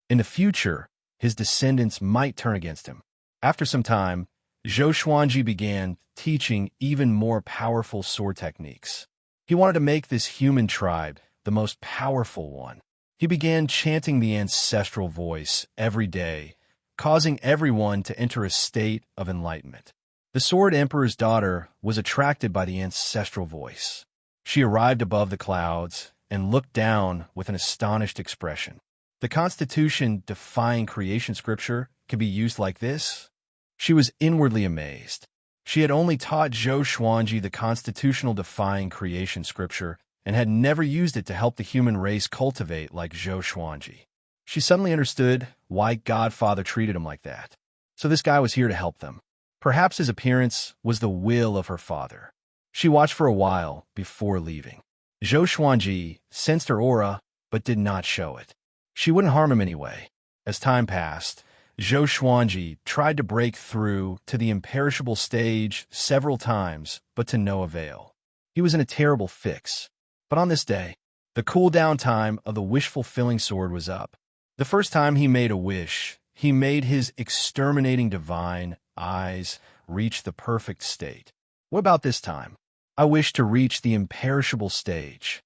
In the future, his descendants might turn against him. After some time, Zhou Xuanji began teaching even more powerful sword techniques. He wanted to make this human tribe the most powerful one. He began chanting the ancestral voice every day, causing everyone to enter a state of enlightenment. The Sword Emperor's daughter was attracted by the ancestral voice. She arrived above the clouds and looked down with an astonished expression. The Constitution defying creation scripture can be used like this? She was inwardly amazed. She had only taught Zhou Xuanji the constitutional defying creation scripture and had never used it to help the human race cultivate like Zhou Xuanji. She suddenly understood why Godfather treated him like that. So this guy was here to help them. Perhaps his appearance was the will of her father. She watched for a while before leaving. Zhou Xuanji sensed her aura, but did not show it. She wouldn't harm him anyway. As time passed, Zhou Xuanji tried to break through to the imperishable stage several times, but to no avail. He was in a terrible fix. But on this day, the cool-down time of the wish-fulfilling sword was up. The first time he made a wish, he made his exterminating divine eyes reach the perfect state. What about this time? I wish to reach the imperishable stage.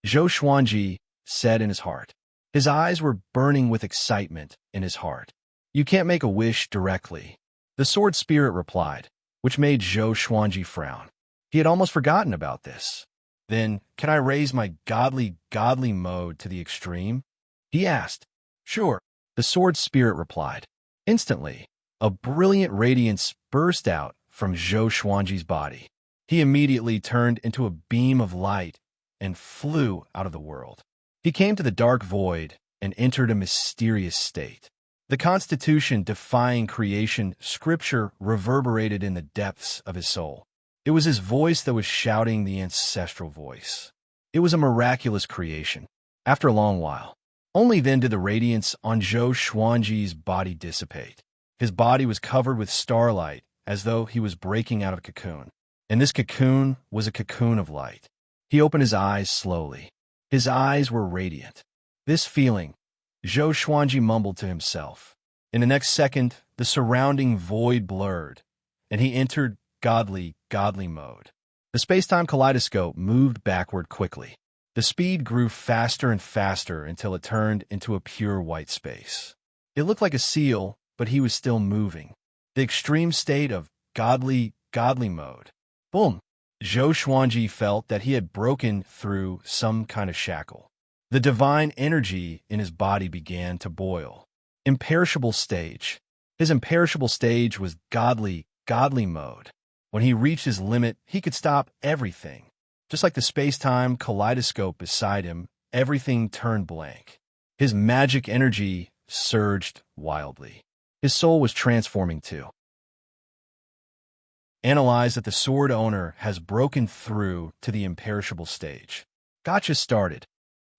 Zhou Xuanji said in his heart. His eyes were burning with excitement in his heart. You can't make a wish directly, the sword spirit replied, which made Zhou Xuanji frown. He had almost forgotten about this. Then, can I raise my godly mode to the extreme? He asked. Sure, the sword spirit replied. Instantly, a brilliant radiance burst out from Zhou Xuanji's body. He immediately turned into a beam of light and flew out of the world. He came to the dark void and entered a mysterious state. The Constitution defying creation scripture reverberated in the depths of his soul. It was his voice that was shouting the ancestral voice. It was a miraculous creation. After a long while, only then did the radiance on Zhou Xuanji's body dissipate. His body was covered with starlight as though he was breaking out of a cocoon. And this cocoon was a cocoon of light. He opened his eyes slowly. His eyes were radiant. This feeling, Zhou Xuanji mumbled to himself. In the next second, the surrounding void blurred, and he entered godly mode. The space-time kaleidoscope moved backward quickly. The speed grew faster and faster until it turned into a pure white space. It looked like a seal, but he was still moving. The extreme state of godly mode. Boom! Zhou Xuanji felt that he had broken through some kind of shackle. The divine energy in his body began to boil. Imperishable stage. His imperishable stage was godly mode. When he reached his limit, he could stop everything. Just like the space-time kaleidoscope beside him, everything turned blank. His magic energy surged wildly. His soul was transforming too. Analyze that the sword owner has broken through to the imperishable stage. Gotcha started.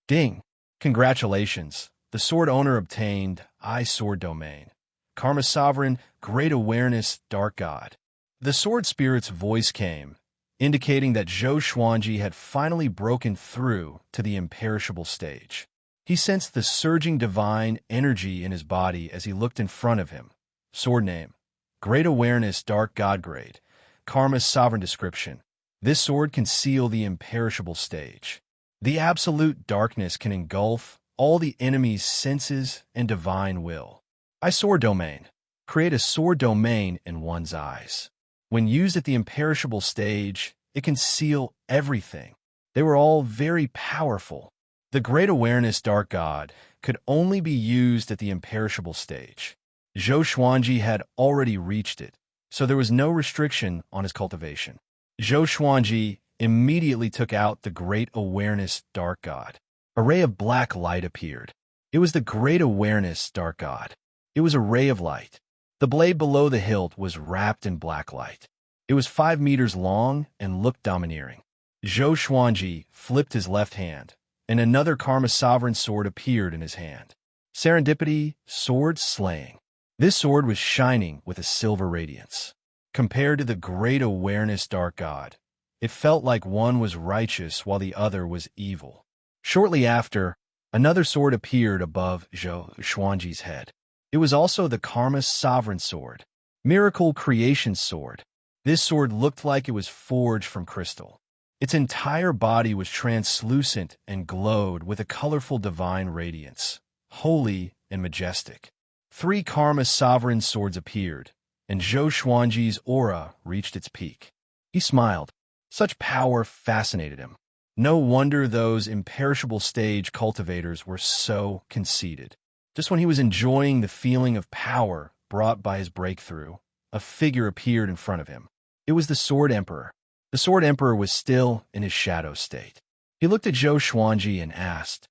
Ding! Congratulations! The sword owner obtained I-Sword Domain. Karma Sovereign, Great Awareness, Dark God. The sword spirit's voice came, indicating that Zhou Xuanji had finally broken through to the imperishable stage. He sensed the surging divine energy in his body as he looked in front of him. Sword name: Great Awareness, Dark God Grade. Karma's Sovereign Description. This sword can seal the imperishable stage. The absolute darkness can engulf all the enemy's senses and divine will. I-Sword Domain. Create a sword domain in one's eyes. When used at the imperishable stage, it can seal everything. They were all very powerful. The Great Awareness Dark God could only be used at the imperishable stage. Zhou Xuanji had already reached it, so there was no restriction on his cultivation. Zhou Xuanji immediately took out the Great Awareness Dark God. A ray of black light appeared. It was the Great Awareness Dark God. It was a ray of light. The blade below the hilt was wrapped in black light. It was 5 meters long and looked domineering. Zhou Xuanji flipped his left hand, and another Karma Sovereign sword appeared in his hand. Serendipity, sword slaying. This sword was shining with a silver radiance. Compared to the Great Awareness Dark God, it felt like one was righteous while the other was evil. Shortly after, another sword appeared above Zhou Xuanji's head. It was also the Karma Sovereign Sword, Miracle Creation Sword. This sword looked like it was forged from crystal. Its entire body was translucent and glowed with a colorful divine radiance, holy and majestic. 3 Karma Sovereign Swords appeared, and Zhou Xuanji's aura reached its peak. He smiled. Such power fascinated him. No wonder those imperishable stage cultivators were so conceited. Just when he was enjoying the feeling of power brought by his breakthrough, a figure appeared in front of him. It was the Sword Emperor. The Sword Emperor was still in his shadow state. He looked at Zhou Xuanji and asked,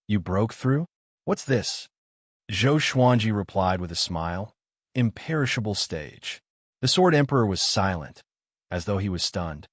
"You broke through? What's this?" Zhou Xuanji replied with a smile, "Imperishable stage." The Sword Emperor was silent, as though he was stunned.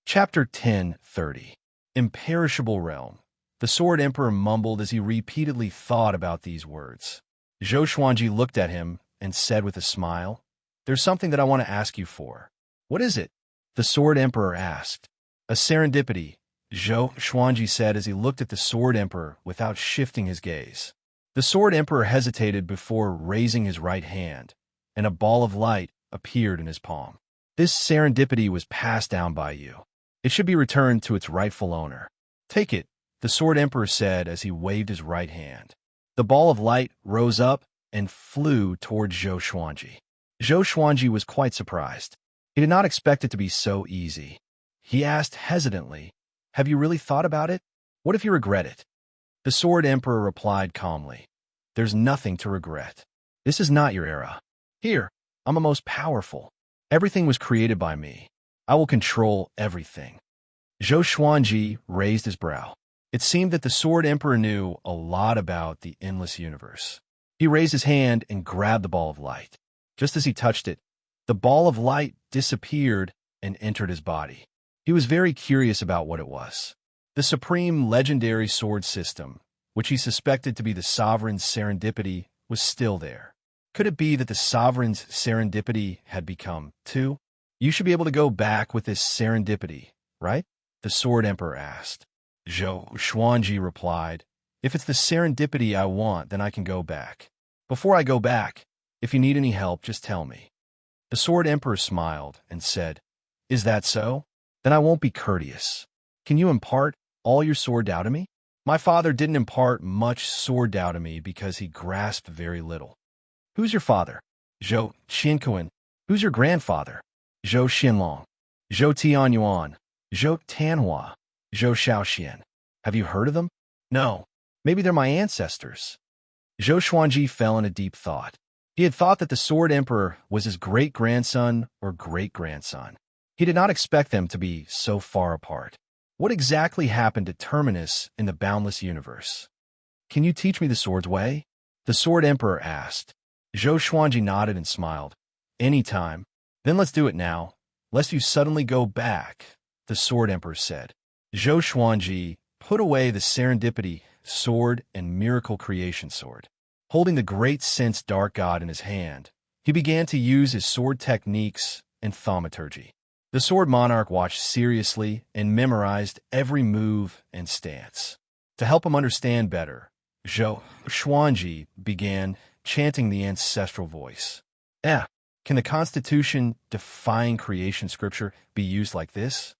Chapter 10:30. Imperishable Realm. The Sword Emperor mumbled as he repeatedly thought about these words. Zhou Xuanji looked at him and said with a smile, "There's something that I want to ask you for." "What is it?" the Sword Emperor asked. "A serendipity," Zhou Xuanji said as he looked at the Sword Emperor without shifting his gaze. The Sword Emperor hesitated before raising his right hand, and a ball of light appeared in his palm. "This serendipity was passed down by you. It should be returned to its rightful owner. Take it," the Sword Emperor said as he waved his right hand. The ball of light rose up and flew towards Zhou Xuanji. Zhou Xuanji was quite surprised. He did not expect it to be so easy. He asked hesitantly, "Have you really thought about it? What if you regret it?" The Sword Emperor replied calmly, "There's nothing to regret. This is not your era. Here, I'm a most powerful. Everything was created by me. I will control everything." Zhou Xuanji raised his brow. It seemed that the Sword Emperor knew a lot about the endless universe. He raised his hand and grabbed the ball of light. Just as he touched it, the ball of light disappeared and entered his body. He was very curious about what it was. The supreme legendary sword system, which he suspected to be the Sovereign's serendipity, was still there. Could it be that the Sovereign's serendipity had become two? "You should be able to go back with this serendipity, right?" the Sword Emperor asked. Zhou Xuanji replied, "If it's the serendipity I want, then I can go back. Before I go back, if you need any help, just tell me." The Sword Emperor smiled and said, "Is that so? Then I won't be courteous. Can you impart all your sword Tao to me?" "My father didn't impart much sword Tao to me because he grasped very little." "Who's your father?" "Zhou Qianquan." "Who's your grandfather?" "Zhou Xinlong." "Zhou Tianyuan." "Zhou Tanhua." "Zhou Shaoxian." "Have you heard of them?" "No. Maybe they're my ancestors." Zhou Xuanji fell in a deep thought. He had thought that the Sword Emperor was his great-grandson or great-grandson. He did not expect them to be so far apart. What exactly happened to Terminus in the boundless universe? "Can you teach me the sword's way?" the Sword Emperor asked. Zhou Xuanji nodded and smiled. "Anytime." "Then let's do it now, lest you suddenly go back," the Sword Emperor said. Zhou Xuanji put away the serendipity sword and miracle creation sword. Holding the great sense dark god in his hand, he began to use his sword techniques and thaumaturgy. The sword monarch watched seriously and memorized every move and stance. To help him understand better, Zhou Xuanji began chanting the ancestral voice. Can the Constitution defying creation scripture be used like this?"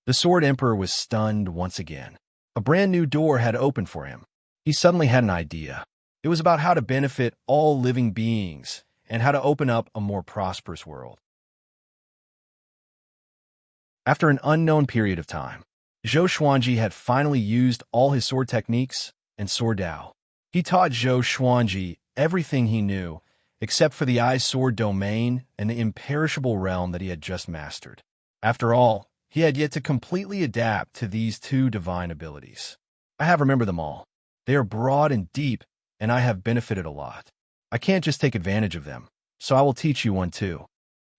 The Sword Emperor was stunned once again. A brand new door had opened for him. He suddenly had an idea. It was about how to benefit all living beings and how to open up a more prosperous world. After an unknown period of time, Zhou Xuanji had finally used all his sword techniques and sword Dao. He taught Zhou Xuanji everything he knew, except for the Eye Sword domain and the imperishable realm that he had just mastered. After all, he had yet to completely adapt to these two divine abilities. I have remembered them all. They are broad and deep, and I have benefited a lot. I can't just take advantage of them, so I will teach you one too.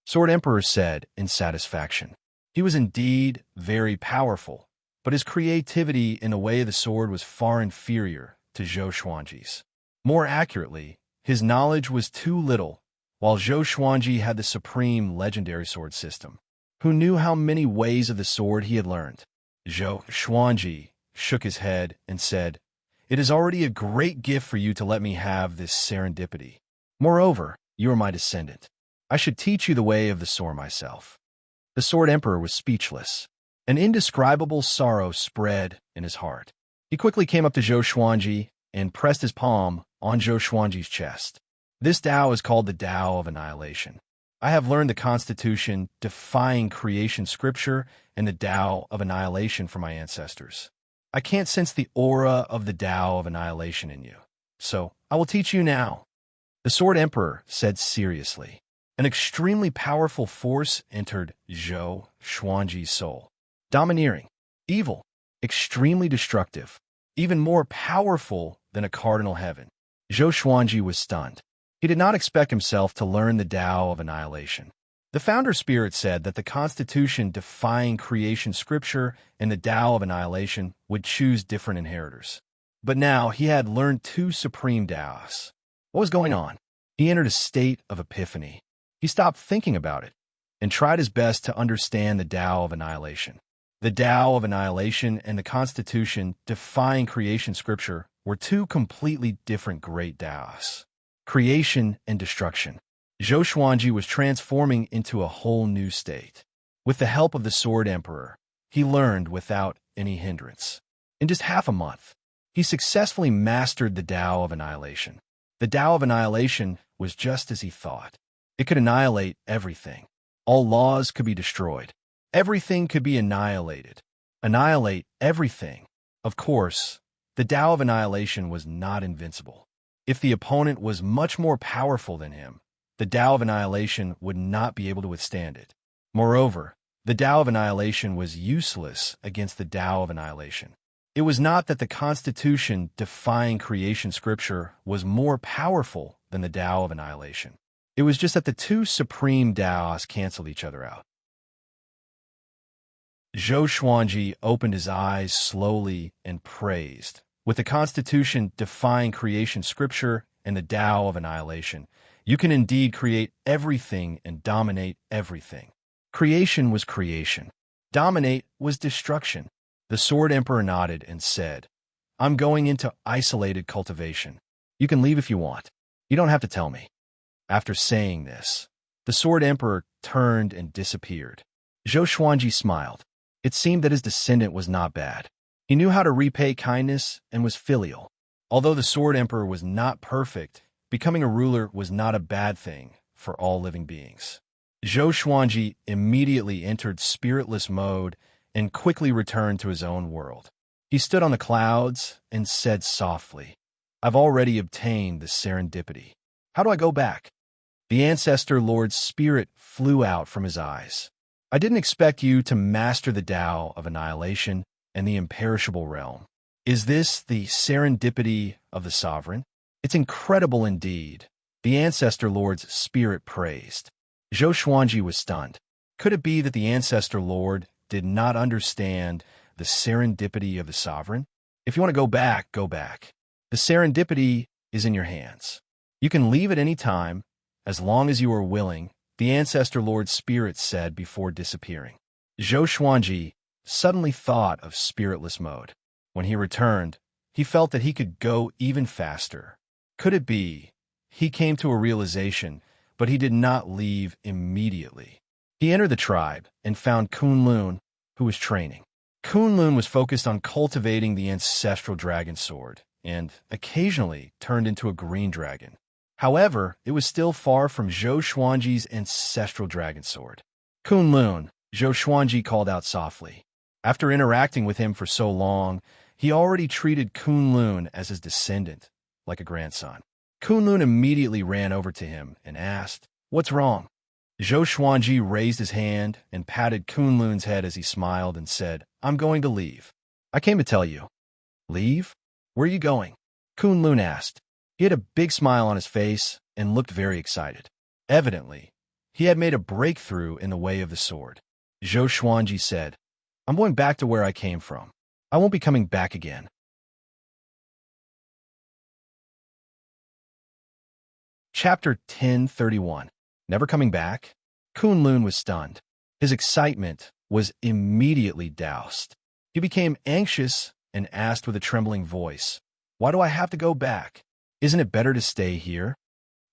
Sword Emperor said in satisfaction. He was indeed very powerful, but his creativity in the way of the sword was far inferior to Zhou Xuanji's. More accurately, his knowledge was too little, while Zhou Xuanji had the supreme legendary sword system. Who knew how many ways of the sword he had learned? Zhou Xuanji shook his head and said, "It is already a great gift for you to let me have this serendipity. Moreover, you are my descendant. I should teach you the way of the sword myself." The Sword Emperor was speechless. An indescribable sorrow spread in his heart. He quickly came up to Zhou Xuanji and pressed his palm on Zhou Xuanji's chest. This Tao is called the Tao of Annihilation. I have learned the Constitution defying creation scripture and the Tao of Annihilation from my ancestors. I can't sense the aura of the Tao of Annihilation in you, so I will teach you now. The Sword Emperor said seriously. An extremely powerful force entered Zhou Xuanji's soul. Domineering, evil, extremely destructive, even more powerful than a cardinal heaven. Zhou Xuanji was stunned. He did not expect himself to learn the Tao of Annihilation. The founder spirit said that the Constitution defying creation scripture and the Tao of Annihilation would choose different inheritors. But now he had learned two supreme Taos. What was going on? He entered a state of epiphany. He stopped thinking about it and tried his best to understand the Tao of Annihilation. The Tao of Annihilation and the Constitution defying creation scripture were two completely different great Taos. Creation and destruction. Zhou Xuanji was transforming into a whole new state. With the help of the Sword Emperor, he learned without any hindrance. In just half a month, he successfully mastered the Tao of Annihilation. The Tao of Annihilation was just as he thought. It could annihilate everything. All laws could be destroyed. Everything could be annihilated. Annihilate everything. Of course, the Tao of Annihilation was not invincible. If the opponent was much more powerful than him, the Tao of Annihilation would not be able to withstand it. Moreover, the Tao of Annihilation was useless against the Tao of Annihilation. It was not that the Constitution defying creation scripture was more powerful than the Tao of Annihilation. It was just that the two supreme Taos canceled each other out. Zhou Xuanji opened his eyes slowly and praised. With the Constitution defying creation scripture and the Tao of Annihilation, you can indeed create everything and dominate everything. Creation was creation. Dominate was destruction. The Sword Emperor nodded and said, "I'm going into isolated cultivation. You can leave if you want. You don't have to tell me." After saying this, the Sword Emperor turned and disappeared. Zhou Xuanji smiled. It seemed that his descendant was not bad. He knew how to repay kindness and was filial. Although the Sword Emperor was not perfect, becoming a ruler was not a bad thing for all living beings. Zhou Xuanji immediately entered spiritless mode and quickly returned to his own world. He stood on the clouds and said softly, "I've already obtained the serendipity. How do I go back?" The Ancestor Lord's spirit flew out from his eyes. "I didn't expect you to master the Tao of Annihilation and the imperishable realm. Is this the serendipity of the sovereign? It's incredible indeed." The Ancestor Lord's spirit praised. Zhou Xuanji was stunned. Could it be that the Ancestor Lord did not understand the serendipity of the sovereign? If you want to go back, go back. The serendipity is in your hands. You can leave at any time, as long as you are willing, the Ancestor Lord's spirit said before disappearing. Zhou Xuanji suddenly thought of spiritless mode. When he returned, he felt that he could go even faster. Could it be? He came to a realization, but he did not leave immediately. He entered the tribe and found Kunlun, who was training. Kunlun was focused on cultivating the ancestral dragon sword, and occasionally turned into a green dragon. However, it was still far from Zhou Xuanji's ancestral dragon sword. Kunlun, Zhou Xuanji called out softly. After interacting with him for so long, he already treated Kunlun as his descendant, like a grandson. Kunlun immediately ran over to him and asked, "What's wrong?" Zhou Xuanji raised his hand and patted Kunlun's head as he smiled and said, "I'm going to leave. I came to tell you." "Leave? Where are you going?" Kunlun asked. He had a big smile on his face and looked very excited. Evidently, he had made a breakthrough in the way of the sword. Zhou Xuanji said, "I'm going back to where I came from. I won't be coming back again." Chapter 1031. Never coming back? Kunlun was stunned. His excitement was immediately doused. He became anxious and asked with a trembling voice, "Why do I have to go back? Isn't it better to stay here?"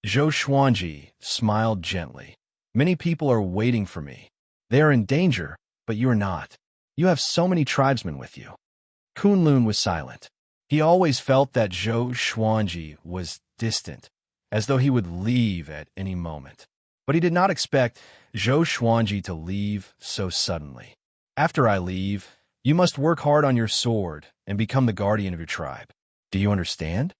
Zhou Xuanji smiled gently. "Many people are waiting for me. They are in danger, but you are not. You have so many tribesmen with you." Kunlun was silent. He always felt that Zhou Xuanji was distant, as though he would leave at any moment. But he did not expect Zhou Xuanji to leave so suddenly. "After I leave, you must work hard on your sword and become the guardian of your tribe. Do you understand?"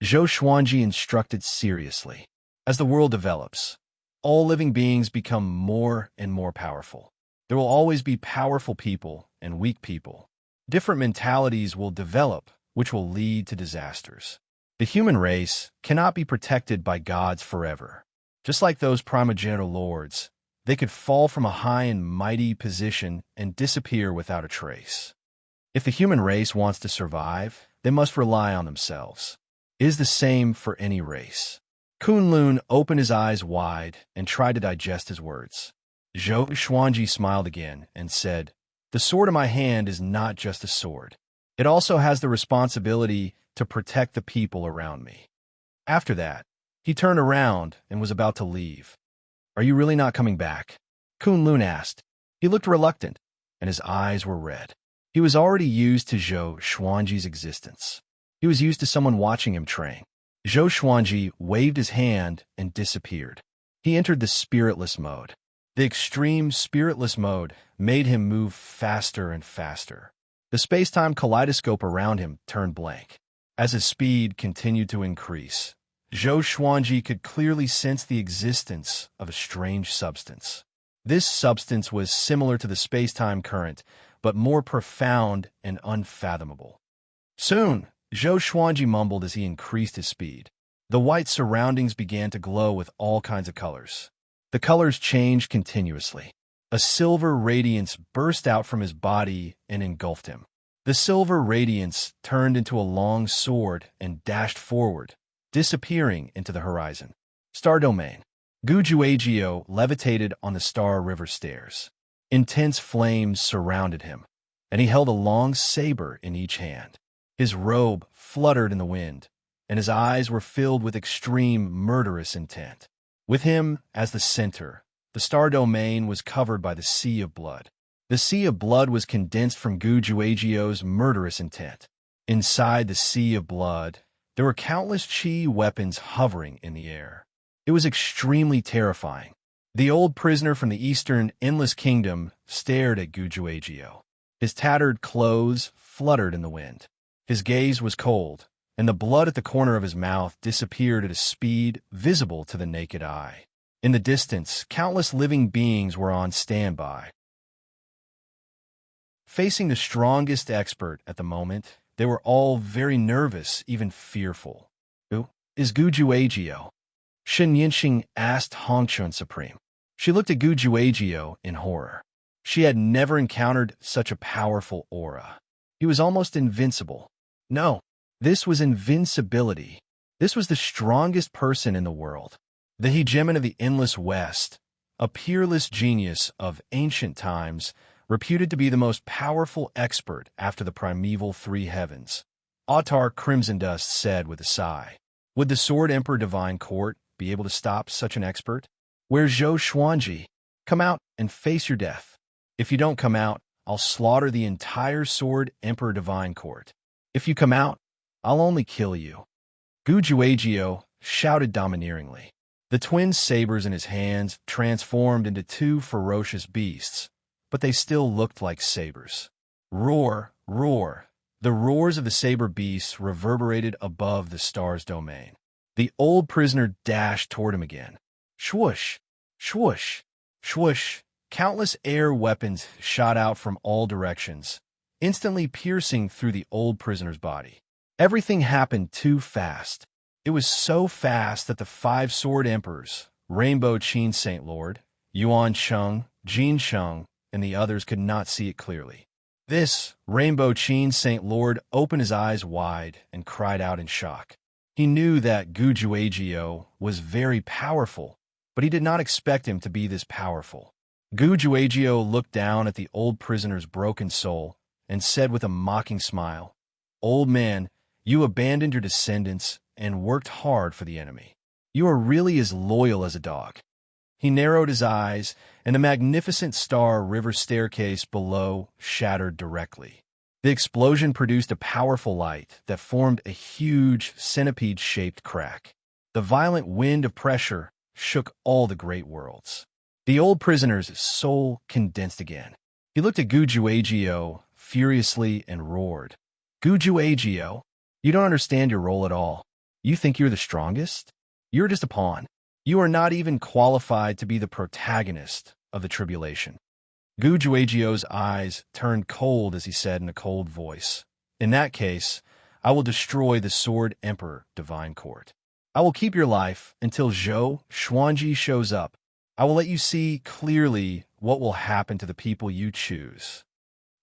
Zhou Xuanji instructed seriously. As the world develops, all living beings become more and more powerful. There will always be powerful people and weak people. Different mentalities will develop, which will lead to disasters. The human race cannot be protected by gods forever. Just like those primogenitor lords, they could fall from a high and mighty position and disappear without a trace. If the human race wants to survive, they must rely on themselves. It is the same for any race. Kunlun opened his eyes wide and tried to digest his words. Zhou Xuanji smiled again and said, "The sword in my hand is not just a sword. It also has the responsibility to protect the people around me." After that, he turned around and was about to leave. "Are you really not coming back?" Kunlun asked. He looked reluctant, and his eyes were red. He was already used to Zhou Xuanji's existence. He was used to someone watching him train. Zhou Xuanji waved his hand and disappeared. He entered the spiritless mode. The extreme spiritless mode made him move faster and faster. The space-time kaleidoscope around him turned blank. As his speed continued to increase, Zhou Xuanji could clearly sense the existence of a strange substance. This substance was similar to the space-time current, but more profound and unfathomable. Soon, Zhou Xuanji mumbled as he increased his speed. The white surroundings began to glow with all kinds of colors. The colors changed continuously. A silver radiance burst out from his body and engulfed him. The silver radiance turned into a long sword and dashed forward, disappearing into the horizon. Star Domain. Gujuagio levitated on the Star River stairs. Intense flames surrounded him, and he held a long saber in each hand. His robe fluttered in the wind, and his eyes were filled with extreme murderous intent. With him as the center, the Star Domain was covered by the sea of blood. The sea of blood was condensed from Gujuagio's murderous intent. Inside the sea of blood, there were countless chi weapons hovering in the air. It was extremely terrifying. The old prisoner from the Eastern Endless Kingdom stared at Gujuagio. His tattered clothes fluttered in the wind. His gaze was cold, and the blood at the corner of his mouth disappeared at a speed visible to the naked eye. In the distance, countless living beings were on standby. Facing the strongest expert at the moment, they were all very nervous, even fearful. "Who is Gujuagio?" Shen Yinxing asked Hongchun Supreme. She looked at Gujuagio in horror. She had never encountered such a powerful aura. He was almost invincible. No, this was invincibility. This was the strongest person in the world. The hegemon of the Endless West, a peerless genius of ancient times, reputed to be the most powerful expert after the primeval three heavens. Autar Crimson Dust said with a sigh. Would the Sword Emperor Divine Court be able to stop such an expert? "Where's Zhou Xuanji? Come out and face your death. If you don't come out, I'll slaughter the entire Sword Emperor Divine Court. If you come out, I'll only kill you." Gujuagio shouted domineeringly. The twin sabers in his hands transformed into two ferocious beasts, but they still looked like sabers. Roar, roar. The roars of the saber beasts reverberated above the star's domain. The old prisoner dashed toward him again. Swoosh, swoosh, swoosh. Countless air weapons shot out from all directions, instantly piercing through the old prisoner's body. Everything happened too fast. It was so fast that the 5 sword emperors, Rainbow Qin Saint Lord, Yuan Sheng, Jin Sheng, and the others could not see it clearly. This Rainbow Qin Saint Lord opened his eyes wide and cried out in shock. He knew that Gujuagio was very powerful, but he did not expect him to be this powerful. Gujuagio looked down at the old prisoner's broken soul and said with a mocking smile, "Old man, you abandoned your descendants and worked hard for the enemy. You are really as loyal as a dog." He narrowed his eyes, and the magnificent star river staircase below shattered directly. The explosion produced a powerful light that formed a huge centipede-shaped crack. The violent wind of pressure shook all the great worlds. The old prisoner's soul condensed again. He looked at Gujuagio furiously and roared, "Gujuagio, you don't understand your role at all. You think you're the strongest? You're just a pawn. You are not even qualified to be the protagonist of the tribulation." Gujuagio's eyes turned cold as he said in a cold voice, "In that case, I will destroy the Sword Emperor Divine Court. I will keep your life until Zhou Xuanji shows up. I will let you see clearly what will happen to the people you choose."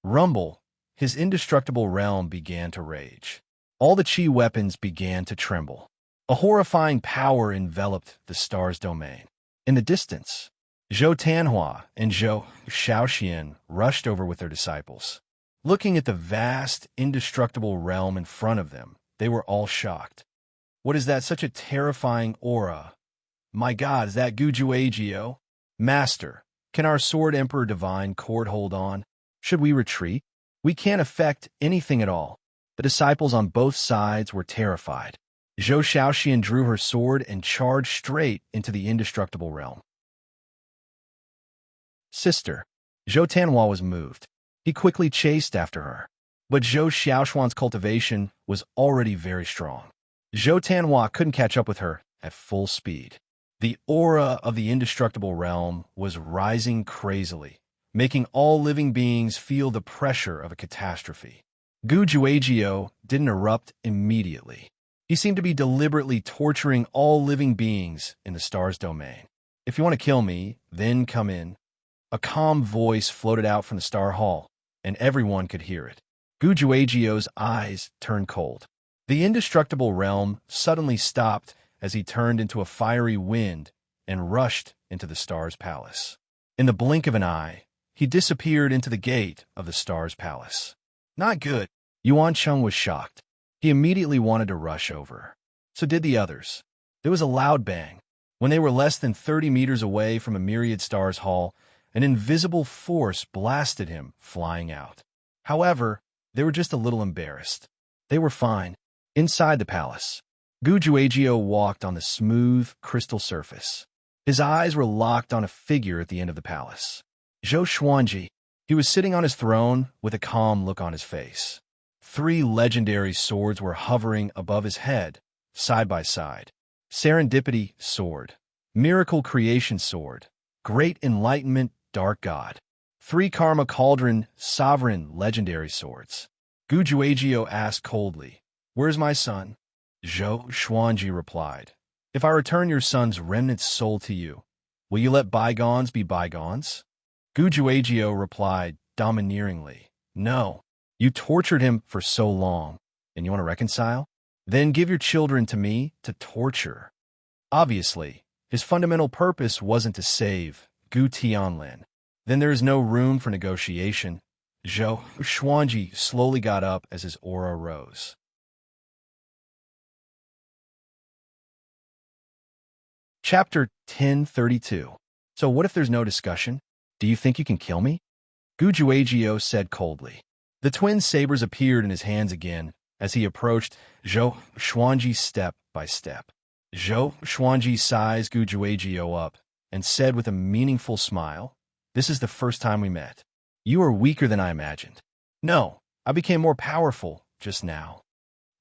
Rumble, his indestructible realm began to rage. All the Qi weapons began to tremble. A horrifying power enveloped the star's domain. In the distance, Zhou Tanhua and Zhou Shaoxian rushed over with their disciples. Looking at the vast, indestructible realm in front of them, they were all shocked. "What is that? Such a terrifying aura. My God, is that Gujuagio? Master, can our Sword Emperor Divine Court hold on? Should we retreat? We can't affect anything at all." The disciples on both sides were terrified. Zhou Shaoxian drew her sword and charged straight into the indestructible realm. "Sister." Zhou Tanhua was moved. He quickly chased after her. But Zhou Xiaoshuan's cultivation was already very strong. Zhou Tanhua couldn't catch up with her at full speed. The aura of the indestructible realm was rising crazily, making all living beings feel the pressure of a catastrophe. Gujuagio didn't erupt immediately. He seemed to be deliberately torturing all living beings in the star's domain. "If you want to kill me, then come in." A calm voice floated out from the star hall, and everyone could hear it. Gujuagio's eyes turned cold. The indestructible realm suddenly stopped as he turned into a fiery wind and rushed into the star's palace. In the blink of an eye, he disappeared into the gate of the star's palace. "Not good." Yuan Sheng was shocked. He immediately wanted to rush over. So did the others. There was a loud bang. When they were less than 30 meters away from a myriad stars hall, an invisible force blasted him flying out. However, they were just a little embarrassed. They were fine. Inside the palace, Gujuagio walked on the smooth crystal surface. His eyes were locked on a figure at the end of the palace. Zhou Xuanji. He was sitting on his throne with a calm look on his face. 3 legendary swords were hovering above his head, side by side. Serendipity Sword, Miracle Creation Sword, Great Enlightenment Dark God. 3 Karma Cauldron Sovereign Legendary Swords. Gujuagio asked coldly, "Where's my son?" Zhou Xuanji replied, "If I return your son's remnant soul to you, will you let bygones be bygones?" Gujuagio replied domineeringly, "No. You tortured him for so long, and you want to reconcile? Then give your children to me to torture." Obviously, his fundamental purpose wasn't to save Gu Tianlin. Then there is no room for negotiation. Zhou Xuanji slowly got up as his aura rose. Chapter 1032. "So what if there's no discussion? Do you think you can kill me?" Gujuagio said coldly. The twin sabers appeared in his hands again as he approached Zhou Xuanji step by step. Zhou Xuanji sized Gujuagio up and said with a meaningful smile, "This is the first time we met. You are weaker than I imagined. No, I became more powerful just now.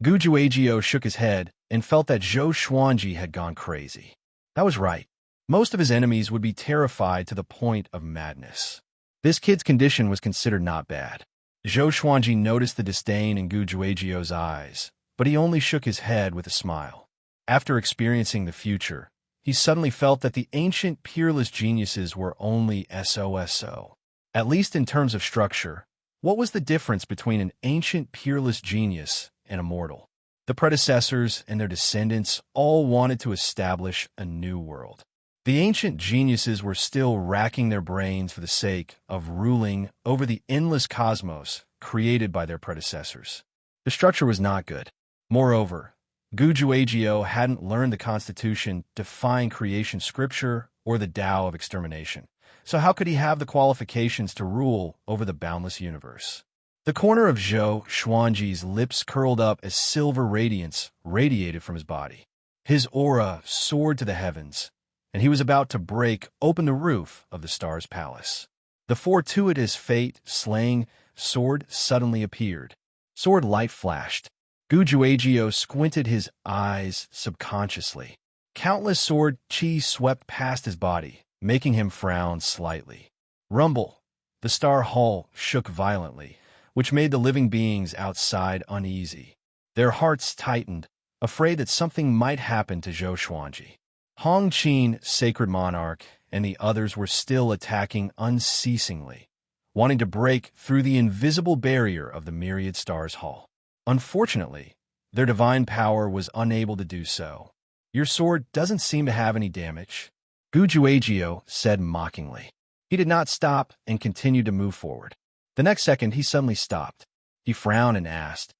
Gujuagio shook his head and felt that Zhou Xuanji had gone crazy. That was right. Most of his enemies would be terrified to the point of madness. This kid's condition was considered not bad. Zhou Xuanji noticed the disdain in Gujuagio's eyes, but he only shook his head with a smile. After experiencing the future, he suddenly felt that the ancient peerless geniuses were only SOSO. At least in terms of structure, what was the difference between an ancient peerless genius and a mortal? The predecessors and their descendants all wanted to establish a new world. The ancient geniuses were still racking their brains for the sake of ruling over the endless cosmos created by their predecessors. The structure was not good. Moreover, Gujuagio hadn't learned the Constitution defying creation scripture or the Tao of extermination. So how could he have the qualifications to rule over the boundless universe? The corner of Zhou Xuanji's lips curled up as silver radiance radiated from his body. His aura soared to the heavens, and he was about to break open the roof of the star's palace. The fortuitous fate-slaying sword suddenly appeared. Sword light flashed. Gujuagio squinted his eyes subconsciously. Countless sword chi swept past his body, making him frown slightly. Rumble! The star hull shook violently, which made the living beings outside uneasy. Their hearts tightened, afraid that something might happen to Zhou Xuanji. Hong Qin, Sacred Monarch, and the others were still attacking unceasingly, wanting to break through the invisible barrier of the myriad stars' hull. Unfortunately, their divine power was unable to do so. Your sword doesn't seem to have any damage, Gujuagio said mockingly. He did not stop and continued to move forward. The next second, he suddenly stopped. He frowned and asked,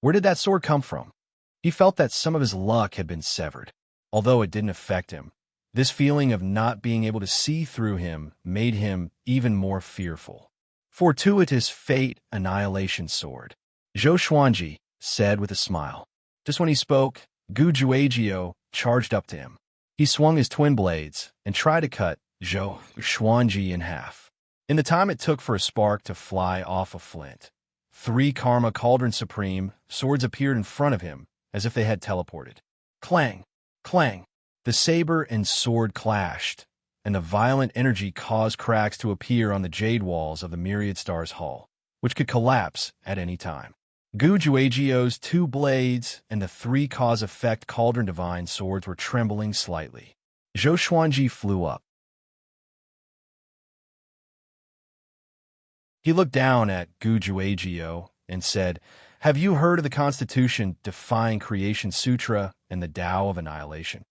"Where did that sword come from?" He felt that some of his luck had been severed. Although it didn't affect him, this feeling of not being able to see through him made him even more fearful. Fortuitous fate annihilation sword, Zhou Xuanji said with a smile. Just when he spoke, Gujuagio charged up to him. He swung his twin blades and tried to cut Zhou Xuanji in half. In the time it took for a spark to fly off a flint, 3 Karma Cauldron Supreme swords appeared in front of him as if they had teleported. Clang! Clang! The saber and sword clashed, and the violent energy caused cracks to appear on the jade walls of the myriad stars' hull, which could collapse at any time. Gujuagio's 2 blades and the 3 cause-effect Cauldron Divine swords were trembling slightly. Zhou Xuanji flew up. He looked down at Gujuagio and said, "Have you heard of the Constitution defying Creation Sutra and the Tao of Annihilation?"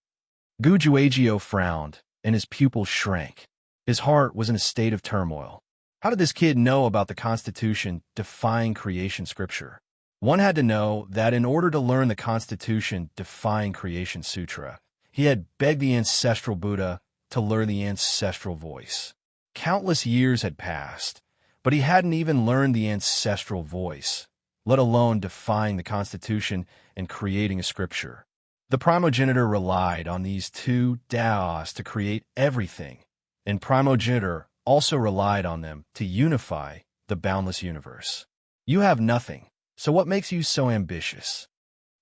Gujuagio frowned, and his pupils shrank. His heart was in a state of turmoil. How did this kid know about the Constitution defying creation scripture? One had to know that in order to learn the Constitution defying Creation Sutra, he had begged the ancestral Buddha to learn the ancestral voice. Countless years had passed, but he hadn't even learned the ancestral voice, let alone defying the Constitution and creating a scripture. The primogenitor relied on these 2 Taos to create everything, and primogenitor also relied on them to unify the boundless universe. You have nothing, so what makes you so ambitious?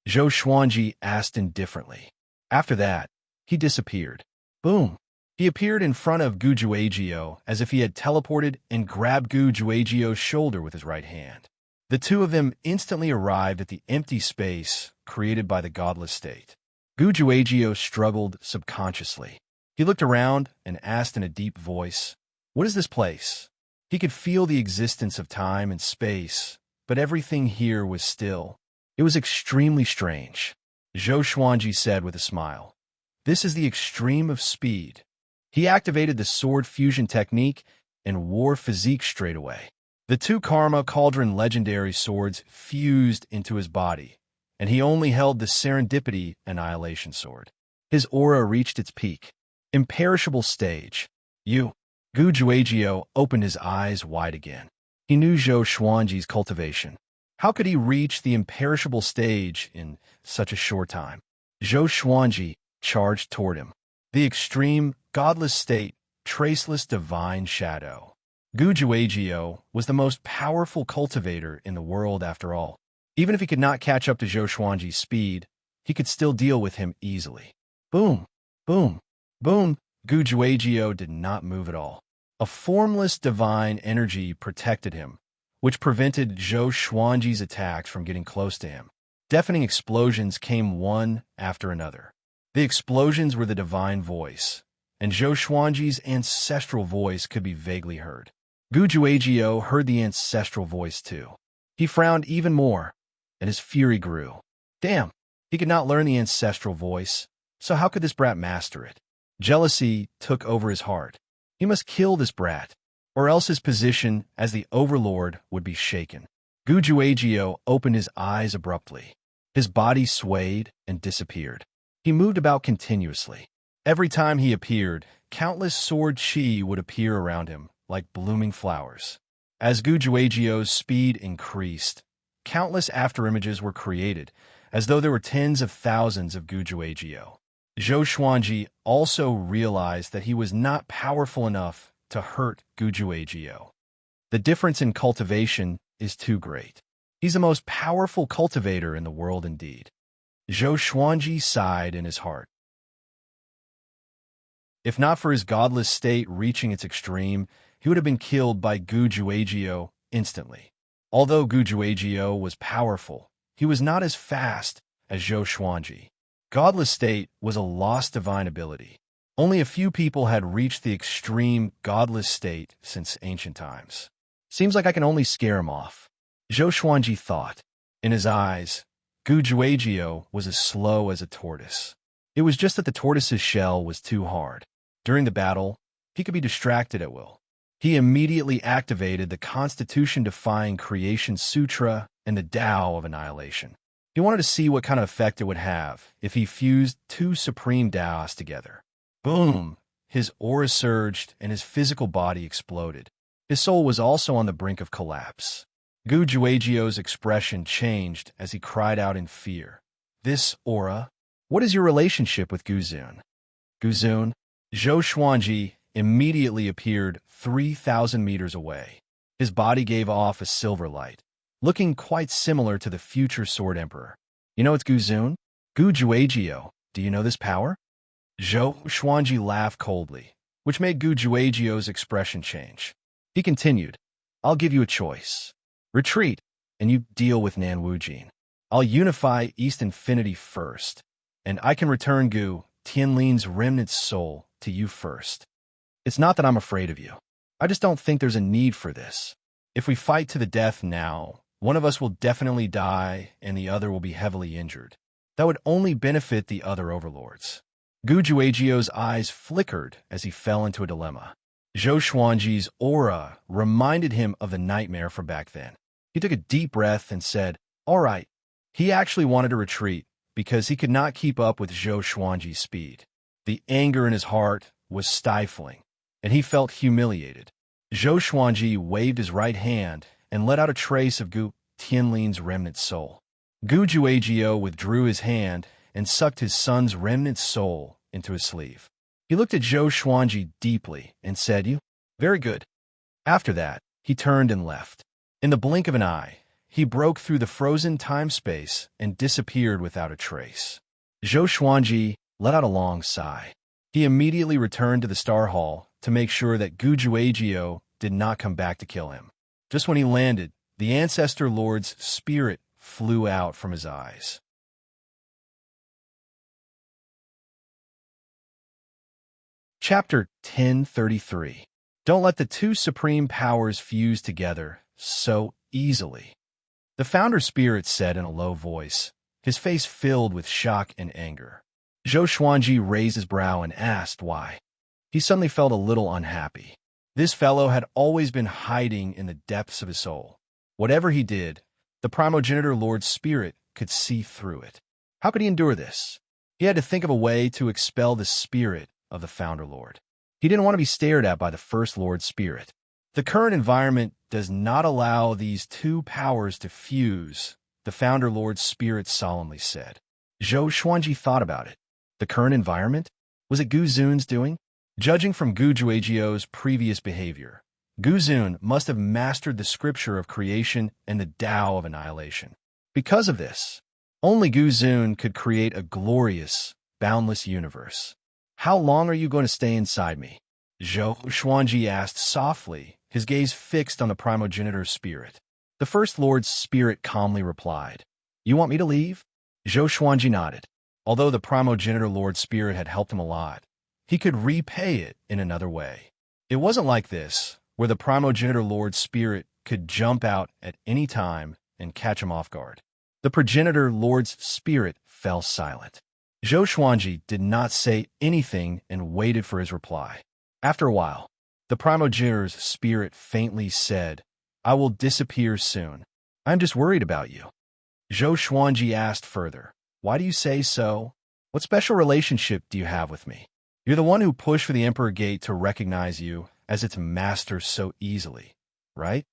Zhou Xuanji asked indifferently. After that, he disappeared. Boom! He appeared in front of Gujuagio as if he had teleported and grabbed Gujuagio's shoulder with his right hand. The 2 of them instantly arrived at the empty space created by the godless state. Gujuagio struggled subconsciously. He looked around and asked in a deep voice, "What is this place?" He could feel the existence of time and space, but everything here was still. It was extremely strange. Zhou Xuanji said with a smile, "This is the extreme of speed." He activated the sword fusion technique and war physique straight away. The 2 Karma Cauldron legendary swords fused into his body, and he only held the Serendipity Annihilation Sword. His aura reached its peak. Imperishable stage. You. Gujuagio opened his eyes wide again. He knew Zhou Xuanji's cultivation. How could he reach the imperishable stage in such a short time? Zhou Xuanji charged toward him. The extreme, godless state, traceless divine shadow. Gujuagio was the most powerful cultivator in the world after all. Even if he could not catch up to Zhou Xuanji's speed, he could still deal with him easily. Boom, boom, boom. Gujuagio did not move at all. A formless divine energy protected him, which prevented Zhou Xuanji's attacks from getting close to him. Deafening explosions came one after another. The explosions were the divine voice, and Zhou Xuanji's ancestral voice could be vaguely heard. Gujuagio heard the ancestral voice too. He frowned even more, and his fury grew. Damn, he could not learn the ancestral voice, so how could this brat master it? Jealousy took over his heart. He must kill this brat, or else his position as the overlord would be shaken. Gujuagio opened his eyes abruptly. His body swayed and disappeared. He moved about continuously. Every time he appeared, countless sword chi would appear around him, like blooming flowers. As Gujuagio's speed increased, countless afterimages were created, as though there were tens of thousands of Gujuagio. Zhou Xuanji also realized that he was not powerful enough to hurt Gujuagio. The difference in cultivation is too great. He's the most powerful cultivator in the world indeed. Zhou Xuanji sighed in his heart. If not for his godless state reaching its extreme, he would have been killed by Gujuagio instantly. Although Gujuagio was powerful, he was not as fast as Zhou Xuanji. Godless state was a lost divine ability. Only a few people had reached the extreme godless state since ancient times. Seems like I can only scare him off. Zhou Xuanji thought. In his eyes, Gujuagio was as slow as a tortoise. It was just that the tortoise's shell was too hard. During the battle, he could be distracted at will. He immediately activated the Constitution-defying Creation Sutra and the Tao of Annihilation. He wanted to see what kind of effect it would have if he fused two supreme Taos together. Boom! His aura surged and his physical body exploded. His soul was also on the brink of collapse. Gujuagio's expression changed as he cried out in fear. This aura? What is your relationship with Guzun? Guzun? Zhou Xuanji immediately appeared 3,000 meters away. His body gave off a silver light, looking quite similar to the future Sword Emperor. You know it's Guzun? Gujuagio, do you know this power? Zhou Xuanji laughed coldly, which made Gujuagio's expression change. He continued, I'll give you a choice. Retreat, and you deal with Nan Wujin. I'll unify East Infinity first, and I can return Gu Tianlin's remnant soul to you first. It's not that I'm afraid of you. I just don't think there's a need for this. If we fight to the death now, one of us will definitely die and the other will be heavily injured. That would only benefit the other overlords. Gujuagio's eyes flickered as he fell into a dilemma. Zhou Xuanji's aura reminded him of the nightmare from back then. He took a deep breath and said, all right. He actually wanted to retreat because he could not keep up with Zhou Xuanji's speed. The anger in his heart was stifling, and he felt humiliated. Zhou Xuanji waved his right hand and let out a trace of Gu Tianlin's remnant soul. Gujuagio withdrew his hand and sucked his son's remnant soul into his sleeve. He looked at Zhou Xuanji deeply and said, you? Very good. After that, he turned and left. In the blink of an eye, he broke through the frozen time-space and disappeared without a trace. Zhou Xuanji let out a long sigh. He immediately returned to the Star Hall to make sure that Gujuagio did not come back to kill him. Just when he landed, the Ancestor Lord's spirit flew out from his eyes. Chapter 1033. Don't let the two supreme powers fuse together so easily. The founder spirit said in a low voice, his face filled with shock and anger. Zhou Xuanji raised his brow and asked why. He suddenly felt a little unhappy. This fellow had always been hiding in the depths of his soul. Whatever he did, the primogenitor Lord's spirit could see through it. How could he endure this? He had to think of a way to expel the spirit of the Founder Lord. He didn't want to be stared at by the First Lord's spirit. The current environment does not allow these two powers to fuse, the Founder Lord's spirit solemnly said. Zhou Xuanji thought about it. The current environment? Was it Guzun's doing? Judging from Gujuagio's previous behavior, Guzun must have mastered the scripture of creation and the Tao of annihilation. Because of this, only Guzun could create a glorious, boundless universe. How long are you going to stay inside me? Zhou Xuanji asked softly, his gaze fixed on the primogenitor's spirit. The First Lord's spirit calmly replied, "You want me to leave?" Zhou Xuanji nodded. Although the primogenitor Lord's spirit had helped him a lot, he could repay it in another way. It wasn't like this, where the primogenitor Lord's spirit could jump out at any time and catch him off guard. The progenitor Lord's spirit fell silent. Zhou Xuanji did not say anything and waited for his reply. After a while, the primogenitor's spirit faintly said, "I will disappear soon. I'm just worried about you." Zhou Xuanji asked further, "Why do you say so? What special relationship do you have with me? You're the one who pushed for the Emperor Gate to recognize you as its master so easily, right?"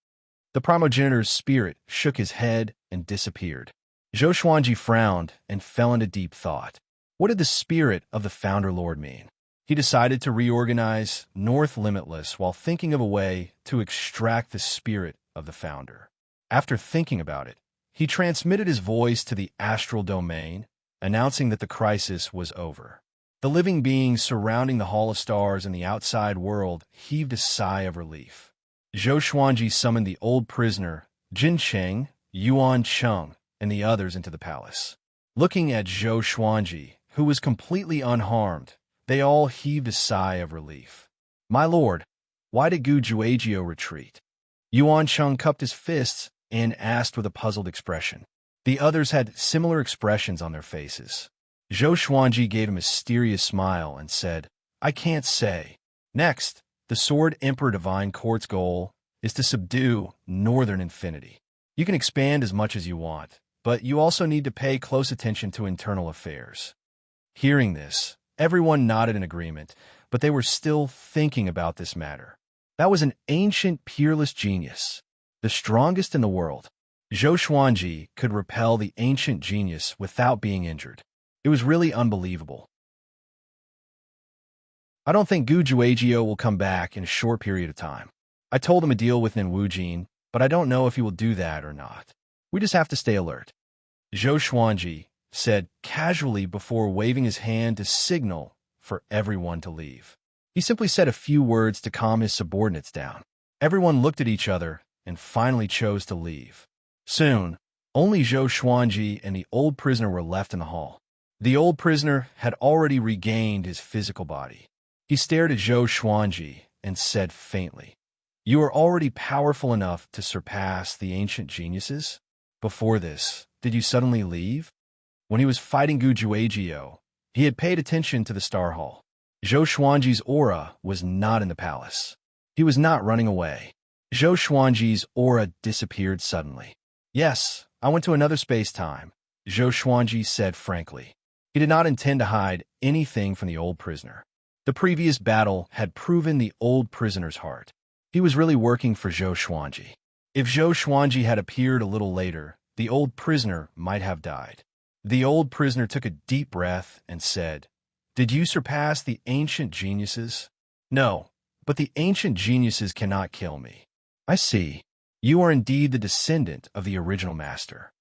The primogenitor's spirit shook his head and disappeared. Zhou Xuanji frowned and fell into deep thought. What did the spirit of the Founder Lord mean? He decided to reorganize North Limitless while thinking of a way to extract the spirit of the Founder. After thinking about it, he transmitted his voice to the astral domain, announcing that the crisis was over. The living beings surrounding the Hall of Stars and the outside world heaved a sigh of relief. Zhou Xuanji summoned the old prisoner, Jin Cheng, Yuan Cheng, and the others into the palace. Looking at Zhou Xuanji, who was completely unharmed, they all heaved a sigh of relief. "My lord, why did Gu Juejiu retreat?" Yuan Cheng cupped his fists and asked with a puzzled expression. The others had similar expressions on their faces. Zhou Xuanji gave a mysterious smile and said, "I can't say." Next, the Sword Emperor Divine Court's goal is to subdue Northern Infinity. You can expand as much as you want, but you also need to pay close attention to internal affairs. Hearing this, everyone nodded in agreement, but they were still thinking about this matter. That was an ancient, peerless genius, the strongest in the world. Zhou Xuanji could repel the ancient genius without being injured. It was really unbelievable. "I don't think Gu Juejiu will come back in a short period of time. I told him a deal with Nin Wujin, but I don't know if he will do that or not. We just have to stay alert," Zhou Xuanji said casually before waving his hand to signal for everyone to leave. He simply said a few words to calm his subordinates down. Everyone looked at each other and finally chose to leave. Soon, only Zhou Xuanji and the old prisoner were left in the hall. The old prisoner had already regained his physical body. He stared at Zhou Xuanji and said faintly, "You are already powerful enough to surpass the ancient geniuses? Before this, did you suddenly leave?" When he was fighting Gu Juejiu, he had paid attention to the Star Hall. Zhou Xuanji's aura was not in the palace. He was not running away. Zhou Xuanji's aura disappeared suddenly. "Yes, I went to another space-time," Zhou Xuanji said frankly. He did not intend to hide anything from the old prisoner. The previous battle had proven the old prisoner's heart. He was really working for Zhou Xuanji. If Zhou Xuanji had appeared a little later, the old prisoner might have died. The old prisoner took a deep breath and said, "Did you surpass the ancient geniuses?" "No, but the ancient geniuses cannot kill me." "I see. You are indeed the descendant of the original master.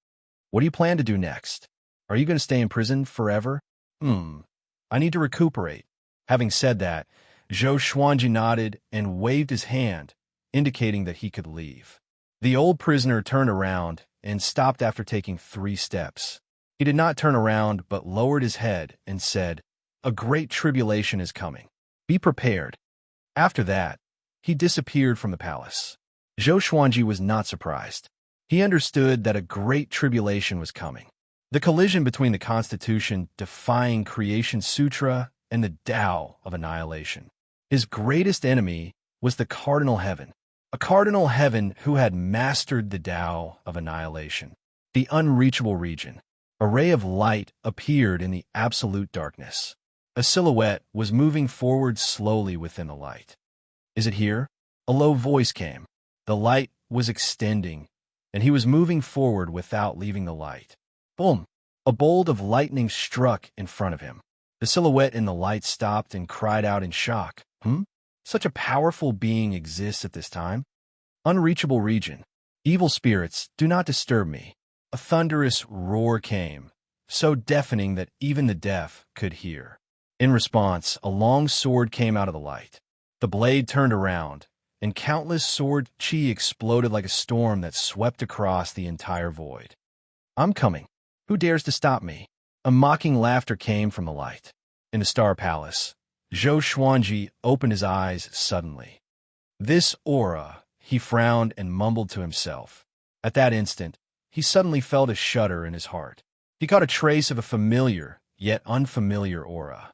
What do you plan to do next? Are you going to stay in prison forever?" I need to recuperate." Having said that, Zhou Xuanji nodded and waved his hand, indicating that he could leave. The old prisoner turned around and stopped after taking 3 steps. He did not turn around but lowered his head and said, "A great tribulation is coming. Be prepared." After that, he disappeared from the palace. Zhou Xuanji was not surprised. He understood that a great tribulation was coming. The collision between the Constitution defying Creation Sutra and the Tao of annihilation. His greatest enemy was the Cardinal Heaven, a Cardinal Heaven who had mastered the Tao of annihilation. The unreachable region. A ray of light appeared in the absolute darkness. A silhouette was moving forward slowly within the light. "Is it here?" A low voice came. The light was extending, and he was moving forward without leaving the light. Boom! A bolt of lightning struck in front of him. The silhouette in the light stopped and cried out in shock. Such a powerful being exists at this time. Unreachable region. Evil spirits, do not disturb me. A thunderous roar came, so deafening that even the deaf could hear. In response, a long sword came out of the light. The blade turned around, and countless sword chi exploded like a storm that swept across the entire void. I'm coming. Who dares to stop me? A mocking laughter came from the light. In the Star Palace, Zhou Xuanji opened his eyes suddenly. This aura, he frowned and mumbled to himself. At that instant, he suddenly felt a shudder in his heart. He caught a trace of a familiar, yet unfamiliar aura.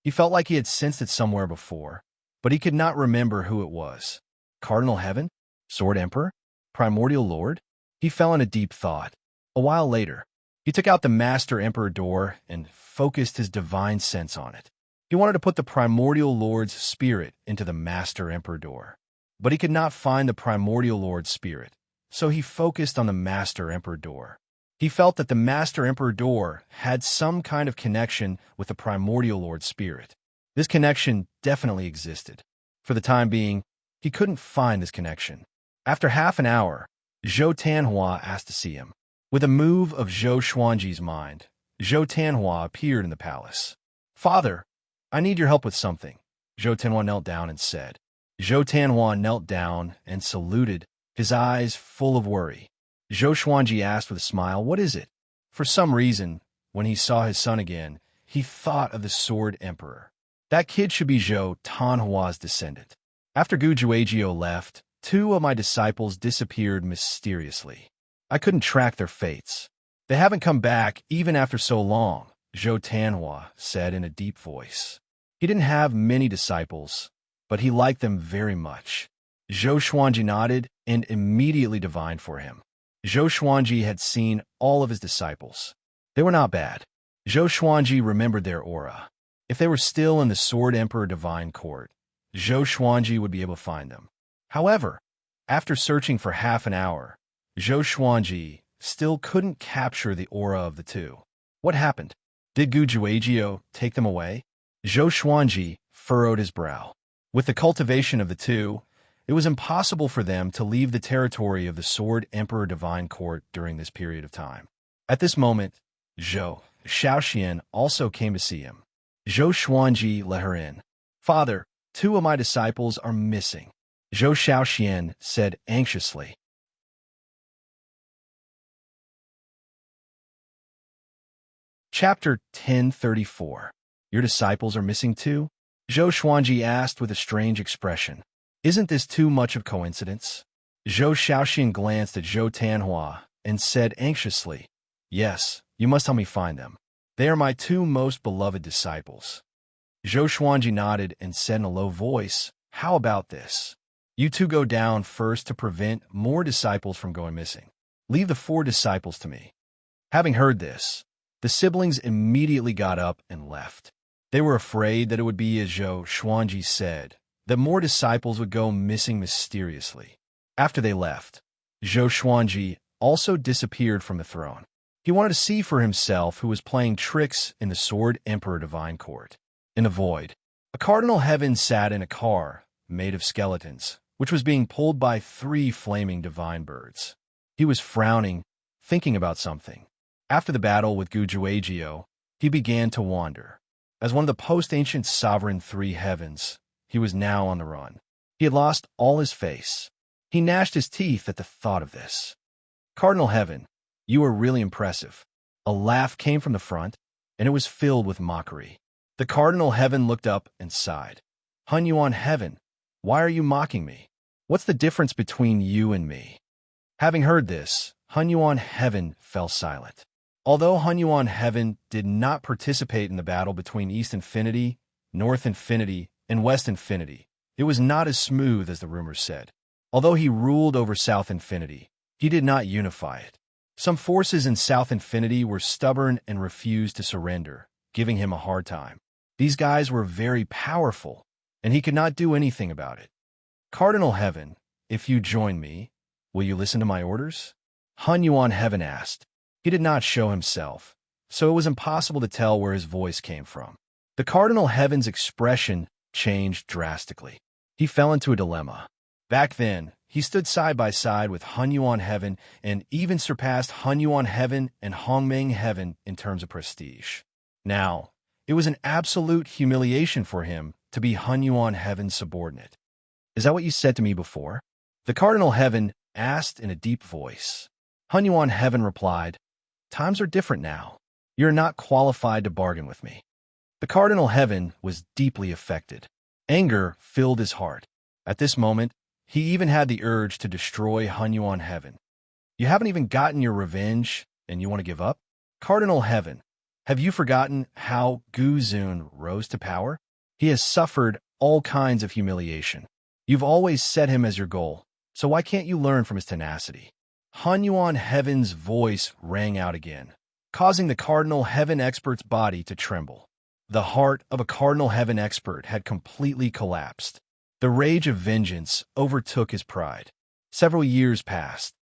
He felt like he had sensed it somewhere before, but he could not remember who it was. Cardinal Heaven? Sword Emperor? Primordial Lord? He fell in a deep thought. A while later, he took out the Master Emperor door and focused his divine sense on it. He wanted to put the Primordial Lord's spirit into the Master Emperor door, but he could not find the Primordial Lord's spirit, so he focused on the Master Emperor door. He felt that the Master Emperor door had some kind of connection with the Primordial Lord's spirit. This connection definitely existed. For the time being, he couldn't find this connection. After half an hour, Zhou Tanhua asked to see him. With a move of Zhou Xuanji's mind, Zhou Tanhua appeared in the palace. Father, I need your help with something. Zhou Tanhua knelt down and said. Zhou Tanhua knelt down and saluted, his eyes full of worry. Zhou Xuanji asked with a smile, what is it? For some reason, when he saw his son again, he thought of the Sword Emperor. That kid should be Zhou Tanhua's descendant. After Gu Juejiu left, 2 of my disciples disappeared mysteriously. I couldn't track their fates. They haven't come back even after so long, Zhou Tanhua said in a deep voice. He didn't have many disciples, but he liked them very much. Zhou Xuanji nodded and immediately divined for him. Zhou Xuanji had seen all of his disciples. They were not bad. Zhou Xuanji remembered their aura. If they were still in the Sword Emperor Divine Court, Zhou Xuanji would be able to find them. However, after searching for half an hour, Zhou Xuanji still couldn't capture the aura of the 2. What happened? Did Gu Juejiu take them away? Zhou Xuanji furrowed his brow. With the cultivation of the 2, it was impossible for them to leave the territory of the Sword Emperor Divine Court during this period of time. At this moment, Zhou Shaoxian also came to see him. Zhou Xuanji let her in. Father, 2 of my disciples are missing, Zhou Shaoxian said anxiously. Chapter 1034. Your disciples are missing too? Zhou Xuanji asked with a strange expression. Isn't this too much of coincidence? Zhou Shaoxian glanced at Zhou Tanhua and said anxiously, Yes, you must help me find them. They are my 2 most beloved disciples. Zhou Xuanji nodded and said in a low voice, How about this? You 2 go down first to prevent more disciples from going missing. Leave the 4 disciples to me. Having heard this, the siblings immediately got up and left. They were afraid that it would be as Zhou Xuanji said, that more disciples would go missing mysteriously. After they left, Zhou Xuanji also disappeared from the throne. He wanted to see for himself who was playing tricks in the Sword Emperor Divine Court. In the void, a Cardinal Heaven sat in a car made of skeletons, which was being pulled by 3 flaming divine birds. He was frowning, thinking about something. After the battle with Gu Juejiu, he began to wander. As one of the post-ancient sovereign 3 heavens, he was now on the run. He had lost all his face. He gnashed his teeth at the thought of this. Cardinal Heaven, you are really impressive. A laugh came from the front, and it was filled with mockery. The Cardinal Heaven looked up and sighed. Hun Yuan Heaven, why are you mocking me? What's the difference between you and me? Having heard this, Hun Yuan Heaven fell silent. Although Hun Yuan Heaven did not participate in the battle between East Infinity, North Infinity, and West Infinity, it was not as smooth as the rumors said. Although he ruled over South Infinity, he did not unify it. Some forces in South Infinity were stubborn and refused to surrender, giving him a hard time. These guys were very powerful, and he could not do anything about it. Cardinal Heaven, if you join me, will you listen to my orders? Hun Yuan Heaven asked. He did not show himself, so it was impossible to tell where his voice came from. The Cardinal Heaven's expression changed drastically. He fell into a dilemma. Back then, he stood side by side with Hunyuan Heaven and even surpassed Hunyuan Heaven and Hongmeng Heaven in terms of prestige. Now, it was an absolute humiliation for him to be Hunyuan Heaven's subordinate. "Is that what you said to me before?" the Cardinal Heaven asked in a deep voice. Hunyuan Heaven replied, "Times are different now. You're not qualified to bargain with me." The Cardinal Heaven was deeply affected. Anger filled his heart. At this moment, he even had the urge to destroy Hunyuan Heaven. "You haven't even gotten your revenge, and you want to give up? Cardinal Heaven, have you forgotten how Gu Zun rose to power? He has suffered all kinds of humiliation. You've always set him as your goal, so why can't you learn from his tenacity?" Hunyuan Heaven's voice rang out again, causing the Cardinal Heaven expert's body to tremble. The heart of a Cardinal Heaven expert had completely collapsed. The rage of vengeance overtook his pride. Several years passed.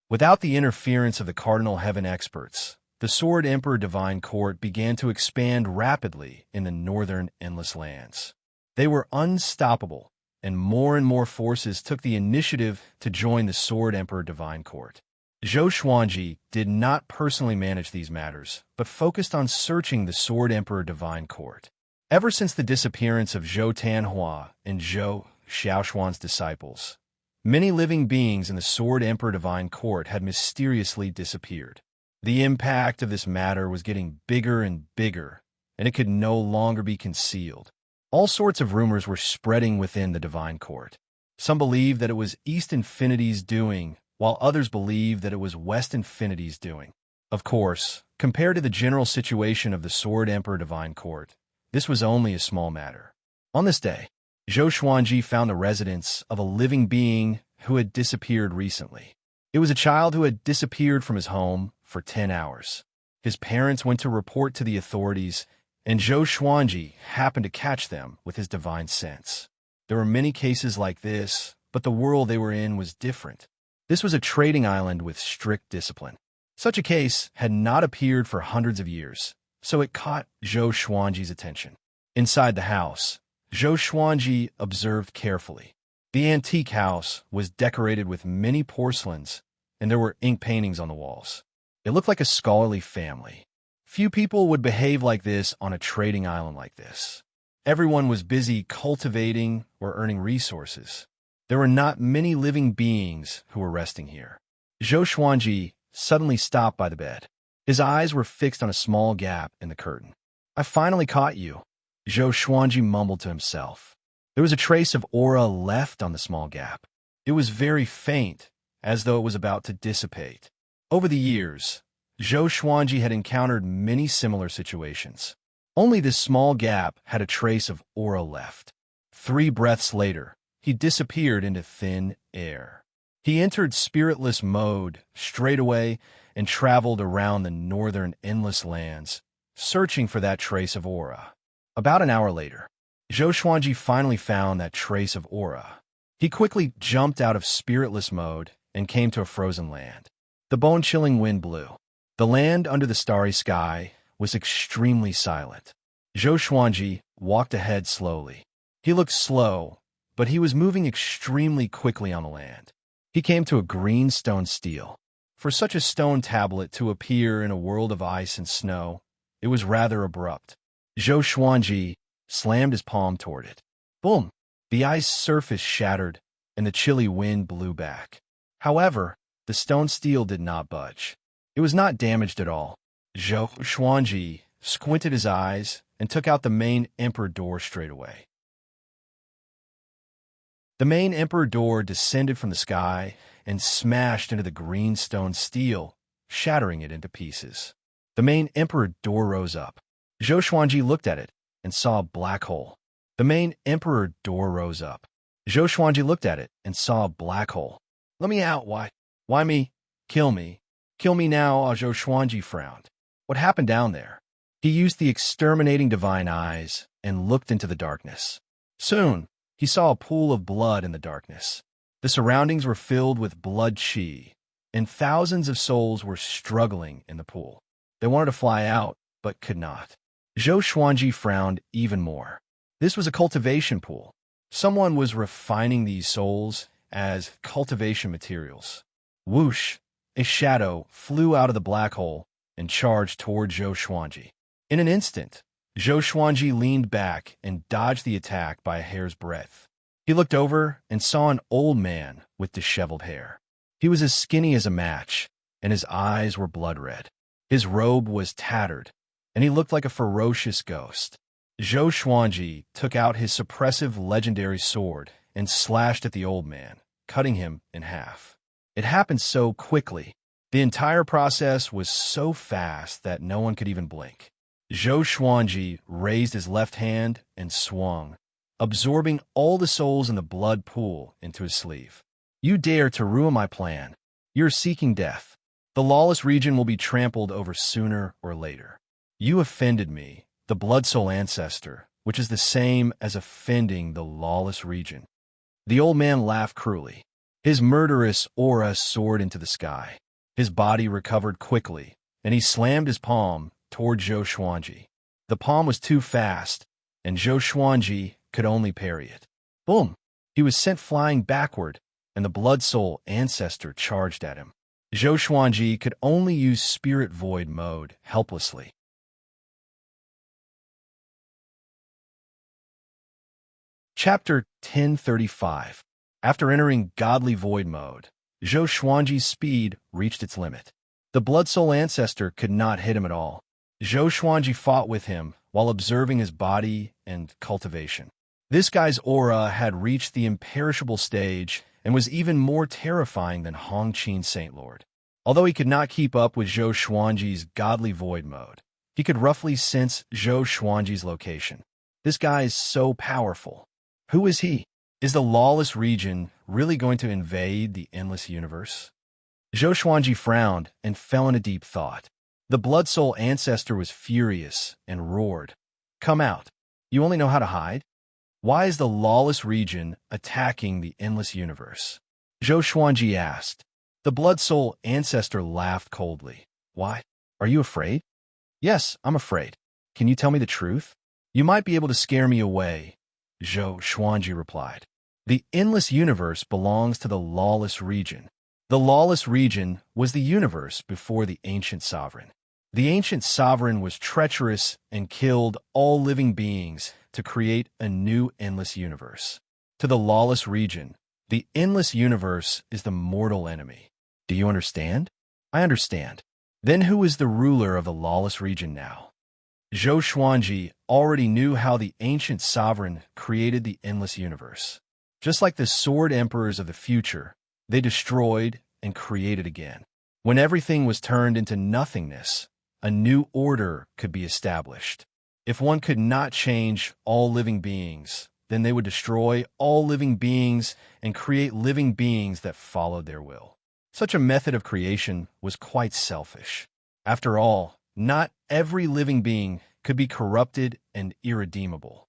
Without the interference of the Cardinal Heaven experts, the Sword Emperor Divine Court began to expand rapidly in the northern Endless Lands. They were unstoppable, and more forces took the initiative to join the Sword Emperor Divine Court. Zhou Xuanji did not personally manage these matters, but focused on searching the Sword Emperor Divine Court. Ever since the disappearance of Zhou Tanhua and Zhou Xiaoshuan's disciples, many living beings in the Sword Emperor Divine Court had mysteriously disappeared. The impact of this matter was getting bigger and bigger, and it could no longer be concealed. All sorts of rumors were spreading within the Divine Court. Some believed that it was East Infinity's doing, while others believed that it was West Infinity's doing. Of course, compared to the general situation of the Sword Emperor Divine Court, this was only a small matter. On this day, Zhou Xuanji found the residence of a living being who had disappeared recently. It was a child who had disappeared from his home for 10 hours. His parents went to report to the authorities, and Zhou Xuanji happened to catch them with his divine sense. There were many cases like this, but the world they were in was different. This was a trading island with strict discipline. Such a case had not appeared for hundreds of years, so it caught Zhou Xuanji's attention. Inside the house, Zhou Xuanji observed carefully. The antique house was decorated with many porcelains, and there were ink paintings on the walls. It looked like a scholarly family. Few people would behave like this on a trading island like this. Everyone was busy cultivating or earning resources. There were not many living beings who were resting here. Zhou Xuanji suddenly stopped by the bed. His eyes were fixed on a small gap in the curtain. "I finally caught you," Zhou Xuanji mumbled to himself. There was a trace of aura left on the small gap. It was very faint, as though it was about to dissipate. Over the years, Zhou Xuanji had encountered many similar situations. Only this small gap had a trace of aura left. 3 breaths later, he disappeared into thin air. He entered spiritless mode straight away and traveled around the northern Endless Lands, searching for that trace of aura. About an hour later, Zhou Xuanji finally found that trace of aura. He quickly jumped out of spiritless mode and came to a frozen land. The bone-chilling wind blew. The land under the starry sky was extremely silent. Zhou Xuanji walked ahead slowly. He looked slow, but he was moving extremely quickly on the land. He came to a green stone stele. For such a stone tablet to appear in a world of ice and snow, it was rather abrupt. Zhou Xuanji slammed his palm toward it. Boom! The ice surface shattered, and the chilly wind blew back. However, the stone stele did not budge. It was not damaged at all. Zhou Xuanji squinted his eyes and took out the main emperor door straight away. The main emperor door descended from the sky and smashed into the green stone stele, shattering it into pieces. The main emperor door rose up. Zhou Xuanji looked at it and saw a black hole. The main emperor door rose up. Zhou Xuanji looked at it and saw a black hole. "Let me out, why? Why me? Kill me. Kill me now," Zhou Xuanji frowned. What happened down there? He used the exterminating divine eyes and looked into the darkness. Soon, he saw a pool of blood in the darkness. The surroundings were filled with blood qi, and thousands of souls were struggling in the pool. They wanted to fly out, but could not. Zhou Xuanji frowned even more. This was a cultivation pool. Someone was refining these souls as cultivation materials. Whoosh! A shadow flew out of the black hole and charged toward Zhou Xuanji. In an instant, Zhou Xuanji leaned back and dodged the attack by a hair's breadth. He looked over and saw an old man with disheveled hair. He was as skinny as a match, and his eyes were blood red. His robe was tattered, and he looked like a ferocious ghost. Zhou Xuanji took out his suppressive legendary sword and slashed at the old man, cutting him in half. It happened so quickly. The entire process was so fast that no one could even blink. Zhou Xuanji raised his left hand and swung, absorbing all the souls in the blood pool into his sleeve. You dare to ruin my plan. You're seeking death. The lawless region will be trampled over sooner or later. You offended me, the Blood Soul Ancestor, which is the same as offending the lawless region. The old man laughed cruelly. His murderous aura soared into the sky. His body recovered quickly, and he slammed his palm toward Zhou Xuanji. The palm was too fast, and Zhou Xuanji could only parry it. Boom! He was sent flying backward, and the Blood Soul Ancestor charged at him. Zhou Xuanji could only use Spirit Void mode helplessly. Chapter 1035. After entering Godly Void mode, Zhou Xuanji's speed reached its limit. The Blood Soul Ancestor could not hit him at all. Zhou Xuanji fought with him while observing his body and cultivation. This guy's aura had reached the imperishable stage and was even more terrifying than Hongqin Saint Lord. Although he could not keep up with Zhou Xuanji's Godly Void mode, he could roughly sense Zhou Xuanji's location. This guy is so powerful. Who is he? Is the lawless region really going to invade the endless universe? Zhou Xuanji frowned and fell into deep thought. The Blood Soul Ancestor was furious and roared. Come out. You only know how to hide? Why is the lawless region attacking the endless universe? Zhou Xuanji asked. The Blood Soul Ancestor laughed coldly. Why? Are you afraid? Yes, I'm afraid. Can you tell me the truth? You might be able to scare me away, Zhou Xuanji replied. The endless universe belongs to the lawless region. The lawless region was the universe before the ancient sovereign. The ancient sovereign was treacherous and killed all living beings to create a new endless universe. To the lawless region, the endless universe is the mortal enemy. Do you understand? I understand. Then who is the ruler of the lawless region now? Zhou Xuanji already knew how the ancient sovereign created the endless universe. Just like the sword emperors of the future, they destroyed and created again. When everything was turned into nothingness, a new order could be established. If one could not change all living beings, then they would destroy all living beings and create living beings that followed their will. Such a method of creation was quite selfish. After all, not every living being could be corrupted and irredeemable.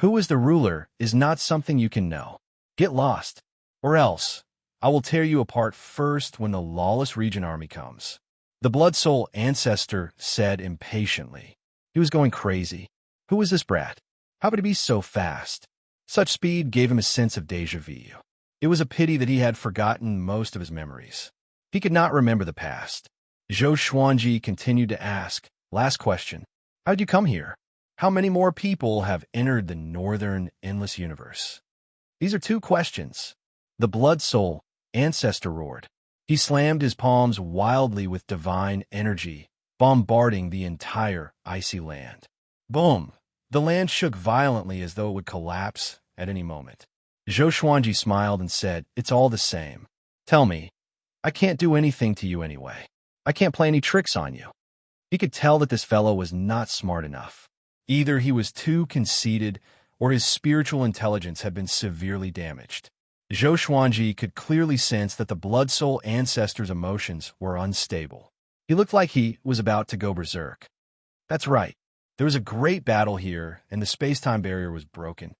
Who is the ruler is not something you can know. Get lost, or else I will tear you apart first when the lawless region army comes. The Blood Soul Ancestor said impatiently. He was going crazy. Who was this brat? How could he be so fast? Such speed gave him a sense of déjà vu. It was a pity that he had forgotten most of his memories. He could not remember the past. Zhou Xuanji continued to ask, last question, how did you come here? How many more people have entered the northern endless universe? These are two questions. The Blood Soul Ancestor roared. He slammed his palms wildly with divine energy, bombarding the entire icy land. Boom! The land shook violently as though it would collapse at any moment. Zhou Xuanji smiled and said, it's all the same. Tell me, I can't do anything to you anyway. I can't play any tricks on you. He could tell that this fellow was not smart enough. Either he was too conceited or his spiritual intelligence had been severely damaged. Zhou Xuanji could clearly sense that the Blood Soul Ancestor's emotions were unstable. He looked like he was about to go berserk. That's right. There was a great battle here, and the space-time barrier was broken.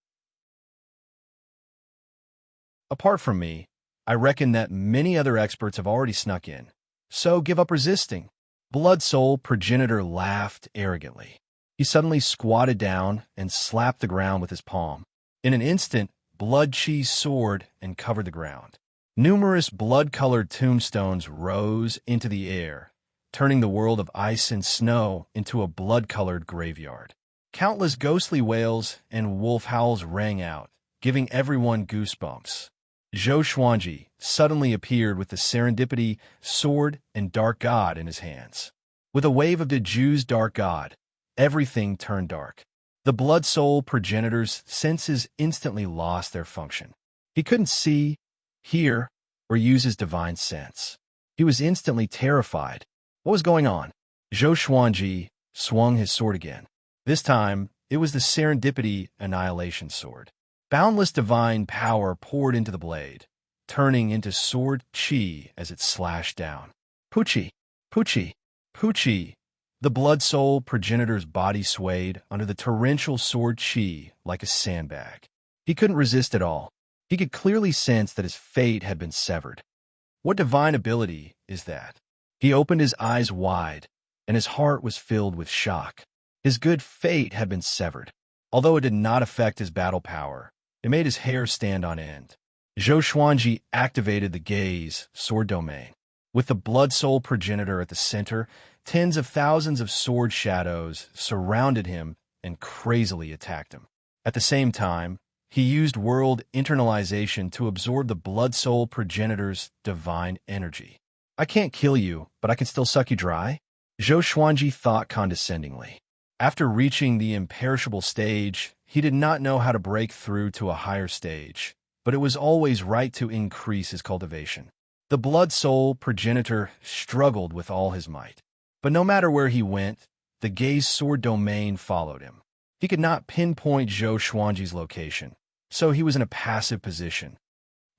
Apart from me, I reckon that many other experts have already snuck in. So give up resisting. Blood Soul Progenitor laughed arrogantly. He suddenly squatted down and slapped the ground with his palm. In an instant, blood chi soared and covered the ground. Numerous blood-colored tombstones rose into the air, turning the world of ice and snow into a blood-colored graveyard. Countless ghostly wails and wolf howls rang out, giving everyone goosebumps. Zhou Xuanji suddenly appeared with the serendipity, sword, and dark god in his hands. With a wave of the Jew's dark god, everything turned dark. The blood soul progenitor's senses instantly lost their function. He couldn't see, hear, or use his divine sense. He was instantly terrified. What was going on? Zhou Xuanji swung his sword again. This time, it was the serendipity annihilation sword. Boundless divine power poured into the blade, turning into sword chi as it slashed down. Puchi! Puchi! Puchi! The blood soul progenitor's body swayed under the torrential sword chi like a sandbag. He couldn't resist at all. He could clearly sense that his fate had been severed. What divine ability is that? He opened his eyes wide, and his heart was filled with shock. His good fate had been severed. Although it did not affect his battle power, it made his hair stand on end. Zhou Xuanji activated the gaze sword domain. With the blood soul progenitor at the center, tens of thousands of sword shadows surrounded him and crazily attacked him. At the same time, he used world internalization to absorb the blood soul progenitor's divine energy. I can't kill you, but I can still suck you dry? Zhou Xuanji thought condescendingly. After reaching the imperishable stage, he did not know how to break through to a higher stage, but it was always right to increase his cultivation. The blood soul progenitor struggled with all his might. But no matter where he went, the gaze sword domain followed him. He could not pinpoint Zhou Xuanji's location, so he was in a passive position.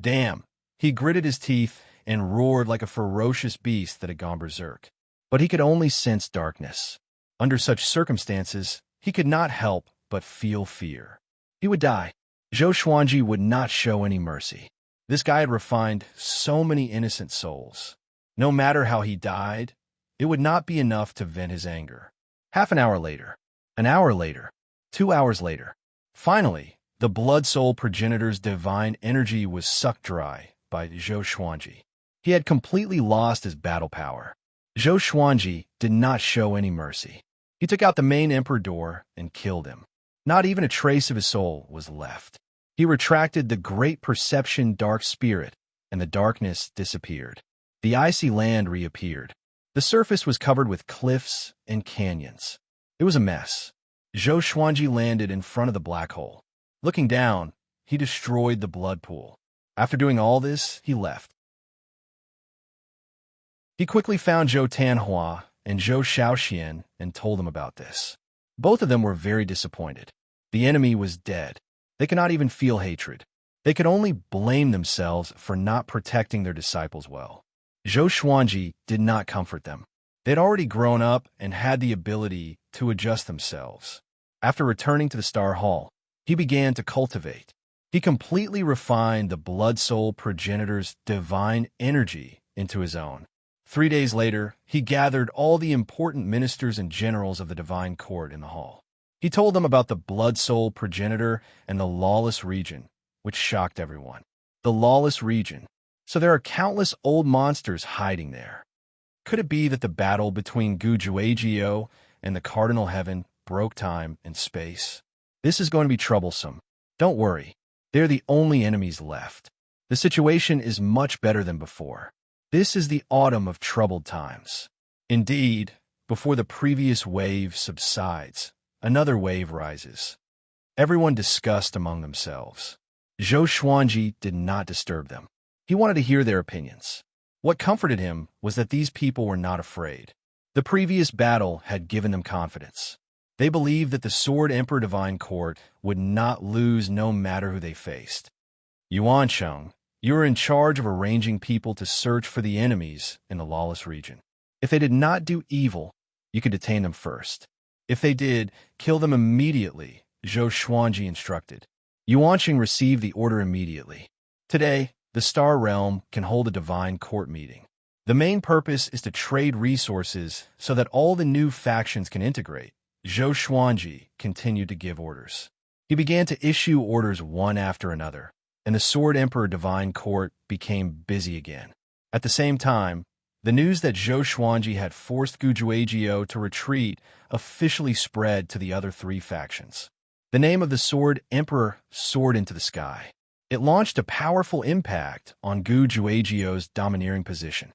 Damn! He gritted his teeth and roared like a ferocious beast that had gone berserk. But he could only sense darkness. Under such circumstances, he could not help but feel fear. He would die. Zhou Xuanji would not show any mercy. This guy had refined so many innocent souls. No matter how he died, it would not be enough to vent his anger. Half an hour later, 2 hours later, finally, the blood soul progenitor's divine energy was sucked dry by Zhou Xuanji. He had completely lost his battle power. Zhou Xuanji did not show any mercy. He took out the main emperor door and killed him. Not even a trace of his soul was left. He retracted the great perception dark spirit, and the darkness disappeared. The icy land reappeared. The surface was covered with cliffs and canyons. It was a mess. Zhou Xuanji landed in front of the black hole. Looking down, he destroyed the blood pool. After doing all this, he left. He quickly found Zhou Tanhua and Zhou Shaoxian and told them about this. Both of them were very disappointed. The enemy was dead. They could not even feel hatred. They could only blame themselves for not protecting their disciples well. Zhou Xuanji did not comfort them. They had already grown up and had the ability to adjust themselves. After returning to the Star Hall, he began to cultivate. He completely refined the blood soul progenitor's divine energy into his own. 3 days later, he gathered all the important ministers and generals of the divine court in the hall. He told them about the blood soul progenitor and the lawless region, which shocked everyone. The lawless region. So there are countless old monsters hiding there. Could it be that the battle between Gu Juejiao and the Cardinal Heaven broke time and space? This is going to be troublesome. Don't worry. They're the only enemies left. The situation is much better than before. This is the autumn of troubled times. Indeed, before the previous wave subsides, another wave rises. Everyone discussed among themselves. Zhou Xuanji did not disturb them. He wanted to hear their opinions. What comforted him was that these people were not afraid. The previous battle had given them confidence. They believed that the Sword Emperor Divine Court would not lose no matter who they faced. Yuan Cheng, you are in charge of arranging people to search for the enemies in the lawless region. If they did not do evil, you could detain them first. If they did, kill them immediately, Zhou Xuanji instructed. Yuan Cheng received the order immediately. Today, the Star Realm can hold a divine court meeting. The main purpose is to trade resources so that all the new factions can integrate, Zhou Xuanji continued to give orders. He began to issue orders one after another, and the Sword Emperor Divine Court became busy again. At the same time, the news that Zhou Xuanji had forced Gujuejiao to retreat officially spread to the other three factions. The name of the Sword Emperor soared into the sky. It launched a powerful impact on Gujuejiao's domineering position.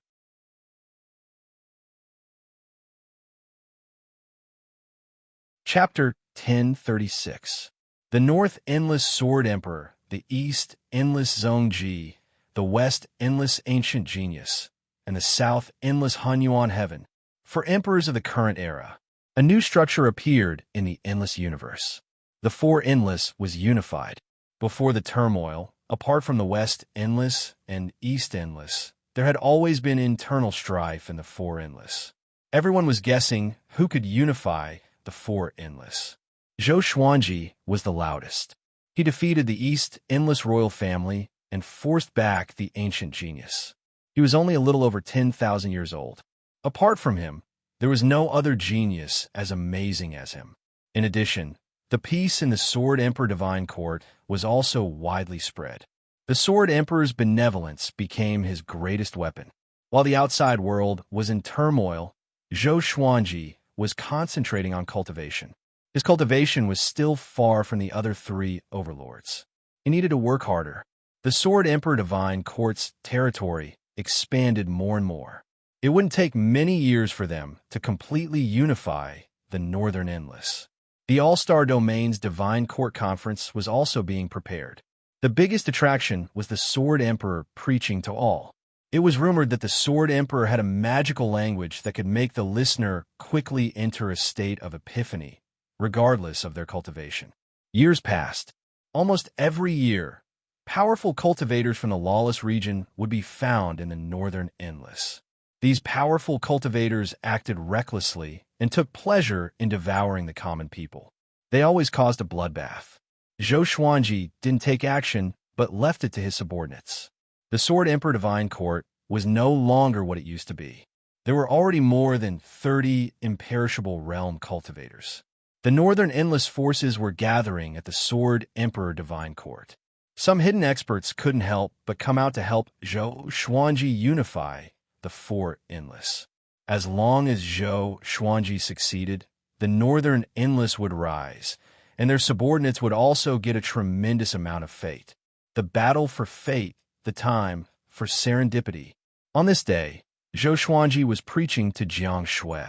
Chapter 1036. The North Endless Sword Emperor, the East Endless Zhongji, the West Endless Ancient Genius, and the South Endless Hunyuan Heaven. For emperors of the current era, a new structure appeared in the Endless Universe. The Four Endless was unified. Before the turmoil, apart from the West Endless and East Endless, there had always been internal strife in the Four Endless. Everyone was guessing who could unify the Four Endless. Zhou Xuanji was the loudest. He defeated the East Endless royal family and forced back the ancient genius. He was only a little over 10,000 years old. Apart from him, there was no other genius as amazing as him. In addition, the peace in the Sword Emperor Divine Court was also widely spread. The Sword Emperor's benevolence became his greatest weapon. While the outside world was in turmoil, Zhou Xuanji was concentrating on cultivation. His cultivation was still far from the other three overlords. He needed to work harder. The Sword Emperor Divine Court's territory expanded more and more. It wouldn't take many years for them to completely unify the Northern Endless. The All-Star Domain's Divine Court Conference was also being prepared. The biggest attraction was the Sword Emperor preaching to all. It was rumored that the Sword Emperor had a magical language that could make the listener quickly enter a state of epiphany, regardless of their cultivation. Years passed. Almost every year, powerful cultivators from the lawless region would be found in the Northern Endless. These powerful cultivators acted recklessly and took pleasure in devouring the common people. They always caused a bloodbath. Zhou Xuanji didn't take action, but left it to his subordinates. The Sword Emperor Divine Court was no longer what it used to be. There were already more than 30 imperishable realm cultivators. The Northern Endless forces were gathering at the Sword Emperor Divine Court. Some hidden experts couldn't help but come out to help Zhou Xuanji unify the Four Endless. As long as Zhou Xuanji succeeded, the Northern Endless would rise, and their subordinates would also get a tremendous amount of fate. The battle for fate, the time for serendipity. On this day, Zhou Xuanji was preaching to Jiang Shui.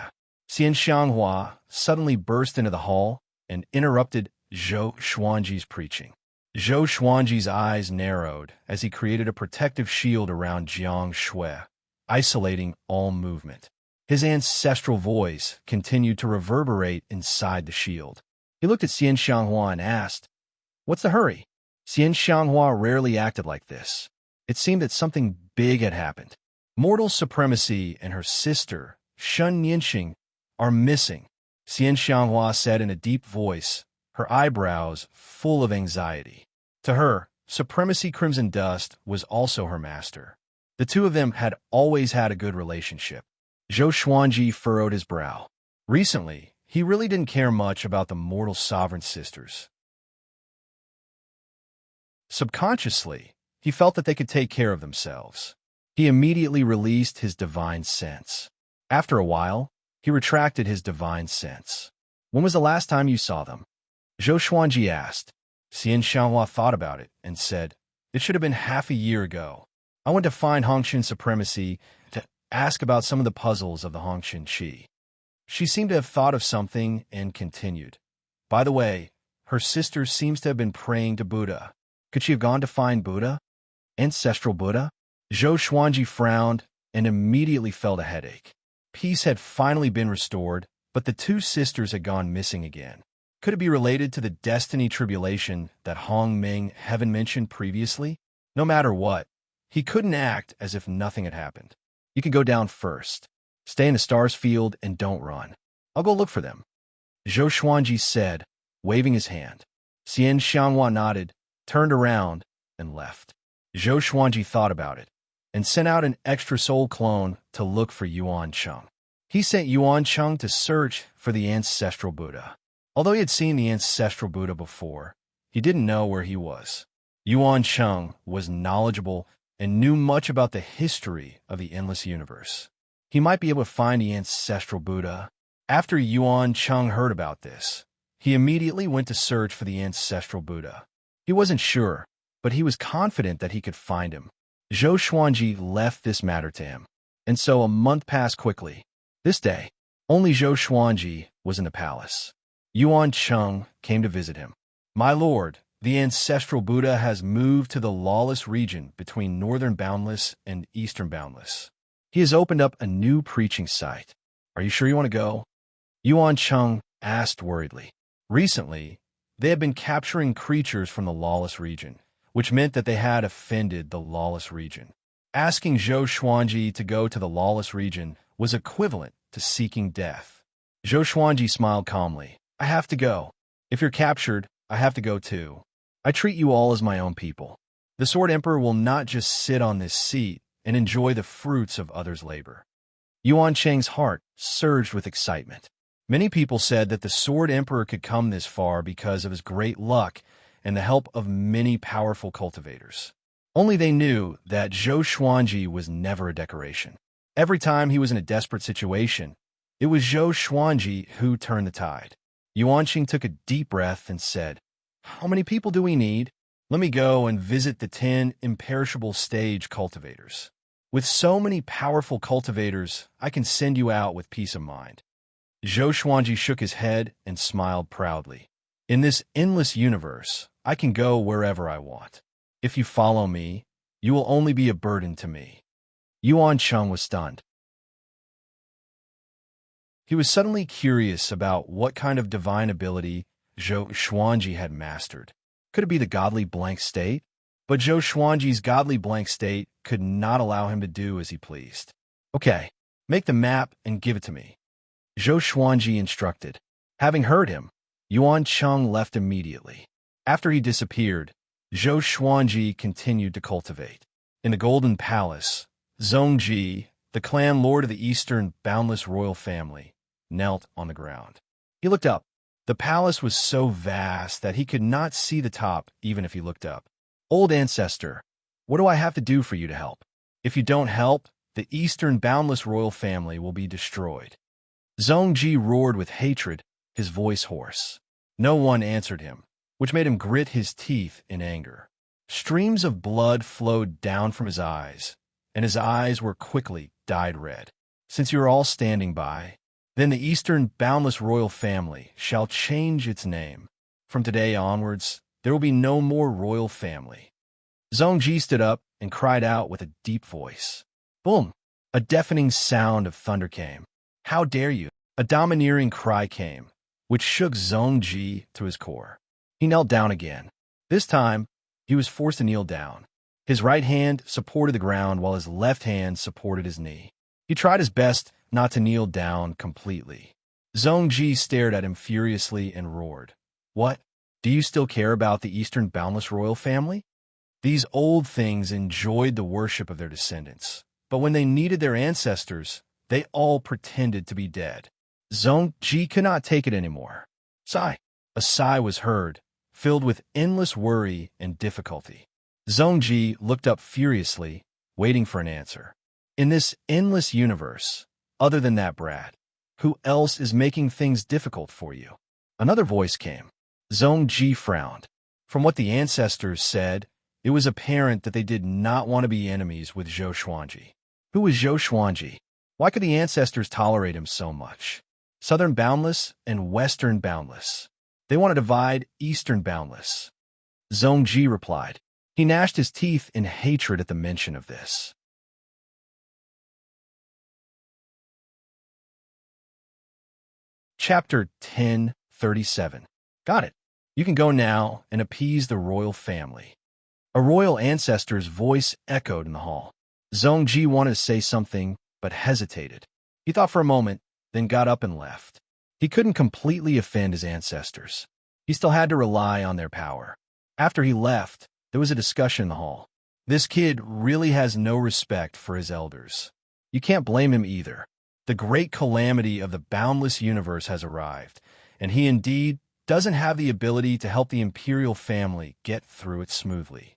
Xian Xianghua suddenly burst into the hall and interrupted Zhou Xuanji's preaching. Zhou Xuanji's eyes narrowed as he created a protective shield around Jiang Shui, isolating all movement. His ancestral voice continued to reverberate inside the shield. He looked at Xian Xianghua and asked, "What's the hurry?" Xian Xianghua rarely acted like this. It seemed that something big had happened. Mortal Supremacy and her sister, Shun Yinxing, are missing, Xian Xianghua said in a deep voice, her eyebrows full of anxiety. To her, Supremacy Crimson Dust was also her master. The two of them had always had a good relationship. Zhou Xuanji furrowed his brow. Recently, he really didn't care much about the mortal sovereign sisters. Subconsciously, he felt that they could take care of themselves. He immediately released his divine sense. After a while, he retracted his divine sense. "When was the last time you saw them?" Zhou Xuanji asked. Xian Xianghua thought about it and said, "It should have been half a year ago. I went to find Hongxin Supremacy to ask about some of the puzzles of the Hongxin Qi." She seemed to have thought of something and continued. "By the way, her sister seems to have been praying to Buddha. Could she have gone to find Buddha? Ancestral Buddha?" Zhou Xuanji frowned and immediately felt a headache. Peace had finally been restored, but the two sisters had gone missing again. Could it be related to the destiny tribulation that Hong Ming Heaven mentioned previously? No matter what, he couldn't act as if nothing had happened. "You can go down first. Stay in the stars field and don't run. I'll go look for them," Zhou Xuanji said, waving his hand. Xian Xianghua nodded, turned around, and left. Zhou Xuanji thought about it and sent out an extra soul clone to look for Yuan Cheng. He sent Yuan Cheng to search for the ancestral Buddha. Although he had seen the ancestral Buddha before, he didn't know where he was. Yuan Cheng was knowledgeable and knew much about the history of the endless universe. He might be able to find the ancestral Buddha. After Yuan Cheng heard about this, he immediately went to search for the ancestral Buddha. He wasn't sure, but he was confident that he could find him. Zhou Xuanji left this matter to him, and so a month passed quickly. This day, only Zhou Xuanji was in the palace. Yuan Cheng came to visit him. "My lord, the ancestral Buddha has moved to the lawless region between northern boundless and eastern boundless. He has opened up a new preaching site. Are you sure you want to go?" Yuan Cheng asked worriedly. Recently, they had been capturing creatures from the lawless region, which meant that they had offended the lawless region. Asking Zhou Xuanji to go to the lawless region was equivalent to seeking death. Zhou Xuanji smiled calmly. "I have to go. If you're captured, I have to go too. I treat you all as my own people. The Sword Emperor will not just sit on this seat and enjoy the fruits of others' labor." Yuan Cheng's heart surged with excitement. Many people said that the Sword Emperor could come this far because of his great luck and the help of many powerful cultivators. Only they knew that Zhou Xuanji was never a decoration. Every time he was in a desperate situation, it was Zhou Xuanji who turned the tide. Yuan Cheng took a deep breath and said, "How many people do we need? Let me go and visit the 10 imperishable stage cultivators. With so many powerful cultivators, I can send you out with peace of mind." Zhou Xuanji shook his head and smiled proudly. "In this endless universe, I can go wherever I want. If you follow me, you will only be a burden to me." Yuan Cheng was stunned. He was suddenly curious about what kind of divine ability Zhou Xuanji had mastered. Could it be the godly blank state? But Zhou Xuanji's godly blank state could not allow him to do as he pleased. "Okay, make the map and give it to me," Zhou Xuanji instructed. Having heard him, Yuan Cheng left immediately. After he disappeared, Zhou Xuanji continued to cultivate. In the Golden Palace, Zhongji, the clan lord of the Eastern boundless royal family, knelt on the ground. He looked up. The palace was so vast that he could not see the top even if he looked up. "Old ancestor, what do I have to do for you to help? If you don't help, the Eastern boundless royal family will be destroyed." Zhongji roared with hatred, his voice hoarse. No one answered him, which made him grit his teeth in anger. Streams of blood flowed down from his eyes, and his eyes were quickly dyed red. "Since you are all standing by, then the Eastern boundless royal family shall change its name. From today onwards, there will be no more royal family." Zhongji stood up and cried out with a deep voice. Boom! A deafening sound of thunder came. "How dare you!" A domineering cry came, which shook Zhongji to his core. He knelt down again. This time, he was forced to kneel down. His right hand supported the ground while his left hand supported his knee. He tried his best not to kneel down completely. Zhongji stared at him furiously and roared. "What? Do you still care about the Eastern boundless royal family?" These old things enjoyed the worship of their descendants, but when they needed their ancestors, they all pretended to be dead. Zhongji could not take it anymore. Sigh. A sigh was heard, filled with endless worry and difficulty. Zhongji looked up furiously, waiting for an answer. In this endless universe, other than that brat, who else is making things difficult for you? Another voice came. Zhongji frowned. From what the ancestors said, it was apparent that they did not want to be enemies with Zhou Xuanji. Who was Zhou Xuanji? Why could the ancestors tolerate him so much? Southern Boundless and Western Boundless. They want to divide Eastern Boundless. Zhongji replied. He gnashed his teeth in hatred at the mention of this. Chapter 1037. Got it. You can go now and appease the royal family. A royal ancestor's voice echoed in the hall. Zhongji wanted to say something, but hesitated. He thought for a moment, then got up and left. He couldn't completely offend his ancestors. He still had to rely on their power. After he left, there was a discussion in the hall. This kid really has no respect for his elders. You can't blame him either. The great calamity of the boundless universe has arrived, and he indeed doesn't have the ability to help the imperial family get through it smoothly.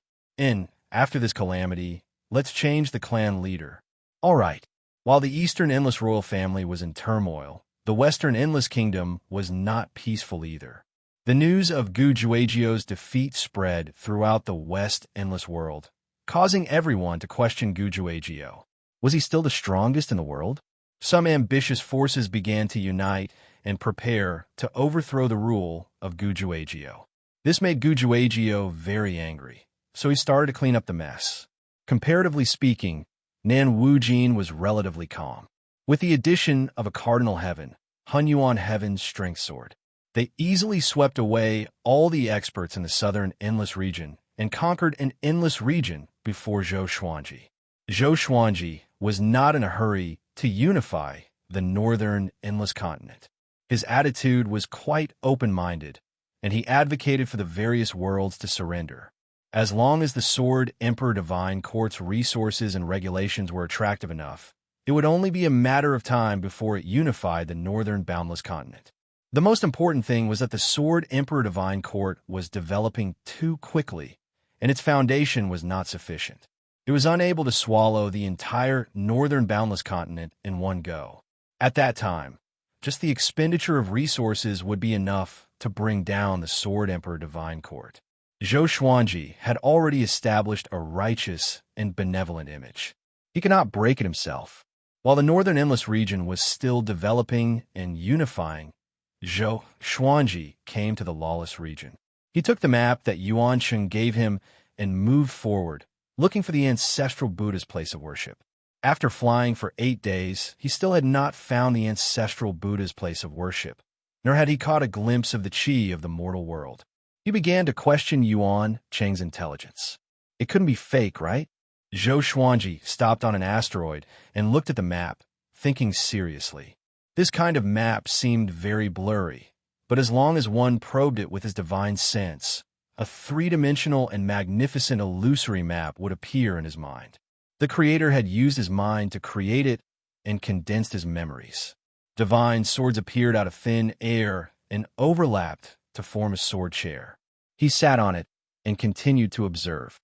After this calamity, let's change the clan leader. All right. While the Eastern Endless royal family was in turmoil, the Western Endless kingdom was not peaceful either. The news of Gu Juejiao's defeat spread throughout the West Endless world, causing everyone to question Gu Juejiao. Was he still the strongest in the world? Some ambitious forces began to unite and prepare to overthrow the rule of Gu Juejiao. This made Gu Juejiao very angry, so he started to clean up the mess. Comparatively speaking, Nan Wujin was relatively calm. With the addition of a Cardinal Heaven, Hunyuan Heaven's strength sword, they easily swept away all the experts in the southern Endless region and conquered an Endless region before Zhou Xuanji. Zhou Xuanji was not in a hurry to unify the northern Endless continent. His attitude was quite open-minded, and he advocated for the various worlds to surrender. As long as the Sword Emperor Divine Court's resources and regulations were attractive enough, it would only be a matter of time before it unified the northern boundless continent. The most important thing was that the Sword Emperor Divine Court was developing too quickly, and its foundation was not sufficient. It was unable to swallow the entire northern boundless continent in one go. At that time, just the expenditure of resources would be enough to bring down the Sword Emperor Divine Court. Zhou Xuanji had already established a righteous and benevolent image. He could not break it himself. While the northern Endless region was still developing and unifying, Zhou Xuanji came to the lawless region. He took the map that Yuan Sheng gave him and moved forward, looking for the ancestral Buddha's place of worship. After flying for 8 days, he still had not found the ancestral Buddha's place of worship, nor had he caught a glimpse of the chi of the mortal world. He began to question Yuan Cheng's intelligence. It couldn't be fake, right? Zhou Xuanji stopped on an asteroid and looked at the map, thinking seriously. This kind of map seemed very blurry, but as long as one probed it with his divine sense, a three-dimensional and magnificent illusory map would appear in his mind. The creator had used his mind to create it and condensed his memories. Divine swords appeared out of thin air and overlapped to form a sword chair. He sat on it and continued to observe.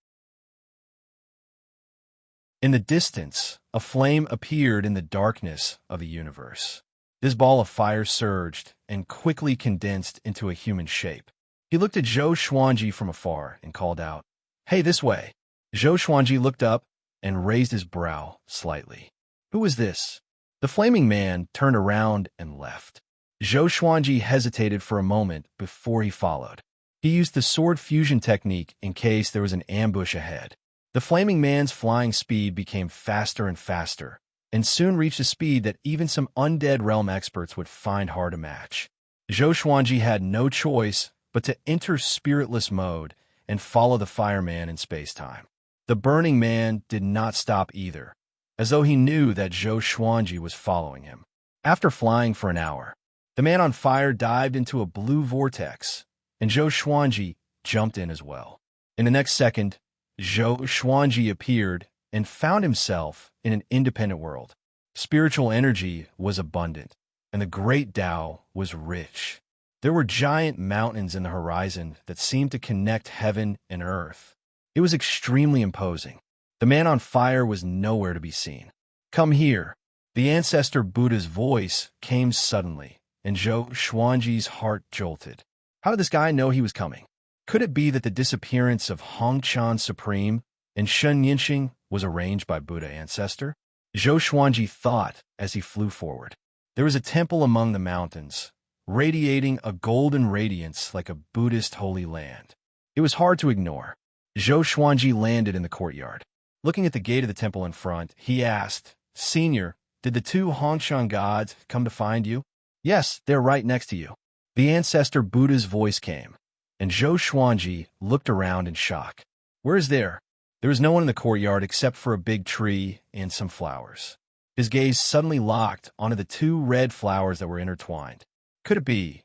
In the distance, a flame appeared in the darkness of the universe. This ball of fire surged and quickly condensed into a human shape. He looked at Zhou Xuanji from afar and called out, "Hey, this way." Zhou Xuanji looked up and raised his brow slightly. Who was this? The flaming man turned around and left. Zhou Xuanji hesitated for a moment before he followed. He used the sword fusion technique in case there was an ambush ahead. The flaming man's flying speed became faster and faster, and soon reached a speed that even some undead realm experts would find hard to match. Zhou Xuanji had no choice but to enter spiritless mode and follow the fireman in space-time. The burning man did not stop either, as though he knew that Zhou Xuanji was following him. After flying for an hour, the man on fire dived into a blue vortex, and Zhou Xuanji jumped in as well. In the next second, Zhou Xuanji appeared and found himself in an independent world. Spiritual energy was abundant, and the great Tao was rich. There were giant mountains in the horizon that seemed to connect heaven and earth. It was extremely imposing. The man on fire was nowhere to be seen. "Come here." The ancestor Buddha's voice came suddenly, and Zhou Xuanji's heart jolted. How did this guy know he was coming? Could it be that the disappearance of Hongchan Supreme and Shen Yinxing was arranged by Buddha ancestor? Zhou Xuanji thought as he flew forward. There was a temple among the mountains, radiating a golden radiance like a Buddhist holy land. It was hard to ignore. Zhou Xuanji landed in the courtyard. Looking at the gate of the temple in front, he asked, "Senior, did the two Hongshan gods come to find you?" "Yes, they're right next to you." The ancestor Buddha's voice came, and Zhou Xuanji looked around in shock. "Where is there?" There was no one in the courtyard except for a big tree and some flowers. His gaze suddenly locked onto the two red flowers that were intertwined. Could it be?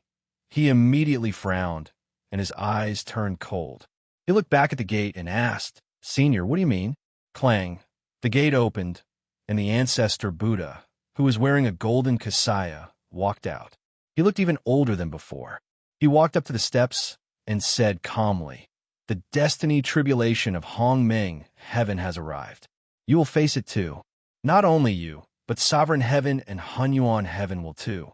He immediately frowned, and his eyes turned cold. He looked back at the gate and asked, "Senior, what do you mean?" Clang. The gate opened, and the ancestor Buddha, who was wearing a golden kasaya, walked out. He looked even older than before. He walked up to the steps and said calmly, "The destiny tribulation of Hongmeng heaven has arrived. You will face it too. Not only you, but sovereign heaven and Hunyuan heaven will too."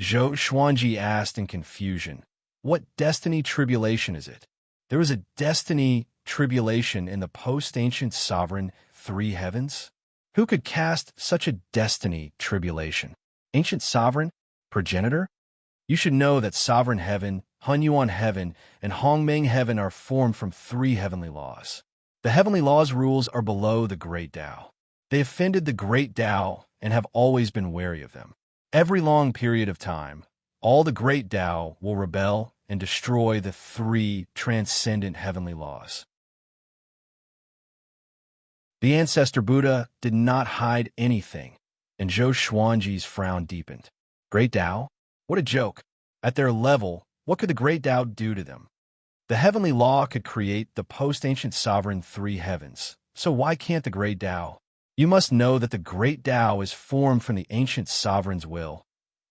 Zhou Xuanji asked in confusion, "What destiny tribulation is it?" "There is a destiny tribulation in the post-ancient sovereign three heavens? Who could cast such a destiny tribulation? Ancient sovereign? Progenitor? You should know that sovereign heaven, Hunyuan heaven, and Hongmeng heaven are formed from three heavenly laws. The heavenly laws' rules are below the great Tao. They offended the great Tao and have always been wary of them. Every long period of time, all the great Tao will rebel and destroy the three transcendent heavenly laws." The ancestor Buddha did not hide anything, and Zhou Xuanji's frown deepened. Great Tao? What a joke. At their level, what could the great Tao do to them? The heavenly law could create the post-ancient sovereign three heavens, so why can't the great Tao? You must know that the great Tao is formed from the ancient sovereign's will,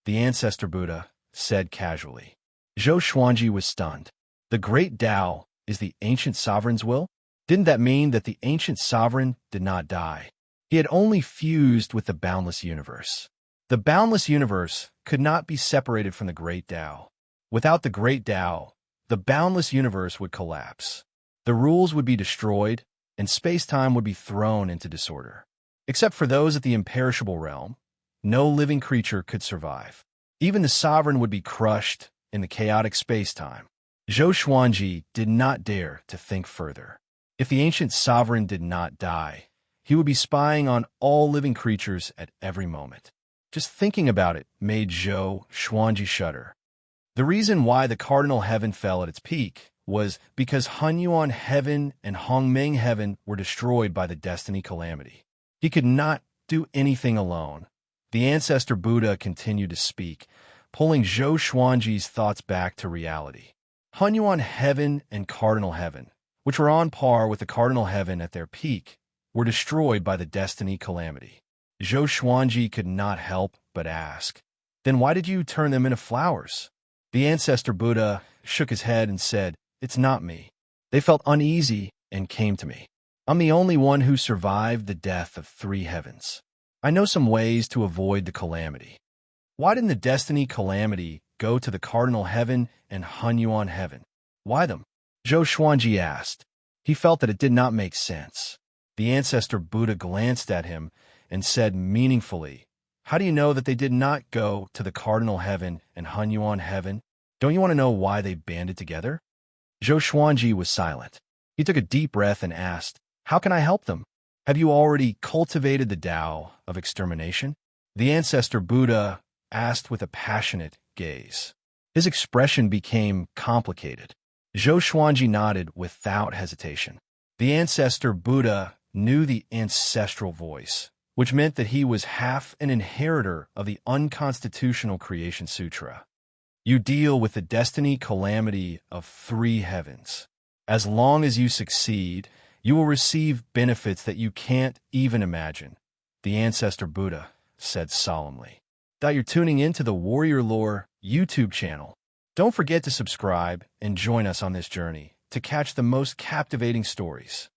the ancestor Buddha said casually. Zhou Xuanji was stunned. The great Tao is the ancient sovereign's will? Didn't that mean that the ancient sovereign did not die? He had only fused with the boundless universe. The boundless universe could not be separated from the great Tao. Without the great Tao, the boundless universe would collapse. The rules would be destroyed, and space-time would be thrown into disorder. Except for those at the imperishable realm, no living creature could survive. Even the sovereign would be crushed in the chaotic space-time. Zhou Xuanji did not dare to think further. If the ancient sovereign did not die, he would be spying on all living creatures at every moment. Just thinking about it made Zhou Xuanji shudder. The reason why the cardinal heaven fell at its peak was because Hunyuan heaven and Hongmeng heaven were destroyed by the destiny calamity. He could not do anything alone. The ancestor Buddha continued to speak, pulling Zhou Xuanji's thoughts back to reality. Hunyuan heaven and cardinal heaven, which were on par with the cardinal heaven at their peak, were destroyed by the destiny calamity. Zhou Xuanji could not help but ask, "Then why did you turn them into flowers?" The ancestor Buddha shook his head and said, "It's not me. They felt uneasy and came to me. I'm the only one who survived the death of three heavens. I know some ways to avoid the calamity." Why didn't the destiny calamity go to the cardinal heaven and Hunyuan heaven? Why them? Zhou Xuanji asked. He felt that it did not make sense. The ancestor Buddha glanced at him and said meaningfully, "How do you know that they did not go to the cardinal heaven and Hunyuan heaven? Don't you want to know why they banded together?" Zhou Xuanji was silent. He took a deep breath and asked, "How can I help them? Have you already cultivated the Tao of extermination?" The ancestor Buddha asked with a passionate gaze. His expression became complicated. Zhou Xuanji nodded without hesitation. The ancestor Buddha knew the ancestral voice, which meant that he was half an inheritor of the unconstitutional creation sutra. You deal with the destiny calamity of three heavens. As long as you succeed, you will receive benefits that you can't even imagine, the ancestor Buddha said solemnly. That you're tuning into the Warrior Lore YouTube channel. Don't forget to subscribe and join us on this journey to catch the most captivating stories.